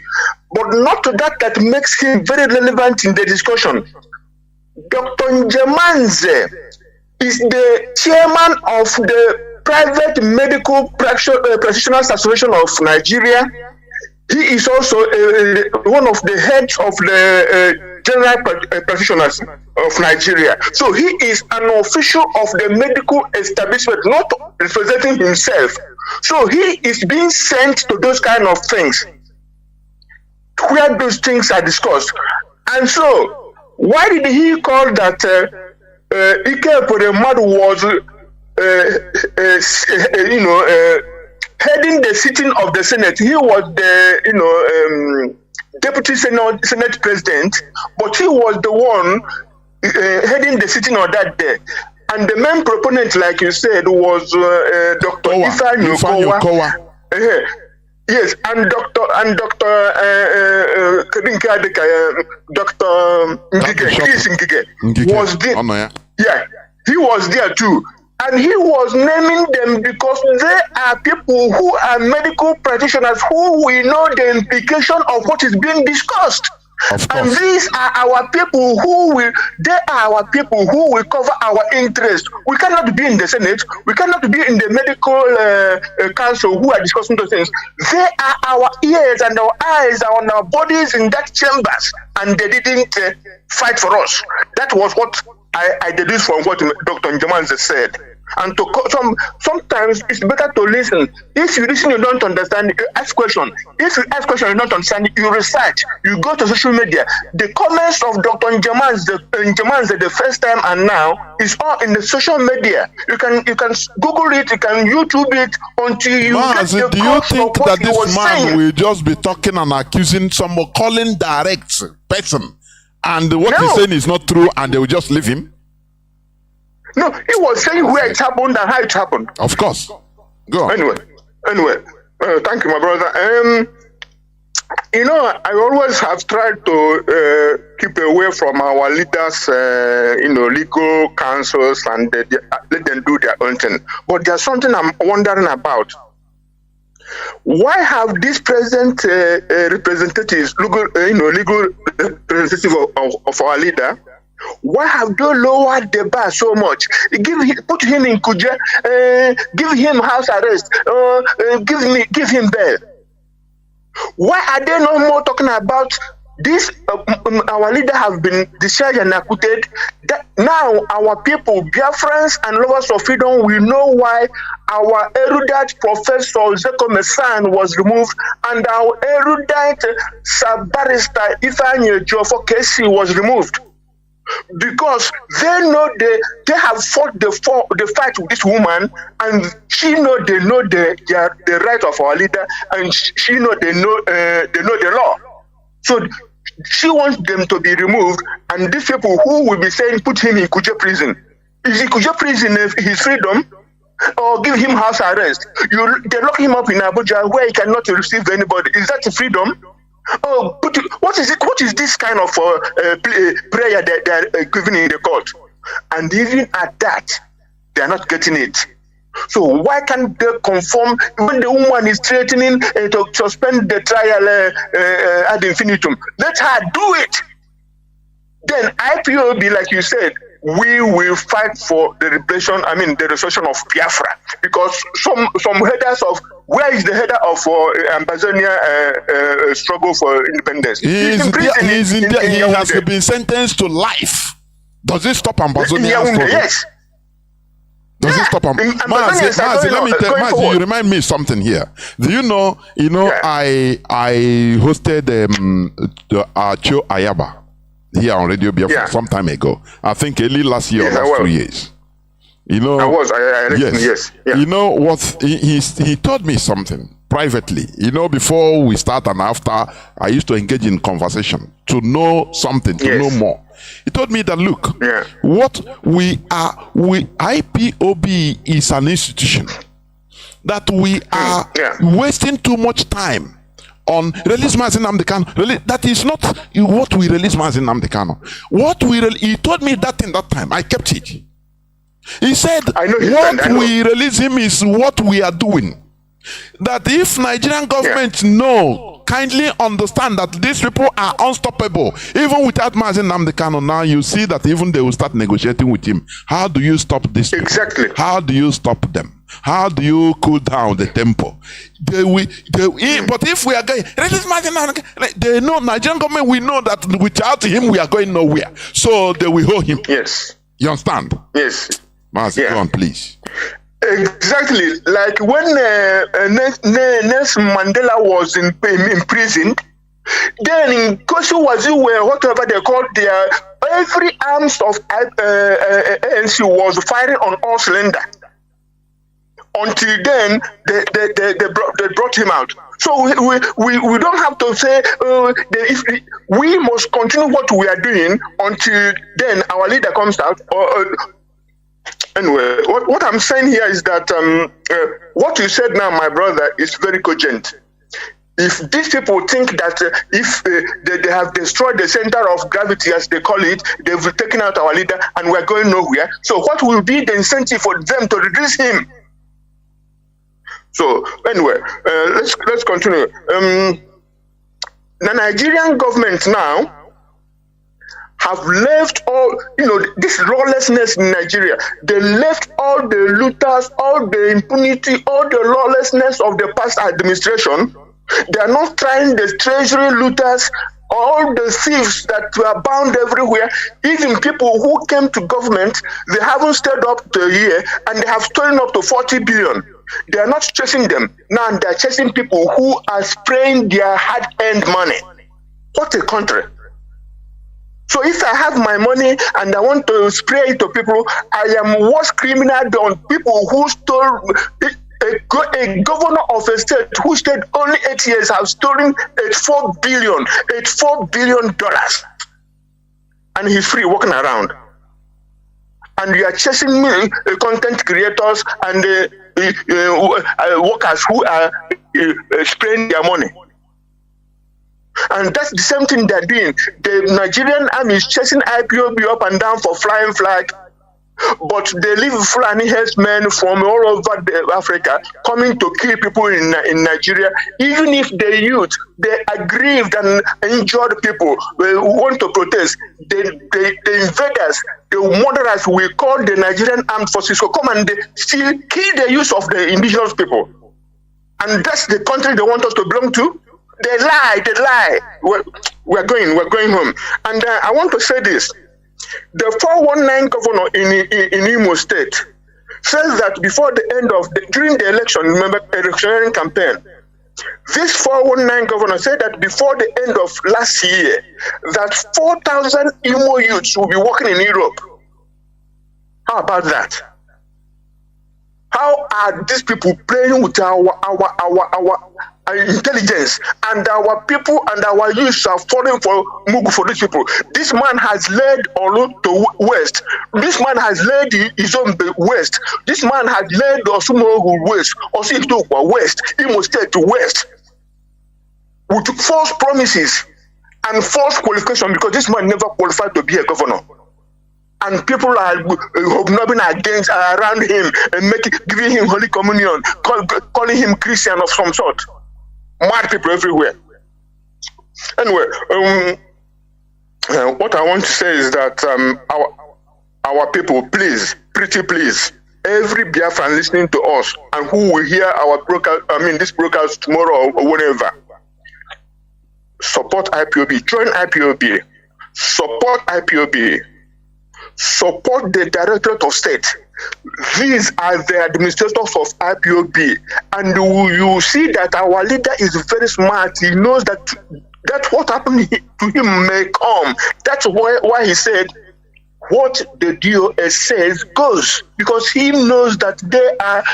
Speaker 10: but not that makes him very relevant in the discussion. Dr. Njemanze is the chairman of the Private Medical Practitioners Association of Nigeria. He is also one of the heads of the General Practitioners of Nigeria. So he is an official of the medical establishment, not representing himself. So he is being sent to those kind of things, where those things are discussed. And so, why did he call that Ike Poremadu was heading the sitting of the Senate? He was the deputy Senate president, but he was the one heading the sitting on that day. And the main proponent, like you said, was Dr. Ifeanyi Okowa. Yes, and Dr. Chris Ngige was there. Yeah, he was there too. And he was naming them because they are people who are medical practitioners who we know the implication of what is being discussed. And these are our people who will cover our interest. We cannot be in the Senate, we cannot be in the medical council who are discussing those things. They are our ears and our eyes and our bodies in that chambers, and they didn't fight for us. That was what I deduced from what Dr. Njemanze said. And sometimes it's better to listen. If you listen, you don't understand, you ask question. If you ask question, you don't understand, you research. You go to social media. The comments of Dr. Njemanze the first time and now is all in the social media. You can Google it, you can YouTube it until you get the
Speaker 1: do you think that this man will just be talking and accusing someone, calling direct person, and what he's saying is not true, and they will just leave him?
Speaker 10: No, he was saying where it happened and how it happened.
Speaker 1: Of course. Go on.
Speaker 10: Anyway, thank you, my brother. I always have tried to keep away from our leaders, legal councils, and let them do their own thing. But there's something I'm wondering about. Why have these present representatives, legal representative of our leader, why have they lowered the bar so much? Put him in Kuje, give him house arrest, give him bail. Why are they no more talking about this? Our leader have been discharged and acquitted. That now our people, Biafrans and lovers of freedom, will know why our erudite Professor Zeko Mesan was removed and our erudite Sub-Barrister Ifeanyi Okowa Kesi was removed. Because they know they have fought the fight with this woman, and they know the right of our leader, and they know the law. So she wants them to be removed, and these people who will be saying put him in Kuje prison. Is in Kuje prison his freedom? or give him house arrest. They lock him up in Abuja where he cannot receive anybody. Is that freedom? Oh, but what is it? What is this kind of prayer that they are giving in the court? And even at that, they are not getting it. So why can't they conform when the woman is threatening to suspend the trial ad infinitum? Let her do it. Then IPOB, like you said, we will fight for the the restoration of Biafra, because some headers of where is the header of Ambazonia struggle for independence?
Speaker 1: He has been sentenced to life. Does it stop Ambazonia struggle?
Speaker 10: Yes.
Speaker 1: Does it stop Mazi, let me tell Mazi, you remind me something here. Do you know, I hosted Cho Ayaba here on Radio Biafra some time ago. I think early last year or 2 years. I
Speaker 10: yes. Yeah.
Speaker 1: You know what, he told me something privately. Before we start and after, I used to engage in conversation to know something, to know more. He told me that, look, what IPOB is an institution that we are wasting too much time on release Mazi Nnamdi Kanu. That is not what we release Mazi Nnamdi Kanu. He told me that in that time. I kept it. He said, we release him is what we are doing. That if Nigerian government kindly understand that these people are unstoppable, even without Mazi Nnamdi Kanu, now you see that even they will start negotiating with him. How do you stop this?
Speaker 10: Exactly.
Speaker 1: How do you stop them? How do you cool down the tempo? But if we are going, they know, Nigerian government, we know that without him we are going nowhere. So they will hold him.
Speaker 10: Yes.
Speaker 1: You understand?
Speaker 10: Yes.
Speaker 1: Mazi, go on, please.
Speaker 10: Exactly. Like when Nelson Mandela was in prison, then in Kosu Wazi, where whatever they called their every arms of ANC was firing on all cylinder. Until then, they brought him out. So we don't have to say we must continue what we are doing until then our leader comes out. Anyway, what I'm saying here is that what you said now, my brother, is very cogent. If these people think that if they have destroyed the center of gravity, as they call it, they've taken out our leader and we're going nowhere, so what will be the incentive for them to release him? So anyway, let's continue. The Nigerian government now have left all, this lawlessness in Nigeria. They left all the looters, all the impunity, all the lawlessness of the past administration. They are not trying the treasury looters, all the thieves that were bound everywhere. Even people who came to government, they haven't stayed up to a year and they have stolen up to 40 billion. They are not chasing them. Now they are chasing people who are spraying their hard-earned money. What a country. So if I have my money and I want to spray it to people, I am worse criminal than people who stole. A governor of a state who stayed only 8 years has stolen $4 billion, and he's free walking around. And you are chasing me, content creators and workers who are spraying their money. And that's the same thing they're doing. The Nigerian army is chasing IPOB up and down for flying flag, but they leave Fulani herdsmen from all over Africa coming to kill people in Nigeria. Even if the youth, the aggrieved and injured people who want to protest, the invaders, the murderers, we call the Nigerian armed forces, will come and they still kill the youth of the indigenous people. And that's the country they want us to belong to. They lie. We're going home. And I want to say this. The 419 governor in Imo State says that before the end of during the election, remember, electioneering campaign, this 419 governor said that before the end of last year, that 4,000 Imo youths will be working in Europe. How about that? How are these people playing with our intelligence, and our people and our youths are falling for Mugu for these people? This man has led Olu to west. This man has led Izombe west. This man has led Osumogu west, Osikitokwa west, Imo State to west, with false promises and false qualification, because this man never qualified to be a governor. And people are hobnobbing against around him and giving him Holy Communion, calling him Christian of some sort. Mad people everywhere. Anyway, what I want to say is that our people, please, pretty please, every Biafran listening to us and who will hear our broadcast, this broadcast tomorrow or whenever, support IPOB, join IPOB, support IPOB. Support the Directorate of State. These are the administrators of IPOB, and you see that our leader is very smart. He knows that what happened to him may come. That's why he said what the DOS says goes, because he knows that they are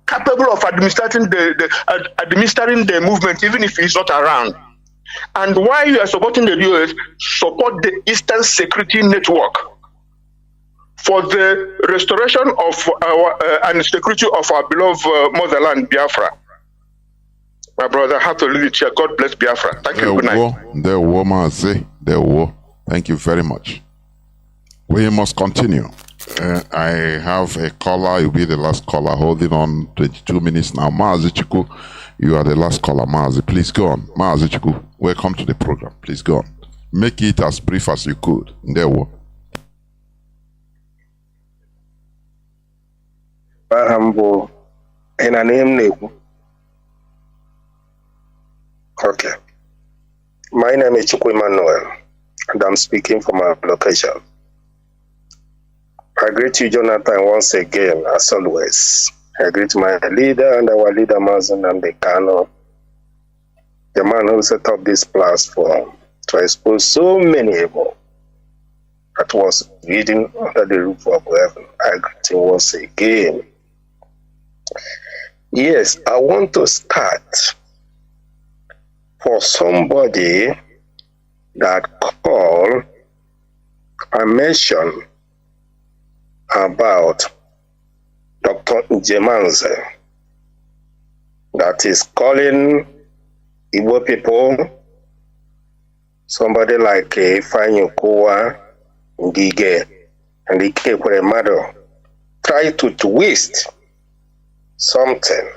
Speaker 10: capable of administering the movement, even if he's not around. And why you are supporting the DOS, support the Eastern Security Network for the restoration of our and security of our beloved motherland, Biafra. My brother, I have to leave it here. God bless Biafra. Thank you. Good night.
Speaker 1: There were, Mazi. There were. Thank you very much. We must continue. I have a caller. You'll be the last caller. Holding on 22 minutes now. Mazi Chiku, you are the last caller. Mazi, please go on. Mazi Chiku, welcome to the program. Please go on. Make it as brief as you could. There were.
Speaker 11: In a name. Okay. My name is Chukwu Emmanuel, and I'm speaking from our location. I greet you, Jonathan, once again, as always. I greet my leader and our leader, Mazi, Nnamdi Kanu, the man who set up this platform to expose so many evil that was leading under the roof of heaven. I greet him once again. Yes, I want to start for somebody that called and mentioned about Dr. Njemanze, that is calling Igbo people, somebody like Ifeanyi Okowa, Ngige, and Ike Kweremadu, try to twist something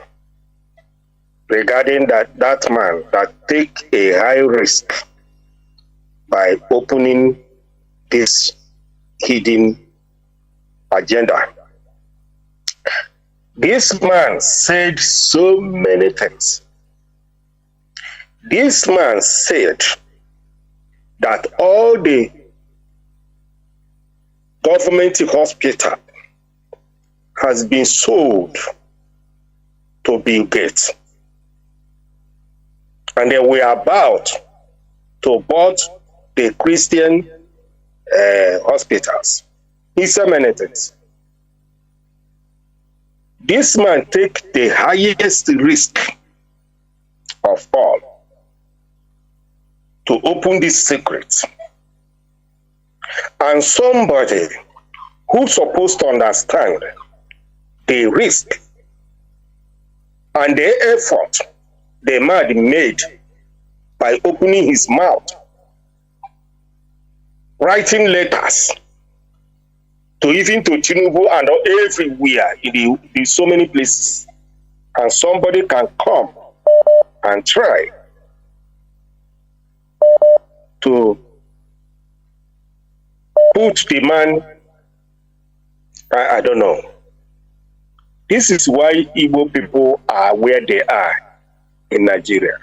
Speaker 11: regarding that man that take a high risk by opening this hidden agenda. This man said so many things. This man said that all the government hospital has been sold to Bill Gates. And they were about to bought the Christian hospitals. He said many things. This man take the highest risk of all to open this secret. And somebody who's supposed to understand the risk and the effort the man made by opening his mouth, writing letters to even to Chinedu and everywhere in so many places, and somebody can come and try to put the man, I don't know. This is why Igbo people are where they are in Nigeria.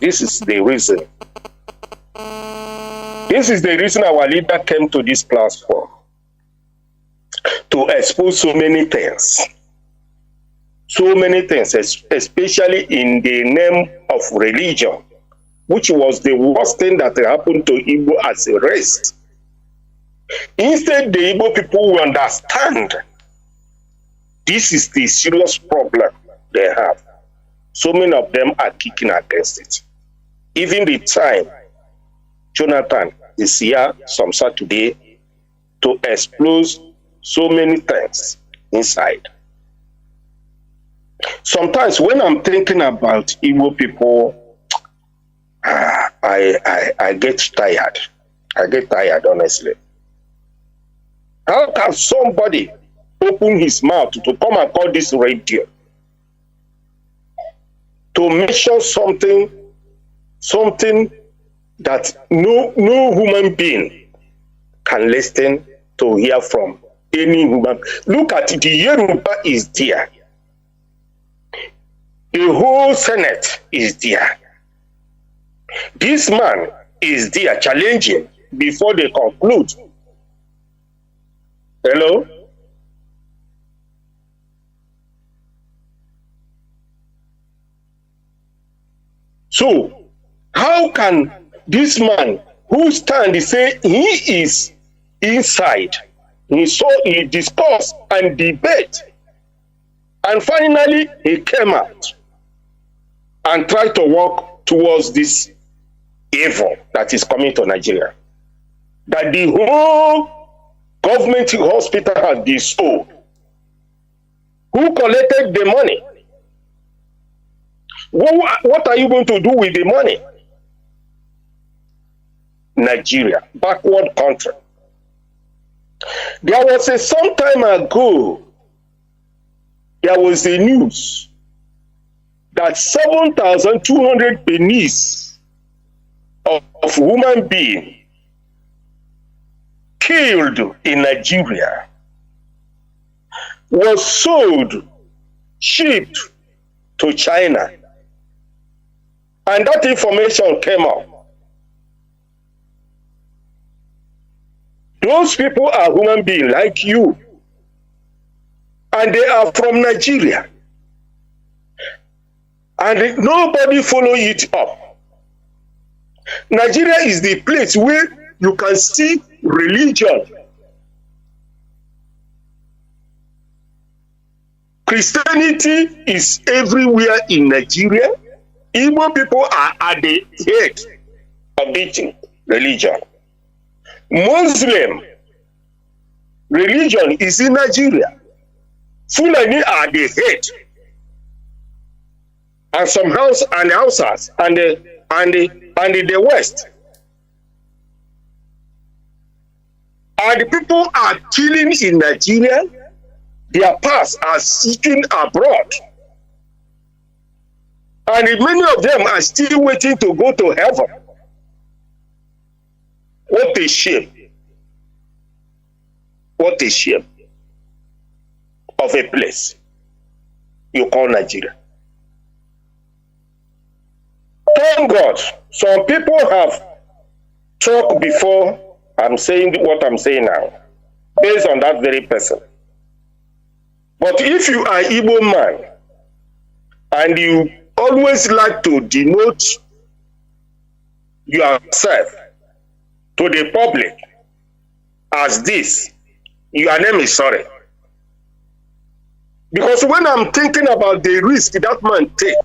Speaker 11: This is the reason. This is the reason our leader came to this platform, to expose so many things. So many things, especially in the name of religion, which was the worst thing that happened to Igbo as a race. Instead, the Igbo people will understand This is the serious problem they have. So many of them are kicking against it. Even the time Jonathan is here some Saturday to expose so many things inside. Sometimes when I'm thinking about Igbo people, I get tired. I get tired, honestly. How can somebody open his mouth to come and call this radio to mention something that no human being can listen to hear from any human? Look at the Yoruba is there. The whole Senate is there. This man is there challenging before they conclude. Hello? So, how can this man who stand say he is inside, he discuss and debate, and finally he came out and tried to work towards this evil that is coming to Nigeria, that the whole government hospital has been sold. Who collected the money? What are you going to do with the money? Nigeria, backward country. There was some time ago, there was a news that 7,200 pennies of human being killed in Nigeria was sold, shipped to China. And that information came out. Those people are human beings like you. And they are from Nigeria. And nobody follow it up. Nigeria is the place where you can see religion. Christianity is everywhere in Nigeria. Igbo people are at the head of this religion. Muslim religion is in Nigeria. Fulani are the head. And some Hausas and the West. And the people are killing in Nigeria. Their past are seeking abroad. And many of them are still waiting to go to heaven. What a shame. What a shame of a place you call Nigeria. Thank God, some people have talked before I'm saying what I'm saying now, based on that very person. But if you are Igbo man, and you always like to denote yourself to the public as this, your name is sorry. Because when I'm thinking about the risk that man take,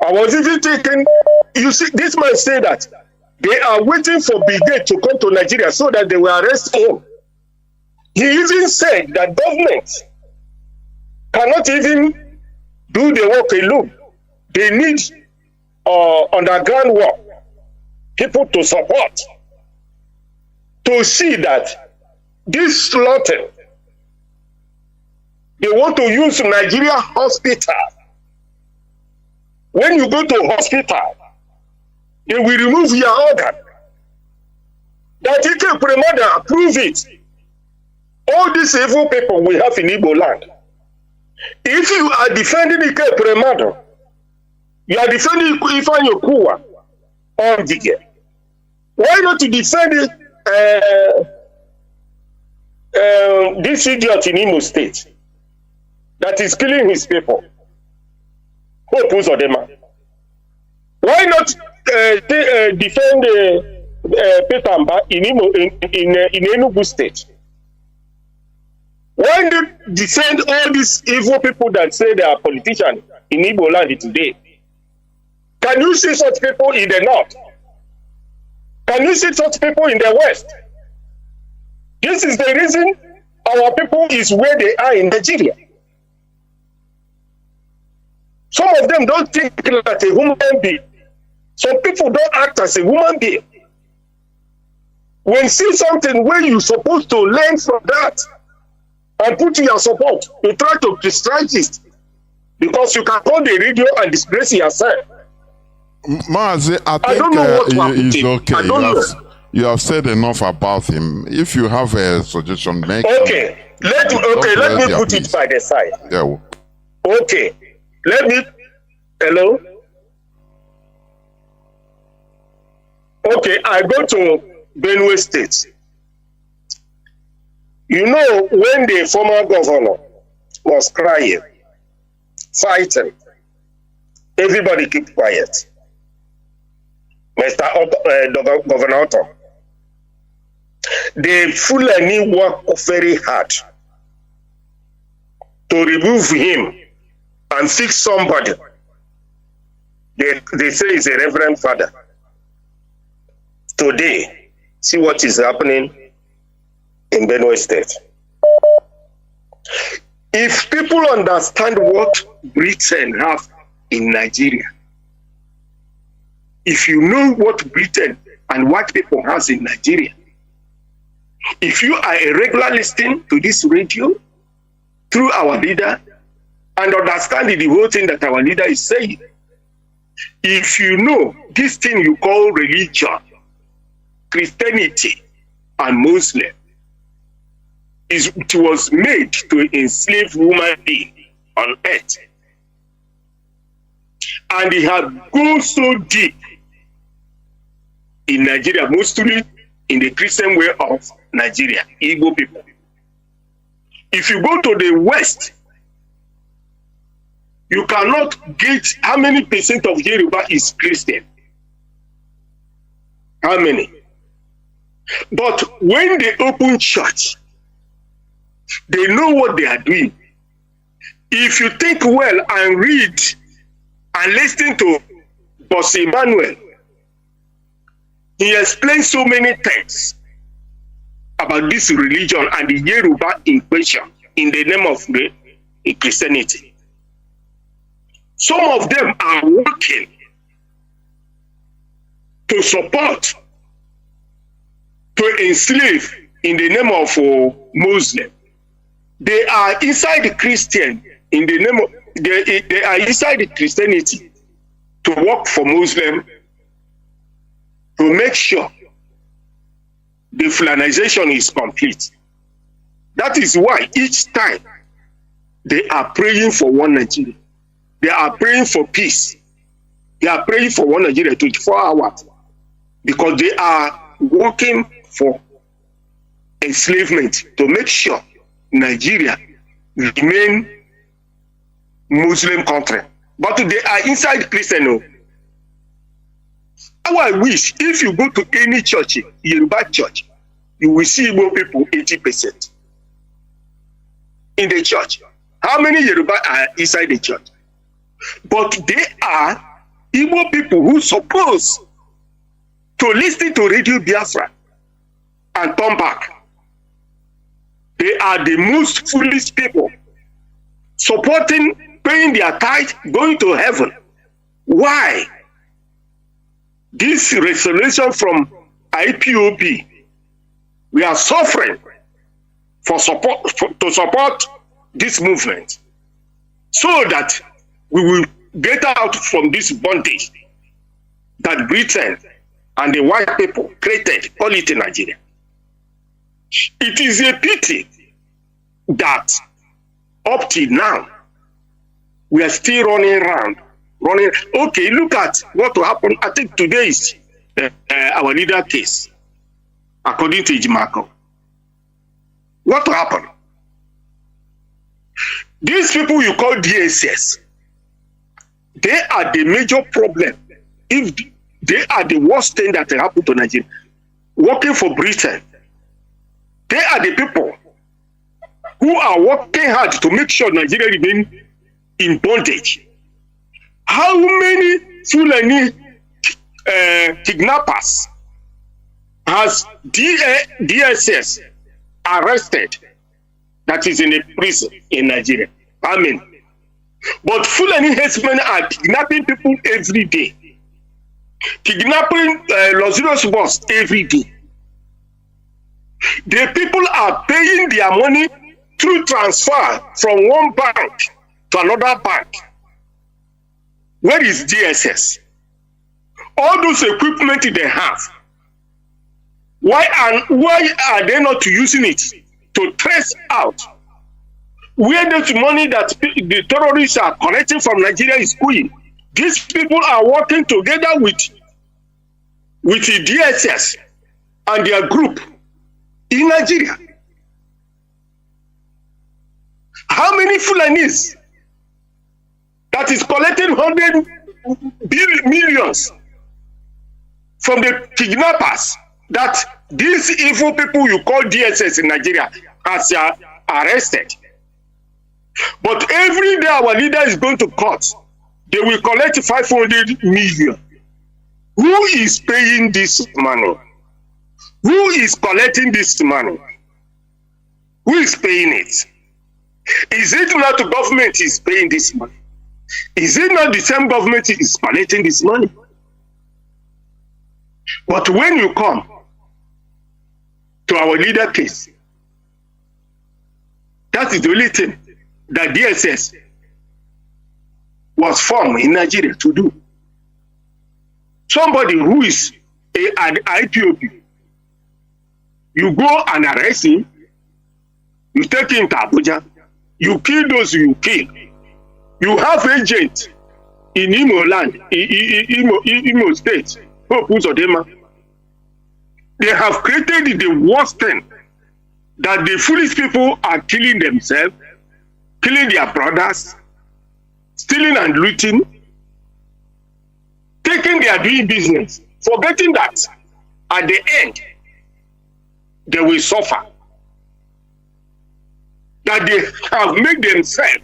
Speaker 11: I was even thinking, you see, this man said that they are waiting for brigade to come to Nigeria so that they will arrest him. He even said that government cannot even do the work alone. They need underground work, people to support, to see that this slaughter, they want to use Nigeria hospital. When you go to hospital, they will remove your organ. That Ike Premada approve it. All these evil people we have in Igbo land. If you are defending Ike Premada, you are defending Ifeanyi Okowa on the why not to defend this idiot in Imo State that is killing his people? Hope Uzodema. Why not defend Petamba in Enugu State? When you defend all these evil people that say they are politicians in Igbo land today, can you see such people in the north? Can you see such people in the west? This is the reason our people is where they are in Nigeria. Some of them don't think like a human being. Some people don't act as a human being. When you see something where you're supposed to learn from that and put your support, you try to distract it because you can call the radio and disgrace yourself.
Speaker 1: Mazi, I think
Speaker 11: don't know what
Speaker 1: he's okay.
Speaker 11: I don't know.
Speaker 1: You have said enough about him. If you have a suggestion, make
Speaker 11: Okay, let me put it by the side.
Speaker 1: Yeah.
Speaker 11: Okay, hello? Okay, I go to Benue State. You know, when the former governor was crying, fighting, everybody keep quiet. Mr. Governor Otto, the Fulani work very hard to remove him and fix somebody. They say he's a reverend father. Today, see what is happening in Benue State. If people understand what Britain have in Nigeria, if you know what Britain and white people has in Nigeria, if you are a regular listening to this radio through our leader and understanding the whole thing that our leader is saying, if you know this thing you call religion, Christianity and Muslim, it was made to enslave human beings on earth. And it had gone so deep in Nigeria, mostly in the Christian way of Nigeria, Igbo people. If you go to the West, you cannot gauge how many percent of Yoruba is Christian. How many? But when they open church, they know what they are doing. If you think well and read and listen to Boss Emmanuel, he explains so many things about this religion and the Yoruba in question in the name of the Christianity. Some of them are working to support, to enslave in the name of Muslim. They are inside the Christian in the name of, they are inside the Christianity to work for Muslim to make sure the Fulanization is complete. That is why each time they are praying for one Nigeria. They are praying for peace. They are praying for one Nigeria 24 hours because they are working for enslavement to make sure Nigeria remain Muslim country. But they are inside Christian. How I wish if you go to any church, Yoruba church, you will see Igbo people 80% in the church. How many Yoruba are inside the church? But they are Igbo people who supposed to listen to Radio Biafra and turn back. They are the most foolish people supporting, paying their tithe, going to heaven. Why? This resolution from IPOB, we are suffering for support to support this movement so that we will get out from this bondage that Britain and the white people created, call it in Nigeria. It is a pity that up till now, we are still running around. Okay, look at what will happen. I think today is our leader case, according to Ijimako. What will happen? These people you call DSS, they are the major problem. If they are the worst thing that happened to Nigeria, working for Britain, they are the people
Speaker 10: who are working hard to make sure Nigeria remain in bondage. How many Fulani kidnappers has DSS arrested that is in a prison in Nigeria? I mean, but Fulani herdsmen are kidnapping people every day. Kidnapping luxurious boss every day. The people are paying their money through transfer from one bank to another bank. Where is DSS? All those equipment they have, why are they not using it to trace out where this money that the terrorists are collecting from Nigeria is going? These people are working together with the DSS and their group in Nigeria. How many Fulanis that is collecting millions from the kidnappers that these evil people you call DSS in Nigeria has arrested? But every day our leader is going to court, they will collect 500 million. Who is paying this money? Who is collecting this money? Who is paying it? Is it not the government is paying this money? Is it not the same government is collecting this money? But when you come to our leader case, that is the only thing that DSS was formed in Nigeria to do. Somebody who is an IPOB, you go and arrest him, you take him to Abuja, you kill those you kill. You have agents in Imo land, Imo state, they have created the worst thing, that the foolish people are killing themselves, killing their brothers, stealing and looting, taking their doing business, forgetting that at the end they will suffer. That they have made themselves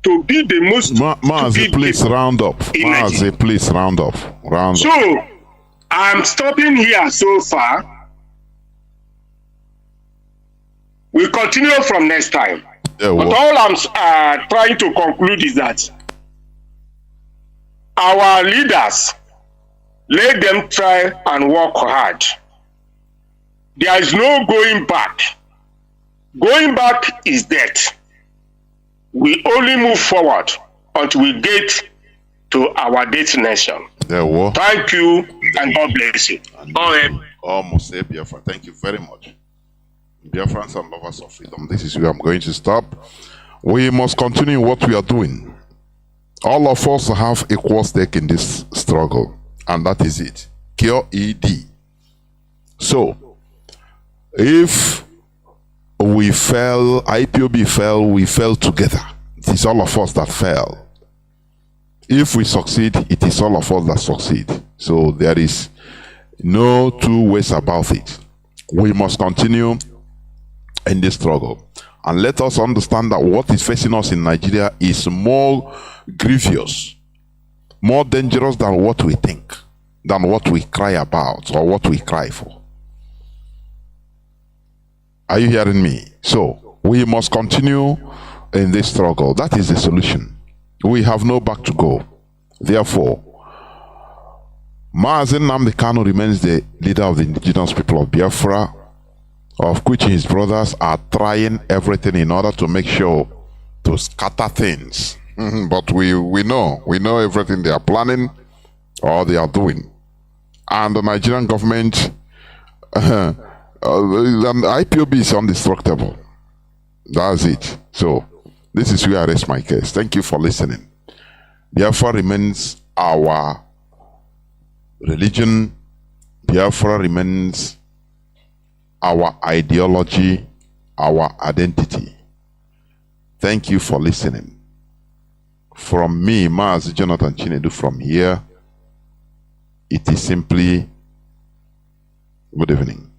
Speaker 10: to be the most
Speaker 1: Mazi, please round up. Mazi, please round up.
Speaker 10: So I'm stopping here so far. We'll continue from next time.
Speaker 1: Yeah, well,
Speaker 10: but all I'm trying to conclude is that our leaders, let them try and work hard. There is no going back. Going back is death. We only move forward until we get to our destination. Thank you and God bless you.
Speaker 1: Almost say Biafra. Thank you very much. Biafrans and lovers of freedom, this is where I'm going to stop. We must continue what we are doing. All of us have equal stake in this struggle, and that is it. Cure ED. So, if we fell, IPOB fell, we fell together. It is all of us that fell. If we succeed, it is all of us that succeed. So there is no two ways about it. We must continue in this struggle. And let us understand that what is facing us in Nigeria is more grievous, more dangerous than what we think, than what we cry about or what we cry for. Are you hearing me? So we must continue in this struggle. That is the solution. We have no back to go. Therefore, Mazi Nnamdi Kanu remains the leader of the indigenous people of Biafra, of which his brothers are trying everything in order to make sure to scatter things. But we know everything they are planning or they are doing. And the Nigerian government, the IPOB is indestructible. That's it. So this is where I rest my case. Thank you for listening. Biafra remains our religion. Biafra remains our ideology, our identity. Thank you for listening. From me, Mazi Jonathan Chinedu, from here, it is simply good evening.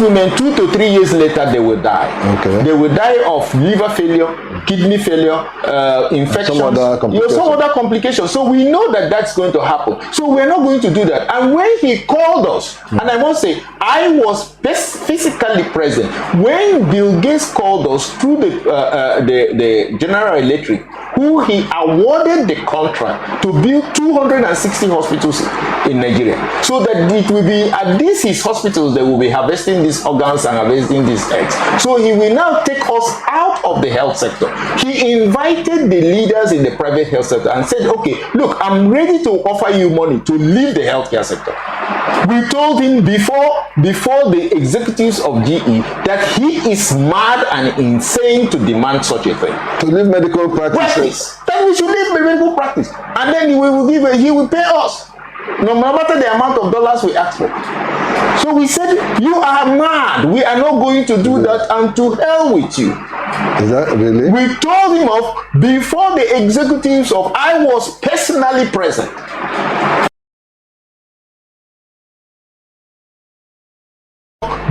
Speaker 4: women 2 to 3 years later they will die.
Speaker 5: Okay.
Speaker 4: They will die of liver failure, kidney failure, infections,
Speaker 5: some other complications.
Speaker 4: So we know that that's going to happen. So we're not going to do that. And when he called us, and I must say, I was physically present when Bill Gates called us through the General Electric, who he awarded the contract to build 260 hospitals in Nigeria, so that it will be at these his hospitals they will be harvesting these organs and harvesting these eggs. So he will now take us out of the health sector. He invited the leaders in the private health sector and said, okay, look, I'm ready to offer you money to leave the healthcare sector. We told him before the executives of GE that he is mad and insane to demand such a thing.
Speaker 5: To leave medical practice.
Speaker 4: Then we should leave medical practice, and then he will pay us, no matter the amount of dollars we ask for. So we said, you are mad. We are not going to do that, and to hell with you.
Speaker 5: Is that really?
Speaker 4: We told him off before the executives of, I was personally present.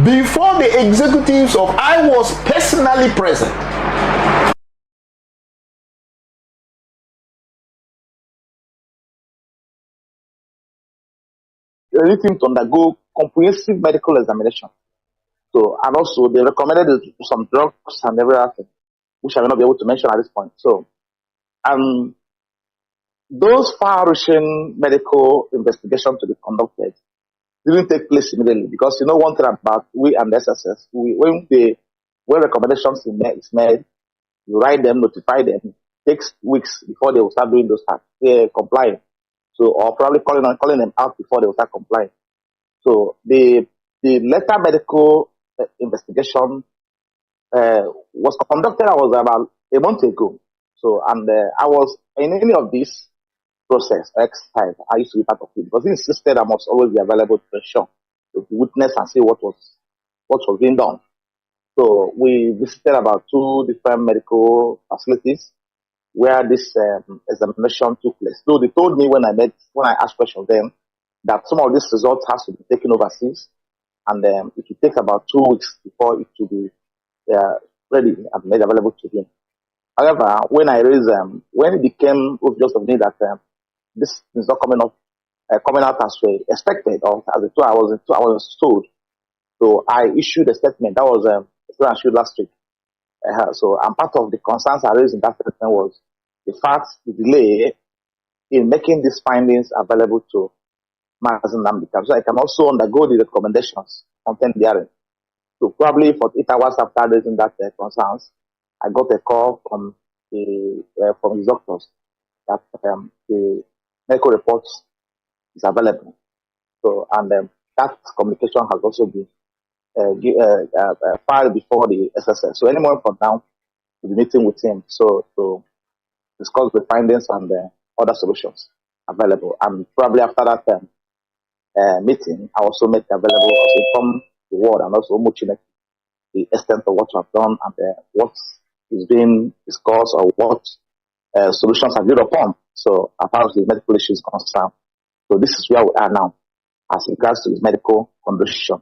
Speaker 4: Before the executives of, I was personally present.
Speaker 12: They need him to undergo comprehensive medical examination. So, and also they recommended some drugs and everything, which I will not be able to mention at this point. So, those far-reaching medical investigations to be conducted didn't take place immediately, because you know one thing about we and SSS, when recommendations is made, you write them, notify them. It takes weeks before they will start doing those tasks, complying. So, or probably calling them out before they will start complying. So the later medical investigation was conducted. I was about a month ago. So, and I was in any of this process exercise. I used to be part of it, because he insisted I must always be available to ensure to witness and see what was being done. So we visited about 2 different medical facilities where this examination took place. So they told me when I asked questions then, that some of these results has to be taken overseas, and it will take about 2 weeks before it will be ready and made available to him. However, when it became obvious to me that this is not coming out as we expected, or as I was told, so I issued a statement. That was I issued last week. So, and part of the concerns I raised in that statement was the fact, the delay in making these findings available to Mazi Nnamdi. So I can also undergo the recommendations contained therein. So probably for 8 hours after raising that concerns, I got a call from his doctors that the medical reports is available. So, and that communication has also been filed before the SSS. So any moment from now, we'll be meeting with him to discuss the findings and other solutions available. And probably after that meeting, I also make available, also inform the world and also Muchinek the extent of what we have done and what is being discussed, or what solutions are agreed upon. So as far as the medical issue is concerned, so this is where we are now as regards to his medical condition.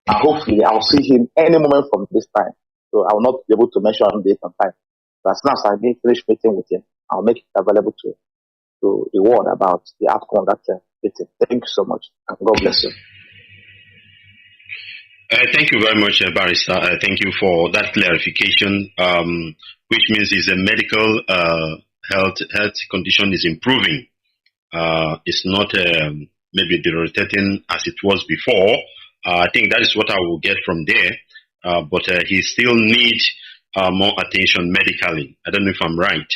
Speaker 12: Hopefully I will see him any moment from this time. So I will not be able to mention date and time. But as soon as I finish meeting with him, I'll make it available to the world about the outcome of that meeting. Thank you so much, and God bless you.
Speaker 13: Thank you very much, Barrister. Thank you for that clarification, which means his medical health condition is improving. It's not maybe deteriorating as it was before. I think that is what I will get from there. But he still needs more attention medically. I don't know if I'm right.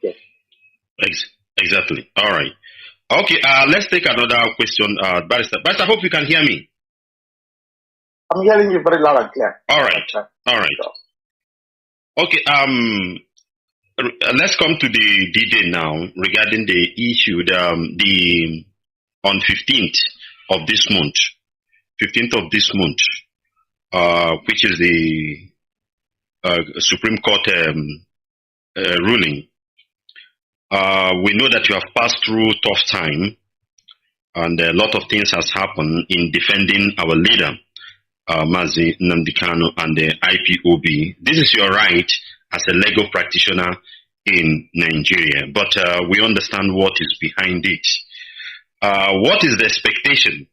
Speaker 12: Yes.
Speaker 13: Exactly. All right. Okay, let's take another question, Barrister. Barrister, I hope you can hear me.
Speaker 12: I'm hearing you very loud and clear.
Speaker 13: All right. Okay, let's come to the DJ now regarding the issue, on 15th of this month, which is the Supreme Court ruling. We know that you have passed through tough time. and a lot of things has happened in defending our leader, Mazi, Nnamdi Kanu, and the IPOB. This is your right as a legal practitioner in Nigeria, but we understand what is behind it. What is the expectation?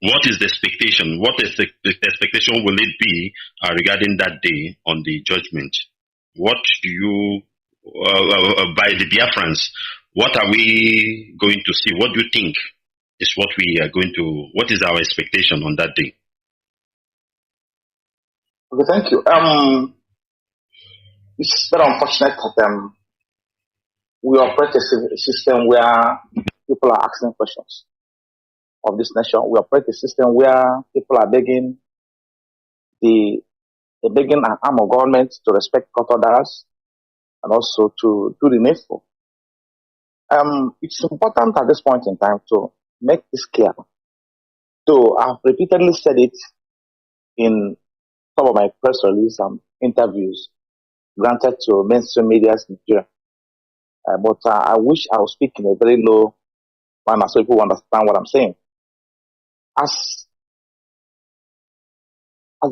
Speaker 13: What is the expectation? What is the expectation will it be regarding that day on the judgment? What do you, by the Biafrans, what are we going to see? What do you think is what we are going to, what is our expectation on that day?
Speaker 12: Okay, thank you. It's very unfortunate that we operate a system where people are asking questions of this nation. We operate a system where people are begging an arm of government to respect court orders and also to do the needful. It's important at this point in time to make this clear. So I've repeatedly said it in some of my press releases and interviews granted to mainstream media in Nigeria. But I wish I would speak in a very low manner so people understand what I'm saying. As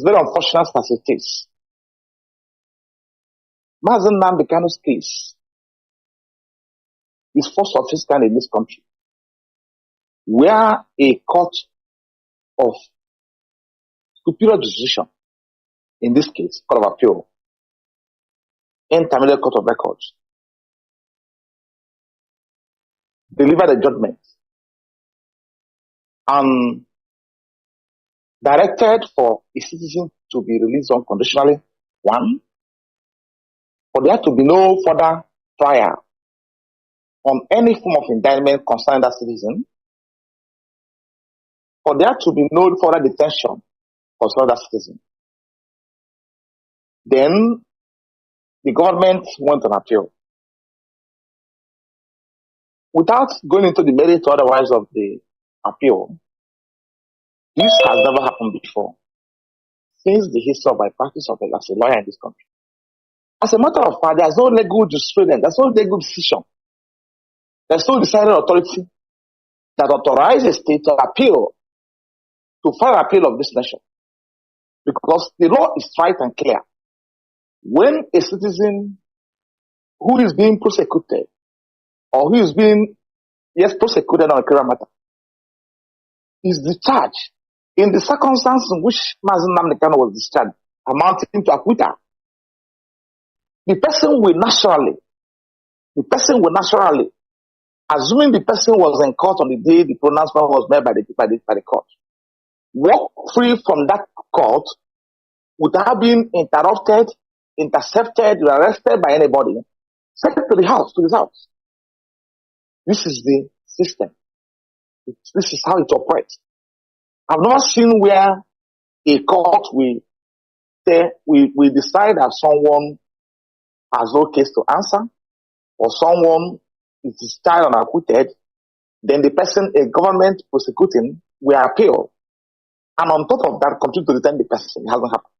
Speaker 12: very unfortunate as it is, Mazi Nnamdi Kanu's case is first of its kind in this country, where a court of superior jurisdiction, in this case, Court of Appeal, Intermediate Court of Records, delivered a judgment and directed for a citizen to be released unconditionally. One, for there to be no further trial on any form of indictment concerning that citizen, for there to be no further detention concerning that citizen. Then the government went on appeal. Without going into the merits otherwise of the appeal, this has never happened before since the history of my practice of as a lawyer in this country. As a matter of fact, there's no legal jurisprudence, there's no legal decision, there's no deciding authority that authorizes a state to appeal, to file appeal of this nation. Because the law is right and clear. When a citizen who is being prosecuted or who is being, prosecuted on a criminal matter is discharged in the circumstance in which Mazi Nnamdi Kanu was discharged, amounting to acquittal, the person will naturally, assuming the person was in court on the day the pronouncement was made by the court, walk free from that court without being interrupted, intercepted, arrested by anybody, sent to the house, to his house. This is the system. This is how it operates. I've never seen where a court will say, we decide that someone has no case to answer, or someone is discharged and acquitted, then the person, a government prosecuting, will appeal. And on top of that, continue to detain the person. It hasn't happened.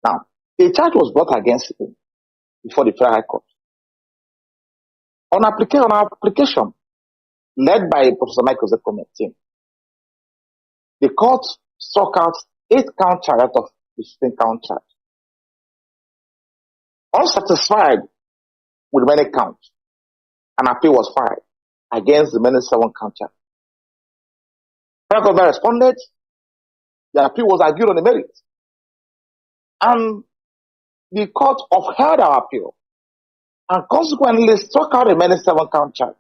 Speaker 12: Now, a charge was brought against him before the Federal High Court. On application led by Professor Michael Zeko's team, the court struck out 8-count charge out of the 15-count charge. Unsatisfied with many counts, an appeal was filed against the many 7-count charge. Federal government responded. The appeal was argued on the merits, and the court upheld our appeal and consequently struck out the many 7-count charge.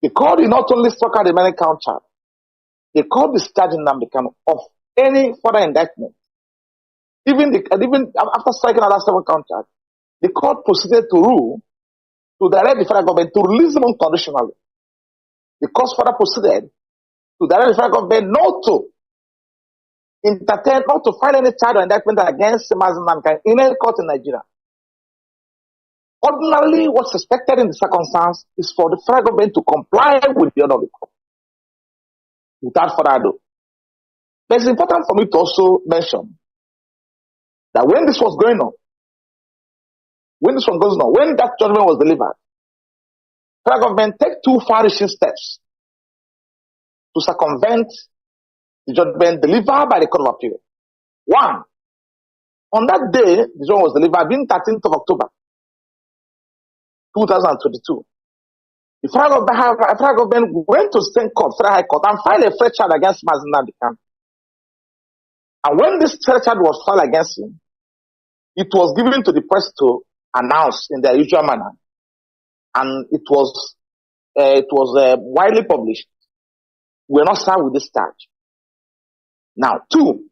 Speaker 12: The court did not only struck out the many count charge, the court discharged Nnamdi Kanu of any further indictment. Even after striking another 7-count charge, the court proceeded to rule to direct the federal government to release him unconditionally. The court further proceeded to direct the federal government not to entertain, not to file any charge or indictment against Mazi Nnamdi Kanu in any court in Nigeria. Ordinarily, what's expected in the circumstance is for the federal government to comply with the order of the court without further ado. But it's important for me to also mention that when this was going on, when that judgment was delivered, federal government take 2 far-reaching steps to circumvent the judgment delivered by the Court of Appeal. One, on that day, the judgment was delivered, being 13th of October, 2022. The federal government went to State Court, Federal High Court, and filed a fresh charge against Mazi Nnamdi. And when this fresh charge was filed against him, it was given to the press to announce in their usual manner, and it was widely published. We are not served with this charge. Now, two,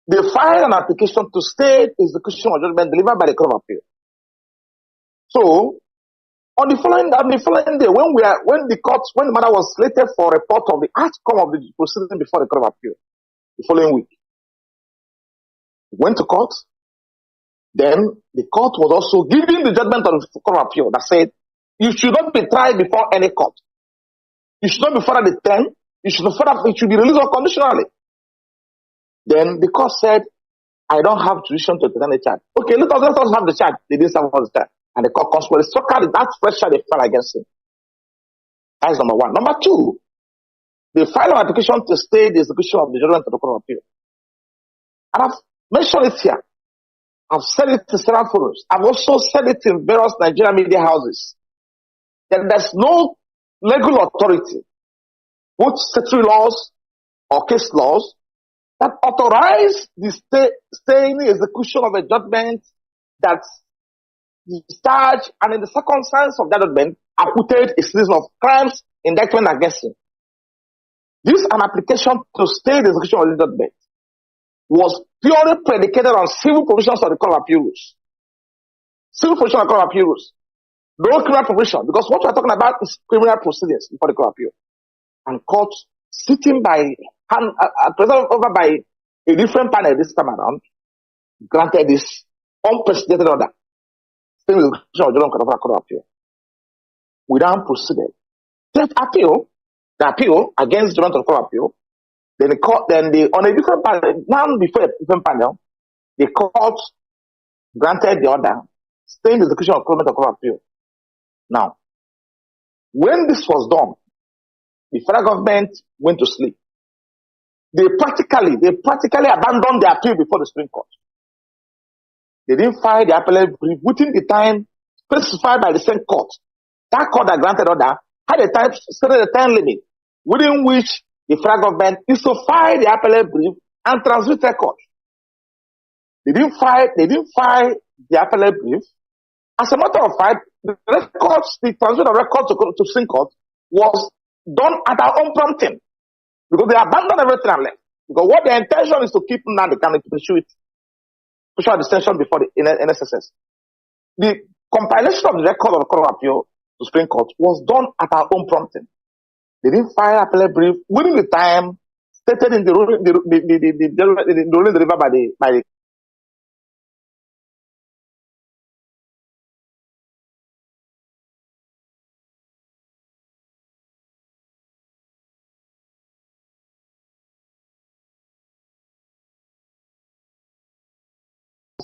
Speaker 12: they filed an application to stay execution of judgment delivered by the Court of Appeal. So, on the following day, when the matter was slated for report of the outcome of the proceeding before the Court of Appeal, the following week, we went to court. Then the court was also giving the judgment of the Court of Appeal that said, you should not be tried before any court. You should not be further detained. It should be released unconditionally. Then the court said, I don't have jurisdiction to present the charge. Okay, let us have the charge. They didn't have the charge. And the court consequently struck out that fresh charge they filed against him. That is number one. Number two, they filed an application to stay the execution of the judgment of the Court of Appeal. And I've mentioned it here. I've said it in several forums. I've also said it in various Nigerian media houses. That there's no legal authority, both statutory laws or case laws, that authorize the staying execution of a judgment that's discharged and in the circumstance of that judgment acquitted a series of crimes indictment against him. This an application to stay the execution of the judgment was purely predicated on civil provisions of the Court of Appeal rules. Civil provisions of the Court of Appeal rules. No criminal provision, because what we're talking about is criminal proceedings before the Court of Appeal. And courts sitting presided over by a different panel this time around, granted this unprecedented order. Staying the execution of the Court of Appeal. We then proceeded. The appeal against the judgment of the Court of Appeal. Then the court, on a different panel, now before a different panel, the court granted the order, staying the execution of the Court of Appeal. Now, when this was done, the federal government went to sleep. They practically abandoned the appeal before the Supreme Court. They didn't file the appellate brief within the time specified by the same court. That court that granted order had a time limit within which the federal government is to file the appellate brief and transmit record. They didn't file the appellate brief. As a matter of fact, the transmit of records to Supreme Court was done at our own prompting, because they abandoned everything and left. Because what their intention is to keep Nnamdi Kanu to pursue detention before the NSSS. The compilation of the record of the Court of Appeal to Supreme Court was done at our own prompting. They didn't file appellate brief within the time stated in the ruling delivered by the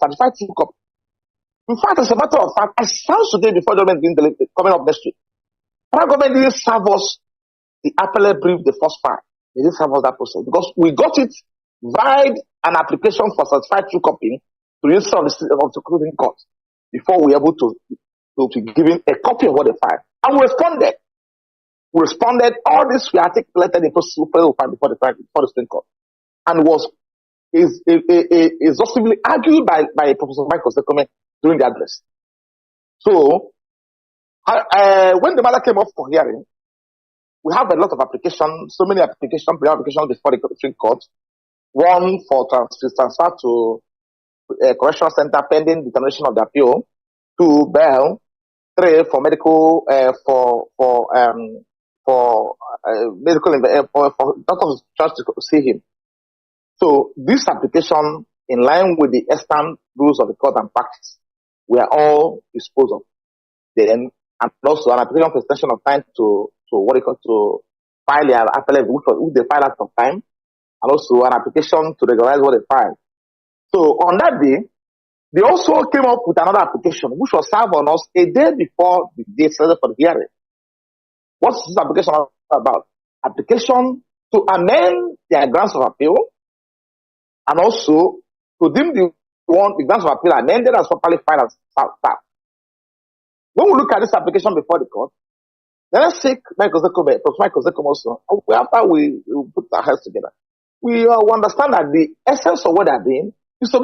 Speaker 12: certified true copy. In fact, as a matter of fact, as sounds today before judgment being coming up next week, the government didn't serve us the appellate brief the first part. They didn't serve us that process because we got it via an application for certified true copy to the Minister of the Supreme Court before we were able to be given a copy of what they filed. And we responded. All this we articulated in before the Supreme Court, and was exhaustively argued by Professor Michael Sekome during the address. So, when the matter came up for hearing, we have a lot of applications, so many applications before the Supreme Court. One for transfer to a correctional center pending determination of the appeal. 2, bail. 3, for medical, for doctors just to see him. So this application, in line with the extant rules of the court and practice, we are all disposed of. Then, and also an application for extension of time to file their appellate, which they file out of time, and also an application to regularize what they file. So on that day, they also came up with another application, which was served on us a day before the date set for the hearing. What's this application about? application to amend their grounds of appeal and also to deem the grounds of appeal amended as properly filed and stamped. When we look at this application before the court, let us take Michael Zekum also. After we put our heads together, we understand that the essence of what they're doing is to